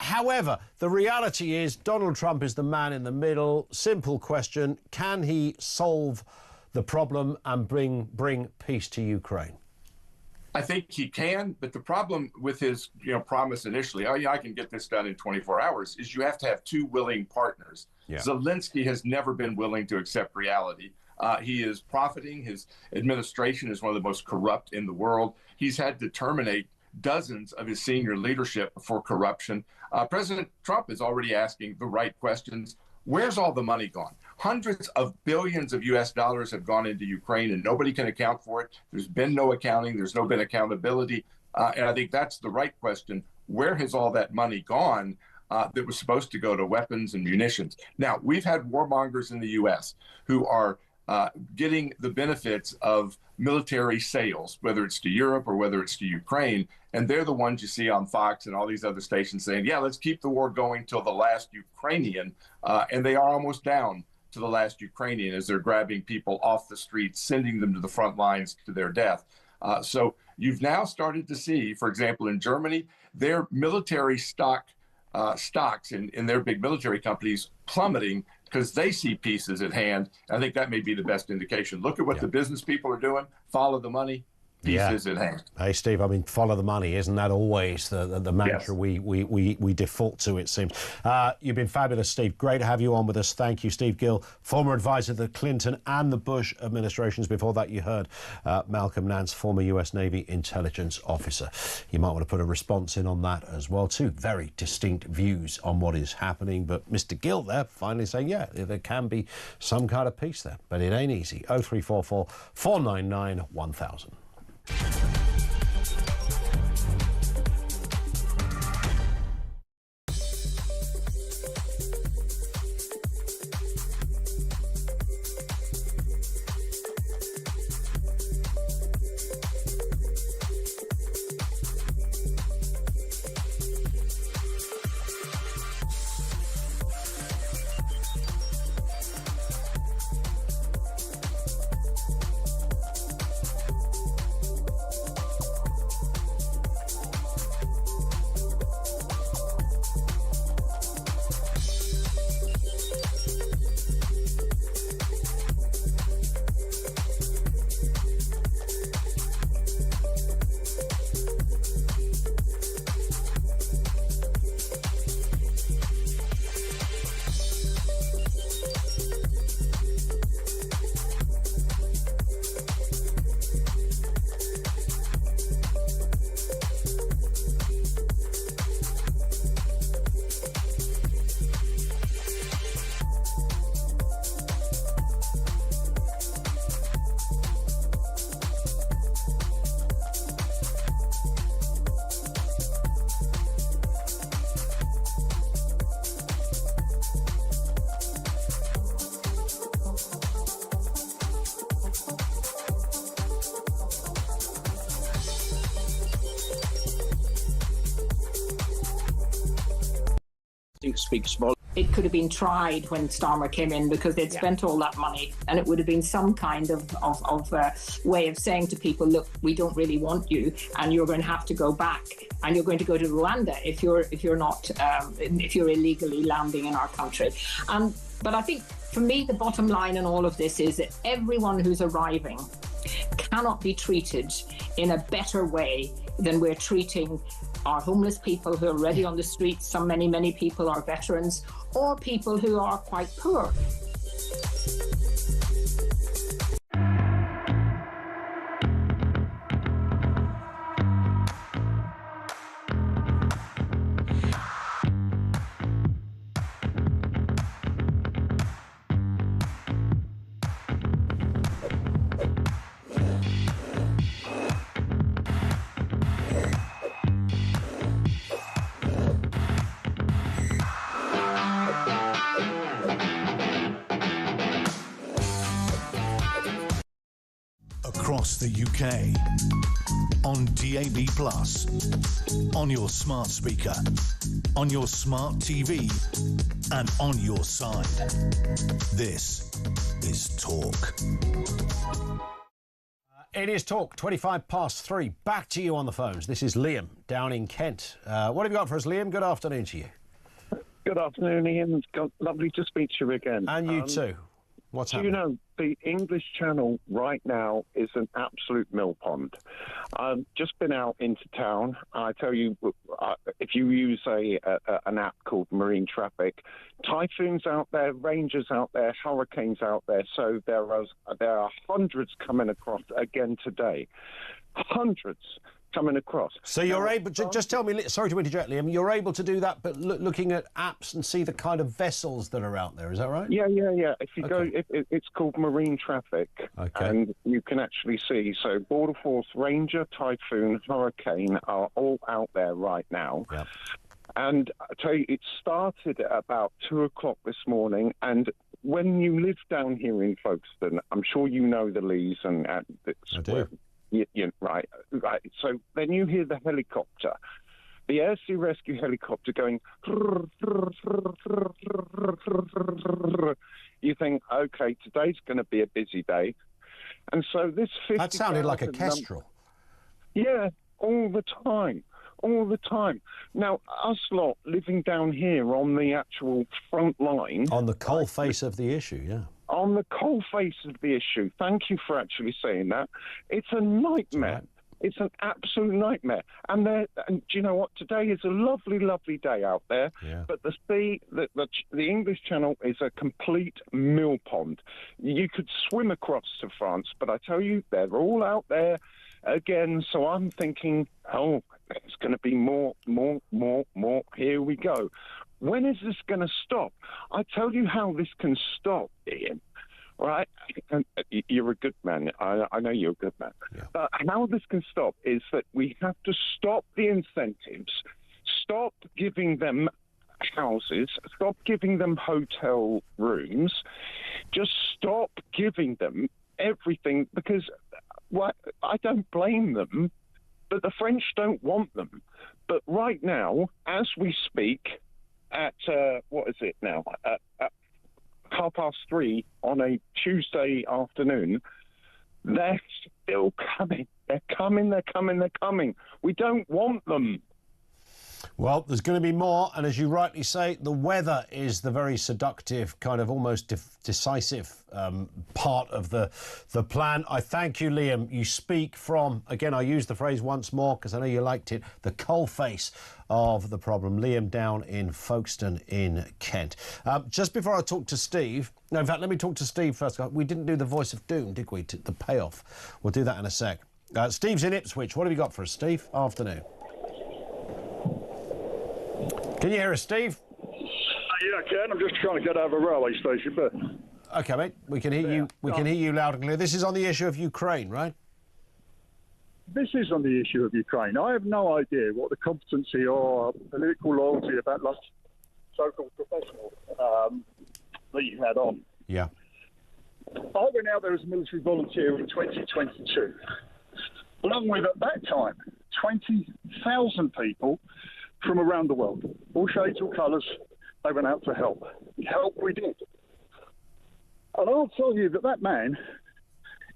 However, the reality is Donald Trump is the man in the middle. Simple question: can he solve the problem and bring peace to Ukraine?
I think he can, but the problem with his promise initially, I can get this done in 24 hours, is you have to have two willing partners. Yeah. Zelensky has never been willing to accept reality. He is profiting. His administration is one of the most corrupt in the world. He's had to terminate dozens of his senior leadership for corruption. President Trump is already asking the right questions. Where's all the money gone? Hundreds of billions of U.S. dollars have gone into Ukraine, and nobody can account for it. There's been no accounting. There's been accountability. And I think that's the right question. Where has all that money gone that was supposed to go to weapons and munitions? Now, we've had warmongers in the U.S. who are getting the benefits of military sales, whether it's to Europe or whether it's to Ukraine. And they're the ones you see on Fox and all these other stations saying, yeah, let's keep the war going till the last Ukrainian. And they are almost down to the last Ukrainian as they're grabbing people off the streets, sending them to the front lines to their death. So you've now started to see, for example, in Germany, their military stock stocks in their big military companies plummeting because they see pieces at hand. I think that may be the best indication. Look at what the business people are doing. Follow the money. Pieces at hand.
Hey, Steve, I mean, follow the money. Isn't that always the mantra we default to, it seems? You've been fabulous, Steve. Great to have you on with us. Thank you, Steve Gill, former advisor to the Clinton and the Bush administrations. Before that, you heard Malcolm Nance, former US Navy intelligence officer. You might want to put a response in on that as well, too. Very distinct views on what is happening. But Mr. Gill there finally saying, yeah, there can be some kind of peace there. But it ain't easy. 0344 499 1000.
Speaks volumes.
It could have been tried when Starmer came in because they'd spent all that money, and it would have been some kind of way of saying to people, look, we don't really want you, and you're going to have to go back, and you're going to go to Rwanda if you're illegally landing in our country. But I think for me, the bottom line in all of this is that everyone who's arriving cannot be treated in a better way than we're treating our homeless people who are already on the streets. Many people are veterans or people who are quite poor.
Across the UK, on DAB+, on your smart speaker, on your smart TV, and on your side. This is Talk.
It is Talk, 3:25. Back to you on the phones. This is Liam down in Kent. What have you got for us, Liam? Good afternoon to you.
Good afternoon, Ian. Lovely to speak to you again.
And you too. What's happening?
You know, the English Channel right now is an absolute mill pond. I've just been out into town. I tell you, if you use an app called Marine Traffic, typhoons out there, rangers out there, hurricanes out there. So there are hundreds coming across again today. Hundreds coming across.
So you're able to just tell me, sorry to interject, Liam, you're able to do that, but looking at apps and see the kind of vessels that are out there, is that right?
Yeah. If you go, it's called Marine Traffic, and you can actually see. So Border Force Ranger, Typhoon, Hurricane are all out there right now.
Yep.
And I tell you, it started at about 2:00 this morning, and when you live down here in Folkestone, I'm sure you know the Lees, and
I do.
Right. So then you hear the helicopter, the Air Sea Rescue helicopter going. You think, okay, today's going to be a busy day, and so this 50.
That sounded like a kestrel.
Yeah, all the time. all the time. Now, us lot living down here on the actual front line...
On the coal face of the issue, yeah.
On the coal face of the issue. Thank you for actually saying that. It's a nightmare. It's an absolute nightmare. And do you know what? Today is a lovely, lovely day out there.
Yeah.
But the English Channel is a complete mill pond. You could swim across to France, but I tell you, they're all out there again. So I'm thinking, oh, there's going to be more. Here we go. When is this going to stop? I tell you how this can stop, Ian. Right? And you're a good man. I know you're a good man.
Yeah.
But how this can stop is that we have to stop the incentives, stop giving them houses, stop giving them hotel rooms, just stop giving them everything, because I don't blame them, but the French don't want them. But right now, as we speak, at what is it now? At 3:30 on a Tuesday afternoon, they're still coming. They're coming. We don't want them.
Well, there's going to be more, and as you rightly say, the weather is the very seductive, kind of almost decisive part of the plan. I thank you, Liam. You speak from, again, I use the phrase once more because I know you liked it, the coal face of the problem. Liam down in Folkestone in Kent. Just before I talk to Steve, no, in fact, let me talk to Steve first. We didn't do the voice of doom, did we? The payoff. We'll do that in a sec. Steve's in Ipswich. What have you got for us, Steve? Afternoon. Can you hear us, Steve?
Yeah, I can. I'm just trying to get out of a railway station, but...
OK, mate. We can hear you. We can hear you loud and clear. This is on the issue of Ukraine, right?
This is on the issue of Ukraine. I have no idea what the competency or political loyalty of that so-called professional that you had on.
Yeah.
I went out there as a military volunteer in 2022, along with, at that time, 20,000 people from around the world, all shades, all colours. They went out to help. Help we did. And I'll tell you that man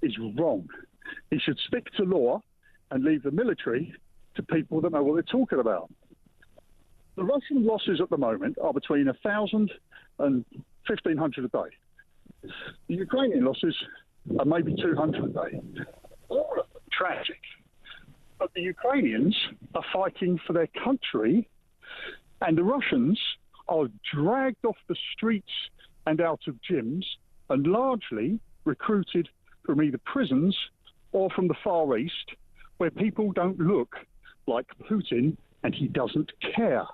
is wrong. He should stick to law and leave the military to people that know what they're talking about. The Russian losses at the moment are between 1,000 and 1,500 a day. The Ukrainian losses are maybe 200 a day. All of them tragic. But the Ukrainians are fighting for their country, and the Russians are dragged off the streets and out of gyms and largely recruited from either prisons or from the Far East, where people don't look like Putin and he doesn't care.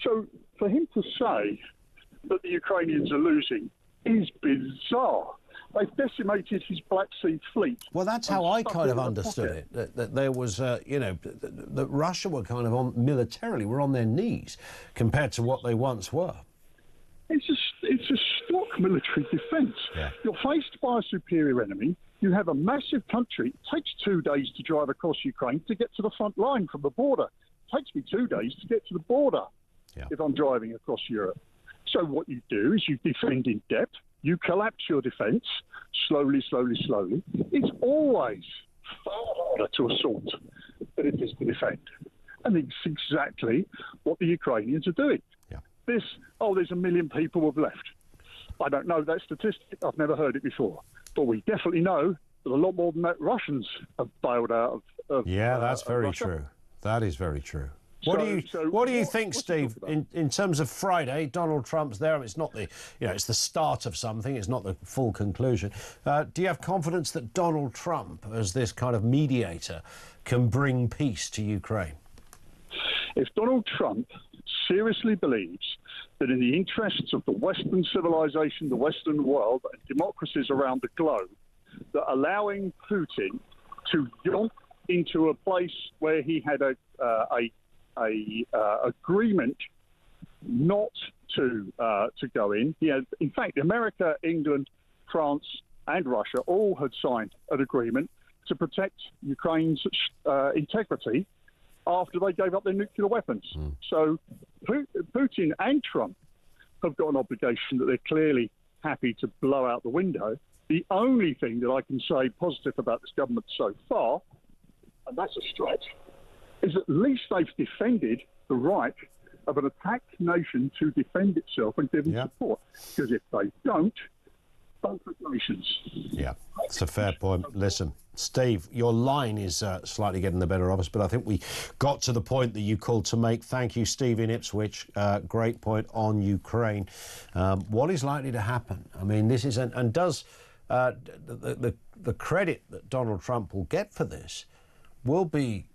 So for him to say that the Ukrainians are losing is bizarre. They've decimated his Black Sea fleet.
Well, that's how I kind of understood it. That there was, that Russia were kind of militarily were on their knees compared to what they once were.
It's a stock military defence.
Yeah.
You're faced by a superior enemy. You have a massive country. It takes 2 days to drive across Ukraine to get to the front line from the border. It takes me 2 days to get to the border if I'm driving across Europe. So what you do is you defend in depth. You collapse your defence slowly. It's always far harder to assault than it is to defend. And it's exactly what the Ukrainians are doing.
Yeah.
There's 1 million people have left. I don't know that statistic. I've never heard it before. But we definitely know that a lot more than that Russians have bailed out of
Yeah, that's very
Russia.
true. That is very true. What do you think, Steve, in terms of Friday? Donald Trump's there. I mean, it's not it's the start of something. It's not the full conclusion. Do you have confidence that Donald Trump, as this kind of mediator, can bring peace to Ukraine?
If Donald Trump seriously believes that in the interests of the Western civilization, the Western world, and democracies around the globe, that allowing Putin to jump into a place where he had a agreement not to go in. In fact, America, England, France, and Russia all had signed an agreement to protect Ukraine's integrity after they gave up their nuclear weapons. So Putin and Trump have got an obligation that they're clearly happy to blow out the window. The only thing that I can say positive about this government so far, and that's a stretch, is at least they've defended the right of an attacked nation to defend itself and give them support. Because if they don't, both nations.
Yeah, it's a fair point. Listen, Steve, your line is slightly getting the better of us, but I think we got to the point that you called to make. Thank you, Steve in Ipswich. Great point on Ukraine. What is likely to happen? I mean, this is, and does the credit that Donald Trump will get for this will be,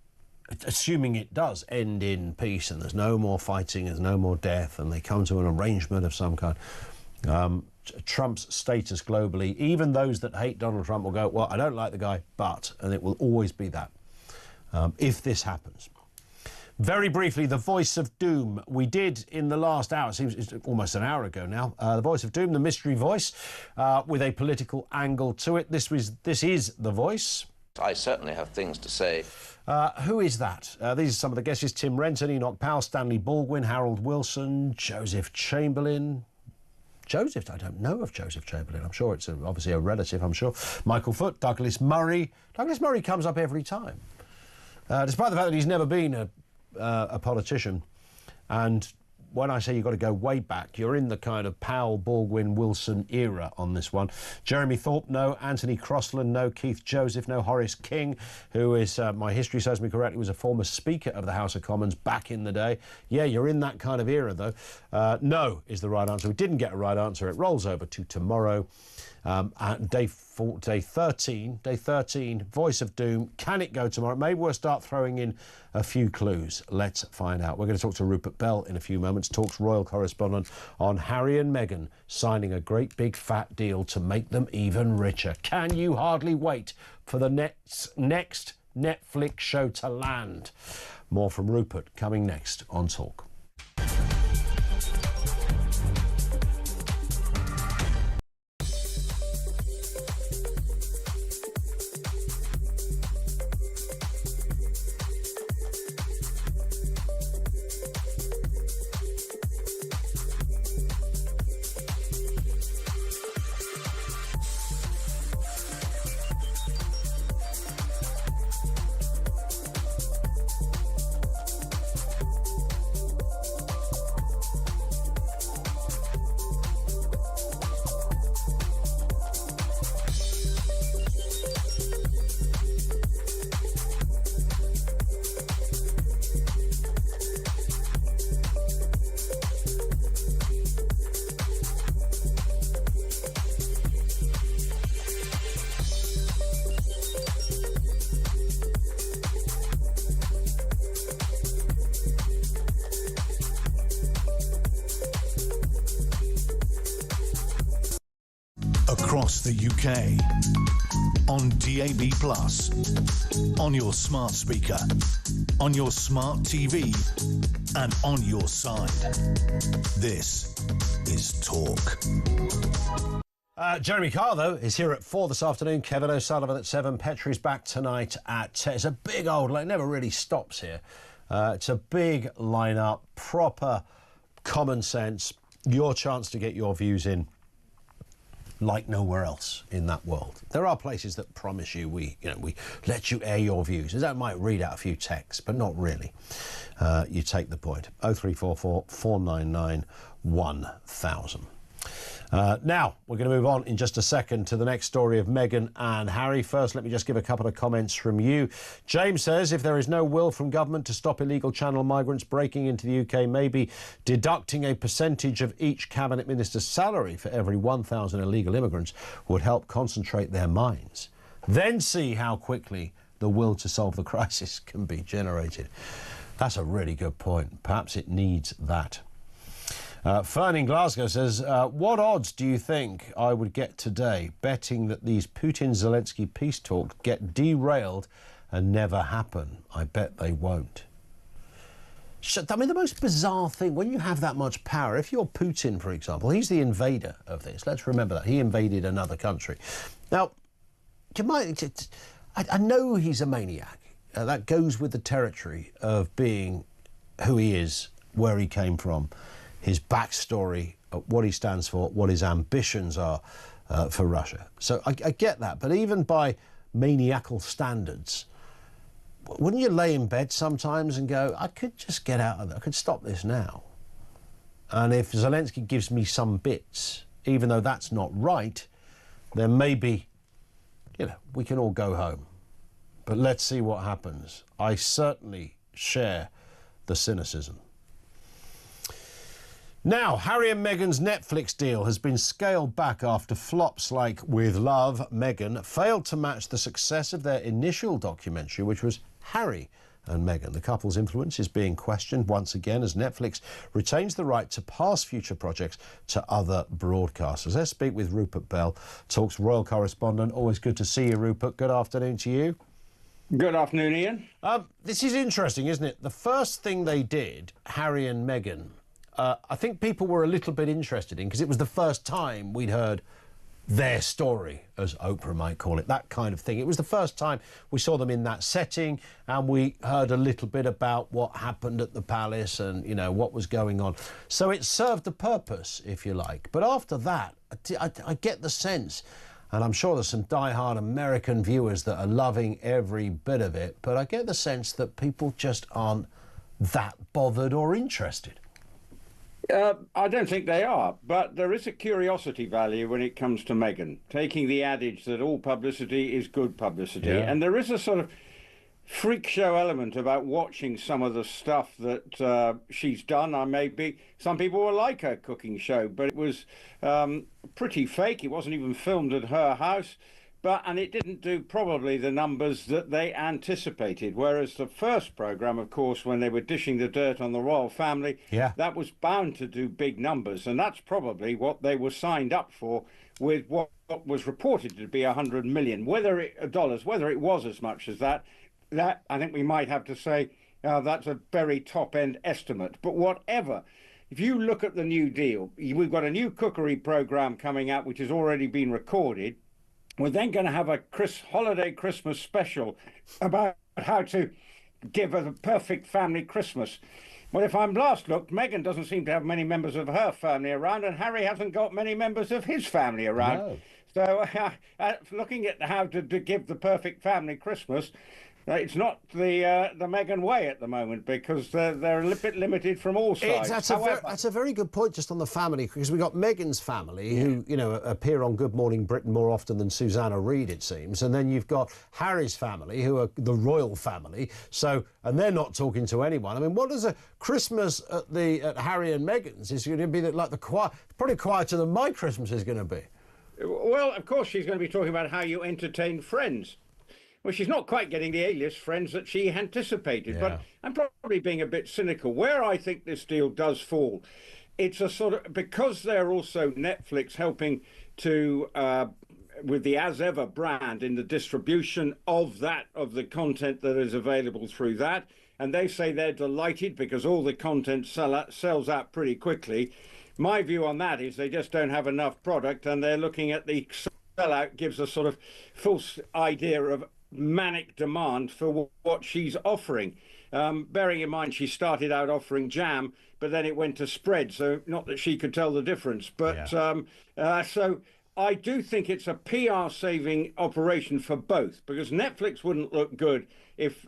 assuming it does end in peace and there's no more fighting, there's no more death, and they come to an arrangement of some kind. Trump's status globally, even those that hate Donald Trump will go, well, I don't like the guy, but, and it will always be that, if this happens. Very briefly, the Voice of Doom. We did in the last hour, it seems it's almost an hour ago now, the Voice of Doom, the mystery voice, with a political angle to it. This is The Voice.
I certainly have things to say.
Who is that? These are some of the guesses. Tim Renton, Enoch Powell, Stanley Baldwin, Harold Wilson, Joseph Chamberlain. Joseph, I don't know of Joseph Chamberlain. I'm sure it's obviously a relative, I'm sure. Michael Foot, Douglas Murray. Douglas Murray comes up every time, despite the fact that he's never been a politician. And when I say you've got to go way back, you're in the kind of Powell, Baldwin, Wilson era on this one. Jeremy Thorpe, no. Anthony Crossland, no. Keith Joseph, no. Horace King, who is, my history serves me correctly, was a former Speaker of the House of Commons back in the day. Yeah, you're in that kind of era, though. No is the right answer. We didn't get a right answer. It rolls over to tomorrow. Day 13, Voice of Doom. Can it go tomorrow? Maybe we'll start throwing in a few clues. Let's find out. We're going to talk to Rupert Bell in a few moments, Talk's royal correspondent, on Harry and Meghan signing a great big fat deal to make them even richer. Can you hardly wait for the next Netflix show to land? More from Rupert coming next on Talk.
Across the UK, on DAB+, on your smart speaker, on your smart TV, and on your side. This is Talk.
Jeremy Carr, though, is here at 4 this afternoon. Kevin O'Sullivan at 7. Petrie's back tonight at 10. It's a big old line. It never really stops here. It's a big lineup, proper common sense. Your chance to get your views in like nowhere else in that world. There are places that promise you we let you air your views. That might read out a few texts, but not really. You take the point. 0344 499 1000. Now, we're going to move on in just a second to the next story of Meghan and Harry. First, let me just give a couple of comments from you. James says, if there is no will from government to stop illegal channel migrants breaking into the UK, maybe deducting a percentage of each cabinet minister's salary for every 1,000 illegal immigrants would help concentrate their minds. Then see how quickly the will to solve the crisis can be generated. That's a really good point. Perhaps it needs that. Fern in Glasgow says, what odds do you think I would get today betting that these Putin-Zelensky peace talks get derailed and never happen? I bet they won't. I mean, the most bizarre thing, when you have that much power, if you're Putin, for example, he's the invader of this. Let's remember that. He invaded another country. Now, I know he's a maniac. That goes with the territory of being who he is, where he came from, his backstory, what he stands for, what his ambitions are for Russia. So I get that. But even by maniacal standards, wouldn't you lay in bed sometimes and go, I could just get out of it, I could stop this now. And if Zelensky gives me some bits, even though that's not right, then maybe, you know, we can all go home. But let's see what happens. I certainly share the cynicism. Now, Harry and Meghan's Netflix deal has been scaled back after flops like With Love, Meghan failed to match the success of their initial documentary, which was Harry and Meghan. The couple's influence is being questioned once again as Netflix retains the right to pass future projects to other broadcasters. Let's speak with Rupert Bell, Talk's royal correspondent. Always good to see you, Rupert. Good afternoon to you.
Good afternoon, Ian.
This is interesting, isn't it? The first thing they did, Harry and Meghan, I think people were a little bit interested in because it was the first time we'd heard their story, as Oprah might call it, that kind of thing. It was the first time we saw them in that setting and we heard a little bit about what happened at the palace and, you know, what was going on. So it served a purpose, if you like. But after that, I get the sense, and I'm sure there's some die-hard American viewers that are loving every bit of it, but I get the sense that people just aren't that bothered or interested.
I don't think they are, but there is a curiosity value when it comes to Meghan, taking the adage that all publicity is good publicity.
Yeah.
And there is a sort of freak show element about watching some of the stuff that she's done. Some people will like her cooking show, but it was pretty fake. It wasn't even filmed at her house. And it didn't do probably the numbers that they anticipated. Whereas the first programme, of course, when they were dishing the dirt on the royal family, that was bound to do big numbers. And that's probably what they were signed up for with what was reported to be $100 million. Whether it was as much as that I think we might have to say that's a very top-end estimate. But whatever, if you look at the new deal, we've got a new cookery programme coming out, which has already been recorded. We're then going to have a holiday Christmas special about how to give a perfect family Christmas. Well, if I'm last looked, Meghan doesn't seem to have many members of her family around, and Harry hasn't got many members of his family around.
No.
So looking at how to give the perfect family Christmas, it's not the Meghan way at the moment because they're a little bit limited from all sides.
That's a very good point just on the family, because we've got Meghan's family who, you know, appear on Good Morning Britain more often than Susanna Reid, it seems. And then you've got Harry's family, who are the royal family. And they're not talking to anyone. I mean, what does a Christmas at Harry and Meghan's is going to be like probably quieter than my Christmas is going to be.
Well, of course, she's going to be talking about how you entertain friends. Well, she's not quite getting the A-list friends that she anticipated, but I'm probably being a bit cynical. Where I think this deal does fall, it's a sort of, because they're also Netflix helping to, with the As Ever brand in the distribution of the content that is available through that, and they say they're delighted because all the content sells out pretty quickly. My view on that is they just don't have enough product, and they're looking at the sellout gives a sort of false idea of manic demand for what she's offering. Bearing in mind she started out offering jam, but then it went to spread, so not that she could tell the difference. But so I do think it's a PR saving operation for both, because Netflix wouldn't look good if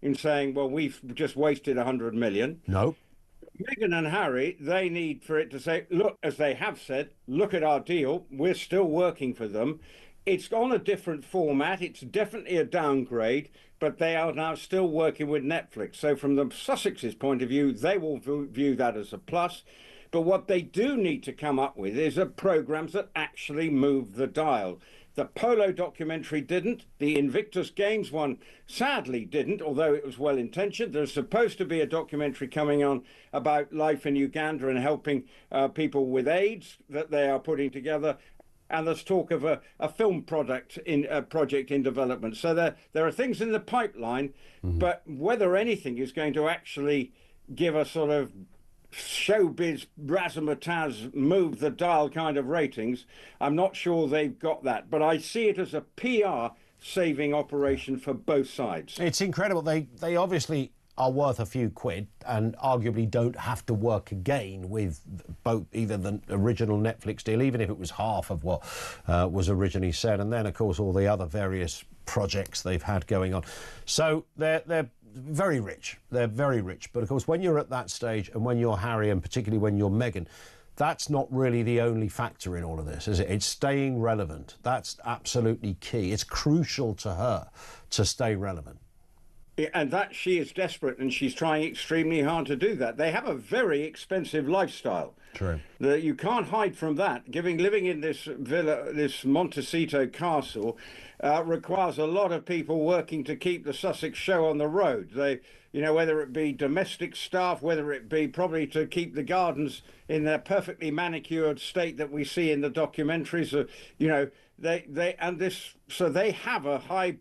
in saying, well, we've just wasted 100 million.
No.
Meghan and Harry, they need for it to say, look, as they have said, look at our deal, we're still working for them. It's on a different format. It's definitely a downgrade, but they are now still working with Netflix. So from the Sussex's point of view, they will view that as a plus. But what they do need to come up with is programs that actually move the dial. The Polo documentary didn't. The Invictus Games one sadly didn't, although it was well-intentioned. There's supposed to be a documentary coming on about life in Uganda and helping people with AIDS that they are putting together. And there's talk of a film project in development. So there are things in the pipeline, but whether anything is going to actually give a sort of showbiz razzmatazz move the dial kind of ratings, I'm not sure they've got that. But I see it as a PR saving operation for both sides.
It's incredible. They obviously are worth a few quid and arguably don't have to work again with both either the original Netflix deal, even if it was half of what was originally said, and then of course all the other various projects they've had going on. So they're very rich. They're very rich. But of course, when you're at that stage, and when you're Harry, and particularly when you're Meghan, that's not really the only factor in all of this, is it? It's staying relevant. That's absolutely key. It's crucial to her to stay relevant.
And that she is desperate, and she's trying extremely hard to do that. They have a very expensive lifestyle.
True.
You can't hide from that. Living in this villa, this Montecito castle, requires a lot of people working to keep the Sussex show on the road. They, you know, whether it be domestic staff, whether it be probably to keep the gardens in their perfectly manicured state that we see in the documentaries. You know, so they have a high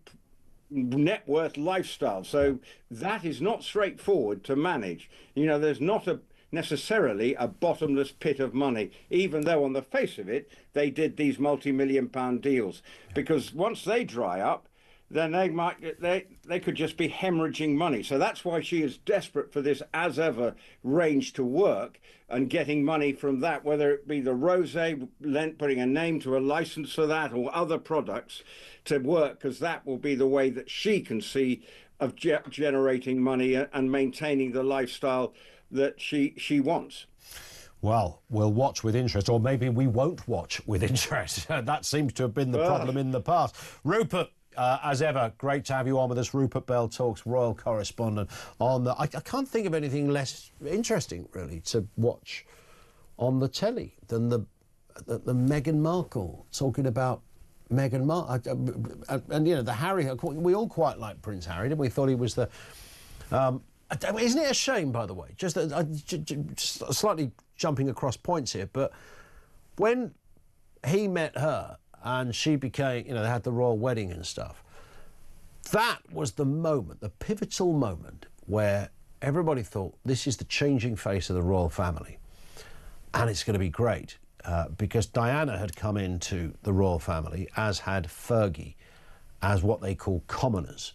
net worth lifestyle, so that is not straightforward to manage. You know, there's not necessarily a bottomless pit of money, even though on the face of it they did these multi-million-pound deals, because once they dry up, then they could just be hemorrhaging money. So that's why she is desperate for this as ever range to work and getting money from that, whether it be the rosé, putting a name to a license for that, or other products to work, because that will be the way that she can see of generating money and maintaining the lifestyle that she wants.
Well, we'll watch with interest, or maybe we won't watch with interest. That seems to have been the problem in the past. Rupert, as ever, great to have you on with us. Rupert Bell Talks royal correspondent on the... I can't think of anything less interesting, really, to watch on the telly than the Meghan Markle talking about Meghan Markle. And, you know, the Harry... We all quite like Prince Harry, didn't we? Thought he was the... isn't it a shame, by the way, just slightly jumping across points here, but when he met her and she became, you know, they had the royal wedding and stuff, that was the moment, the pivotal moment where everybody thought this is the changing face of the royal family and it's going to be great, because Diana had come into the royal family, as had Fergie, as what they call commoners,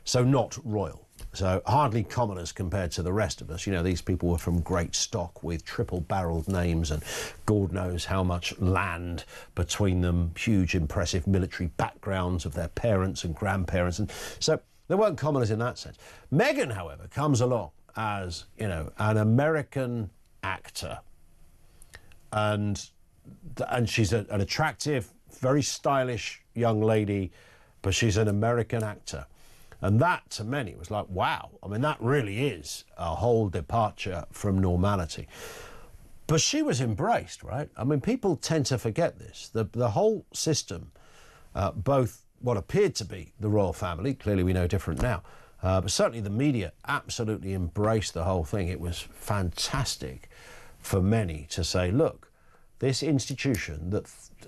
so not royal. So hardly commoners compared to the rest of us. You know, these people were from great stock with triple-barreled names and God knows how much land between them, huge, impressive military backgrounds of their parents and grandparents. And so they weren't commoners in that sense. Meghan, however, comes along as, you know, an American actor. And she's an attractive, very stylish young lady, but she's an American actor. And that, to many, was like, wow. I mean, that really is a whole departure from normality. But she was embraced, right? I mean, people tend to forget this. The whole system, both what appeared to be the royal family, clearly we know different now, but certainly the media absolutely embraced the whole thing. It was fantastic for many to say, look, this institution that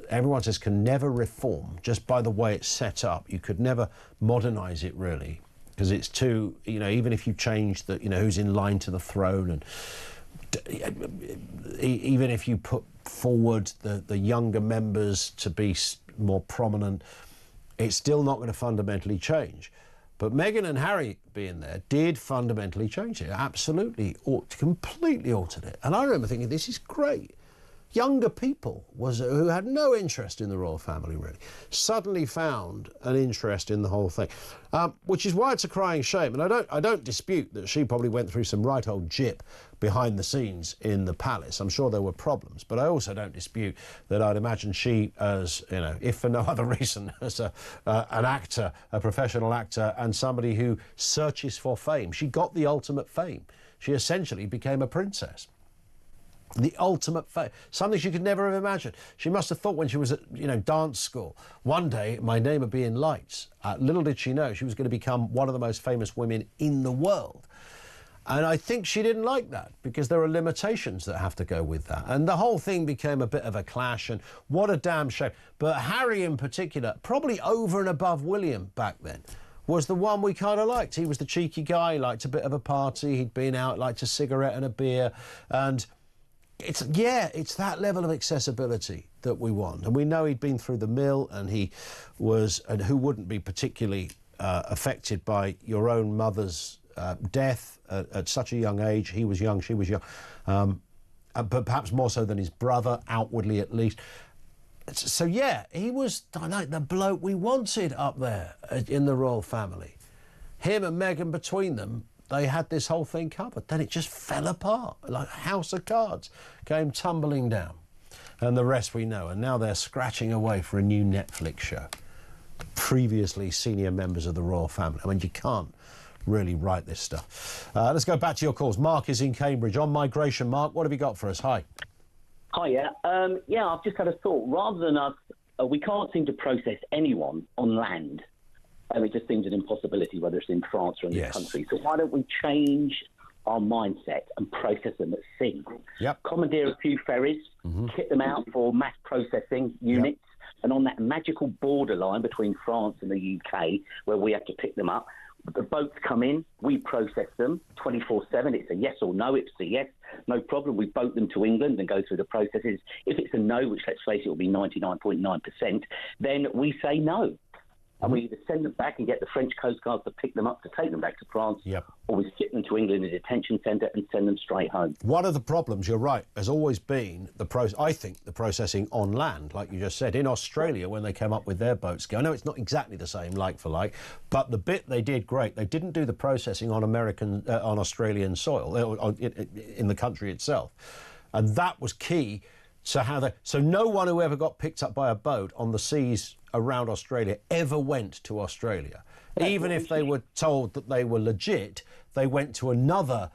everyone says can never reform just by the way it's set up. You could never modernise it, really, because it's too, you know, even if you change the, you know, who's in line to the throne, and even if you put forward the younger members to be more prominent, it's still not going to fundamentally change. But Meghan and Harry being there did fundamentally change it. Absolutely, completely altered it. And I remember thinking, this is great. Younger people who had no interest in the royal family, really, suddenly found an interest in the whole thing, which is why it's a crying shame. And I don't dispute that she probably went through some right old jip behind the scenes in the palace. I'm sure there were problems, but I also don't dispute that I'd imagine she, as, you know, if for no other reason, as an actor, a professional actor, and somebody who searches for fame, she got the ultimate fame. She essentially became a princess. The ultimate fame, something she could never have imagined. She must have thought when she was at, you know, dance school, one day my name would be in lights. Little did she know she was going to become one of the most famous women in the world. And I think she didn't like that, because there are limitations that have to go with that. And the whole thing became a bit of a clash, and what a damn shame. But Harry in particular, probably over and above William back then, was the one we kind of liked. He was the cheeky guy, liked a bit of a party, he'd been out, liked a cigarette and a beer, and it's that level of accessibility that we want. And we know he'd been through the mill, and and who wouldn't be particularly affected by your own mother's death at such a young age. He was young, she was young, but perhaps more so than his brother, outwardly at least. So yeah, he was like the bloke we wanted up there in the royal family. Him and Meghan, between them, they had this whole thing covered. Then it just fell apart like a house of cards, came tumbling down. And the rest we know. And now they're scratching away for a new Netflix show. Previously senior members of the royal family. I mean, you can't really write this stuff. Let's go back to your calls. Mark is in Cambridge. On migration, Mark, what have you got for us? Hi.
Hiya. Yeah, I've just had a thought. Rather than us, we can't seem to process anyone on land. It just seems an impossibility, whether it's in France or in this country. So why don't we change our mindset and process them at sea? Commandeer a few ferries, kit them out for mass processing units, and on that magical borderline between France and the UK, where we have to pick them up, the boats come in, we process them 24/7. It's a yes or no. If it's a yes, no problem. We boat them to England and go through the processes. If it's a no, which let's face it will be 99.9%, then we say no. And we either send them back and get the French Coast Guard to pick them up to take them back to France, or we ship them to England in a detention centre and send them straight home.
One of the problems, you're right, has always been the processing on land, like you just said. In Australia, when they came up with their boat scheme, I know it's not exactly the same, like for like, but the bit they did great. They didn't do the processing on on Australian soil, in the country itself, and that was key to how they. So no one who ever got picked up by a boat on the seas around Australia ever went to Australia. Even if they were told that they were legit, they went to another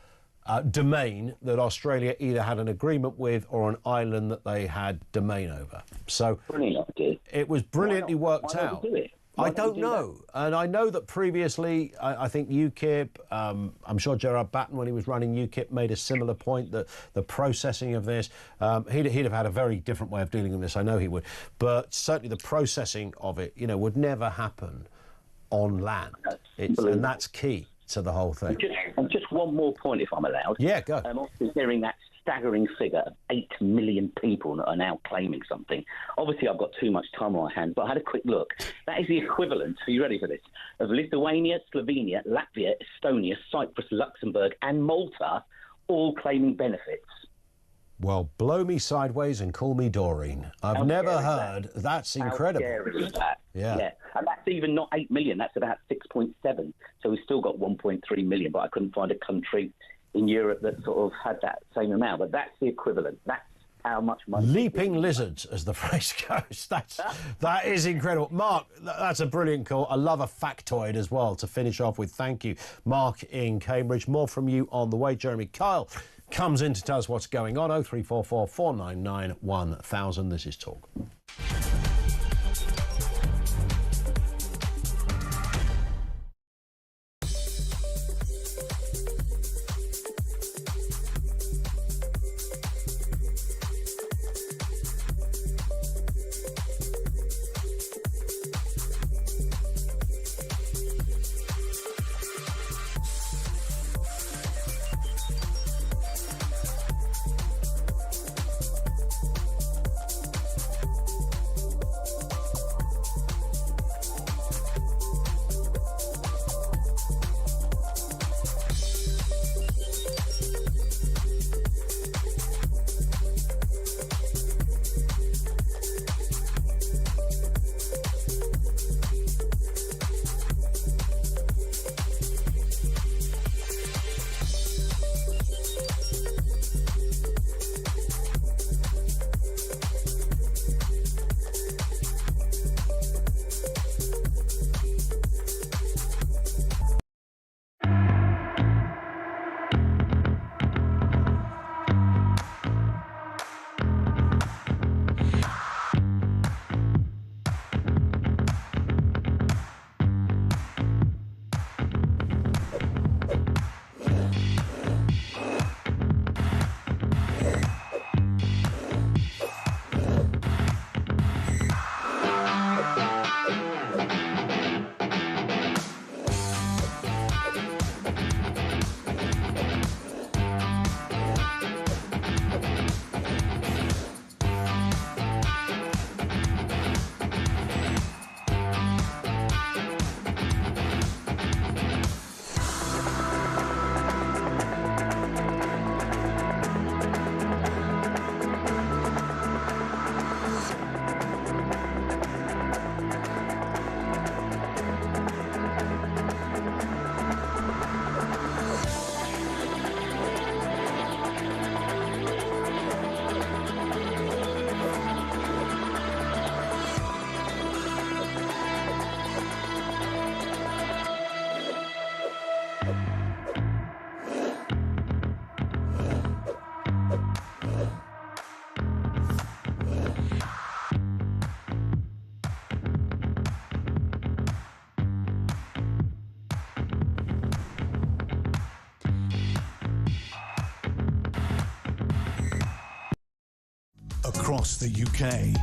domain that Australia either had an agreement with or an island that they had domain over. So it was brilliantly worked out. I don't know. And I know that previously, I think UKIP, I'm sure Gerard Batten, when he was running UKIP, made a similar point that the processing of this, he'd have had a very different way of dealing with this, I know he would. But certainly the processing of it, would never happen on land. And that's key to the whole thing.
And just one more point, if I'm allowed.
Yeah, go.
Obviously, hearing that staggering figure of 8 million people that are now claiming something. Obviously, I've got too much time on my hands, but I had a quick look. That is the equivalent, are you ready for this, of Lithuania, Slovenia, Latvia, Estonia, Cyprus, Luxembourg and Malta all claiming benefits.
Well, blow me sideways and call me Doreen. I've never heard. That's incredible.
How scary is that?
Yeah.
And that's even not 8 million. That's about 6.7. So we've still got 1.3 million, but I couldn't find a country in Europe that sort of had that same amount. But that's the equivalent. That's how much money.
Leaping lizards, as the phrase goes. That is incredible. Mark, that's a brilliant call. I love a factoid as well to finish off with. Thank you, Mark in Cambridge. More from you on the way. Jeremy Kyle comes in to tell us what's going on. 0344 499 1000. This is Talk.
across the UK,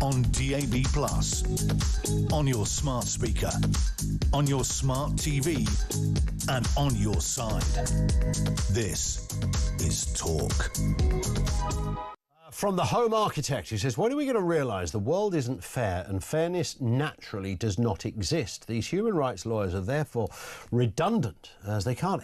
on DAB+, on your smart speaker, on your smart TV, and on your side. This is Talk.
From the Home Architect, he says, when are we going to realise the world isn't fair and fairness naturally does not exist? These human rights lawyers are therefore redundant, as they can't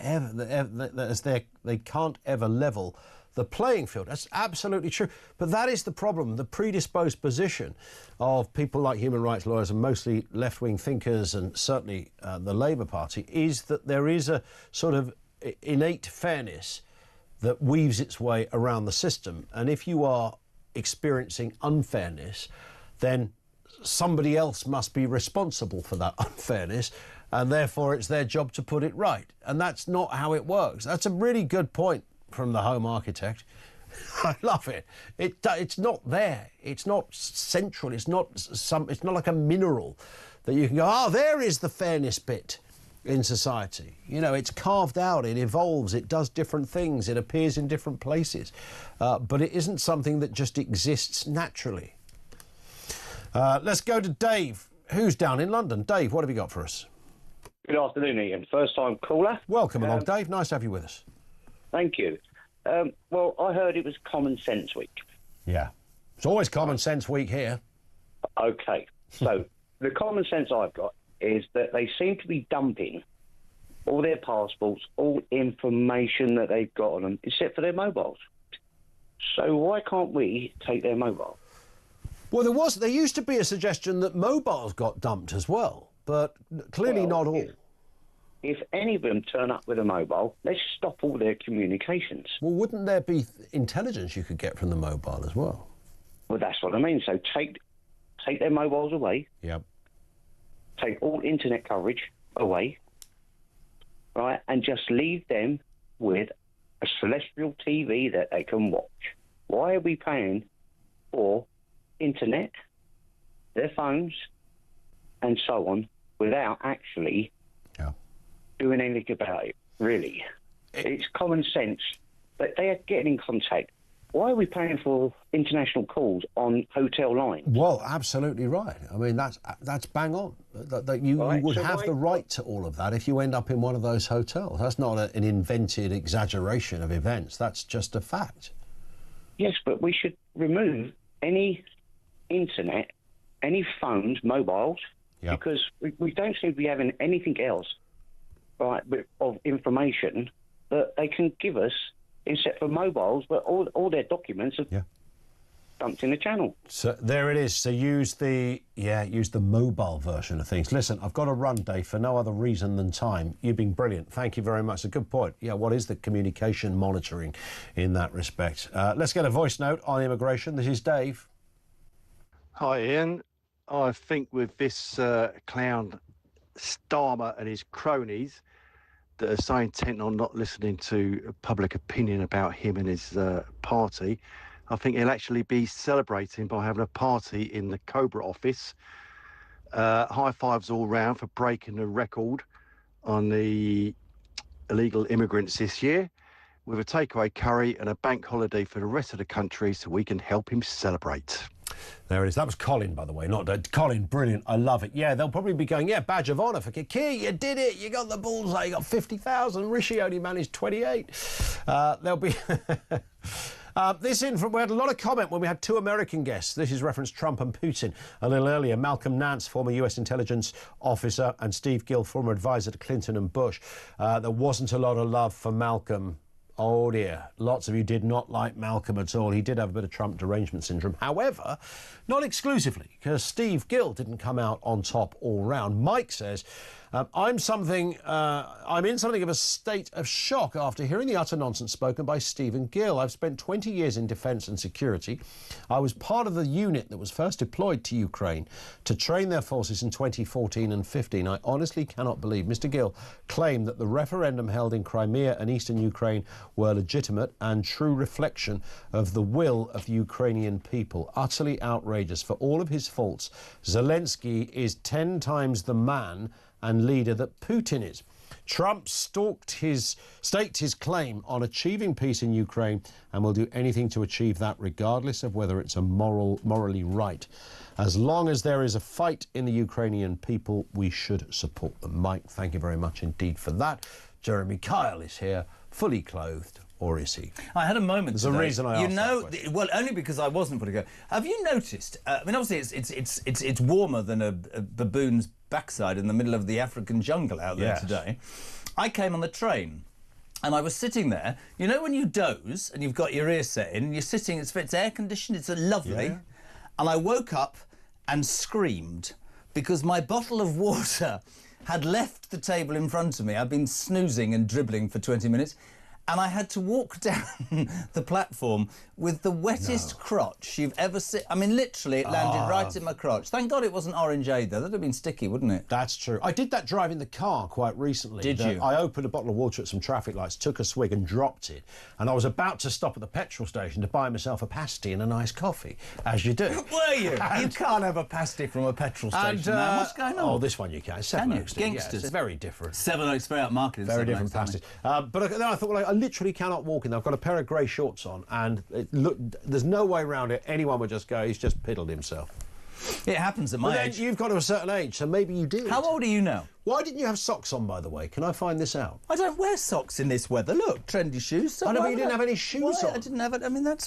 ever level the playing field. That's absolutely true. But that is the problem. The predisposed position of people like human rights lawyers and mostly left-wing thinkers, and certainly the Labour Party, is that there is a sort of innate fairness that weaves its way around the system. And if you are experiencing unfairness, then somebody else must be responsible for that unfairness, and therefore it's their job to put it right. And that's not how it works. That's a really good point from the Home Architect. I love it. It's not there. It's not central. It's not like a mineral that you can go, oh, there is the fairness bit in society. You know, it's carved out, it evolves, it does different things, it appears in different places. But it isn't something that just exists naturally. Let's go to Dave, who's down in London. Dave, what have you got for us?
Good afternoon, Ian. First time caller.
Welcome along, Dave. Nice to have you with us.
Thank you. Well, I heard it was Common Sense Week.
Yeah. It's always Common Sense Week here.
Okay. So the common sense I've got is that they seem to be dumping all their passports, all information that they've got on them, except for their mobiles. So why can't we take their mobile?
Well, there used to be a suggestion that mobiles got dumped as well, but clearly not all.
If any of them turn up with a mobile, let's stop all their communications.
Well, wouldn't there be intelligence you could get from the mobile as well?
Well, that's what I mean. So take their mobiles away.
Yep.
Take all internet coverage away, right, and just leave them with a celestial TV that they can watch. Why are we paying for internet, their phones, and so on, without actually doing anything about it, really? It's common sense that they are getting in contact. Why are we paying for international calls on hotel lines?
Well, absolutely right. I mean, that's bang on. You would have the right to all of that if you end up in one of those hotels. That's not an invented exaggeration of events. That's just a fact.
Yes, but we should remove any internet, any phones, mobiles, because we don't seem to be having anything else, right, of information that they can give us, except for mobiles, but all their documents are dumped in the channel.
So there it is. So use the mobile version of things. Listen, I've got to run, Dave, for no other reason than time. You've been brilliant. Thank you very much. A good point. Yeah, what is the communication monitoring in that respect? Let's get a voice note on immigration. This is Dave.
Hi, Ian. I think with this clown Starmer and his cronies that are so intent on not listening to public opinion about him and his party, I think he'll actually be celebrating by having a party in the Cobra office. High fives all round for breaking the record on the illegal immigrants this year, with a takeaway curry and a bank holiday for the rest of the country so we can help him celebrate.
There it is. That was Colin, by the way, not Colin. Brilliant. I love it. Yeah, they'll probably be going, badge of honour for Keir. You did it. You got the bullseye. You got 50,000. Rishi only managed 28. There'll be... we had a lot of comment when we had two American guests. This is referenced Trump and Putin a little earlier. Malcolm Nance, former US intelligence officer, and Steve Gill, former advisor to Clinton and Bush. There wasn't a lot of love for Malcolm. Oh dear, lots of you did not like Malcolm at all. He did have a bit of Trump derangement syndrome. However, not exclusively, because Steve Gill didn't come out on top all round. Mike says, I'm in something of a state of shock after hearing the utter nonsense spoken by Stephen Gill. I've spent 20 years in defence and security. I was part of the unit that was first deployed to Ukraine to train their forces in 2014 and 15. I honestly cannot believe Mr. Gill claimed that the referendum held in Crimea and eastern Ukraine were legitimate and true reflection of the will of the Ukrainian people. Utterly outrageous. For all of his faults, Zelensky is 10 times the man and leader that Putin is. Trump staked his claim on achieving peace in Ukraine and will do anything to achieve that, regardless of whether it's morally right. As long as there is a fight in the Ukrainian people, we should support them. Mike, thank you very much indeed for that. Jeremy Kyle is here, fully clothed, or is he?
I had a moment.
There's a reason I asked that question.
Well, only because I wasn't putting it. Have you noticed? I mean, obviously, it's warmer than a baboon's backside in the middle of the African jungle out there today. I came on the train. And I was sitting there. You know when you doze and you've got your ear set in, and you're sitting. It's air conditioned. It's lovely.
Yeah.
And I woke up and screamed because my bottle of water had left the table in front of me. I'd been snoozing and dribbling for 20 minutes. And I had to walk down the platform with the wettest crotch you've ever seen. I mean, literally, it landed right in my crotch. Thank God it wasn't orangeade, though. That'd have been sticky, wouldn't it?
That's true. I did that driving the car quite recently.
Did you?
I opened a bottle of water at some traffic lights, took a swig and dropped it. And I was about to stop at the petrol station to buy myself a pasty and a nice coffee, as you do.
Were you? You can't have a pasty from a petrol station, man. What's going on?
Oh, this one you can. Seven Oaks.
Gangsters.
Yeah, it's very different.
Seven Oaks, very upmarket.
Very different pasties. But then I thought, well, I literally cannot walk in there. I've got a pair of grey shorts on, and there's no way around it. Anyone would just go, he's just piddled himself.
It happens at my age.
Then you've got to a certain age, so maybe you did.
How old are you now?
Why didn't you have socks on, by the way? Can I find this out?
I don't wear socks in this weather. Look, trendy shoes.
I know, but you didn't have any shoes on.
I didn't have it. I mean, that's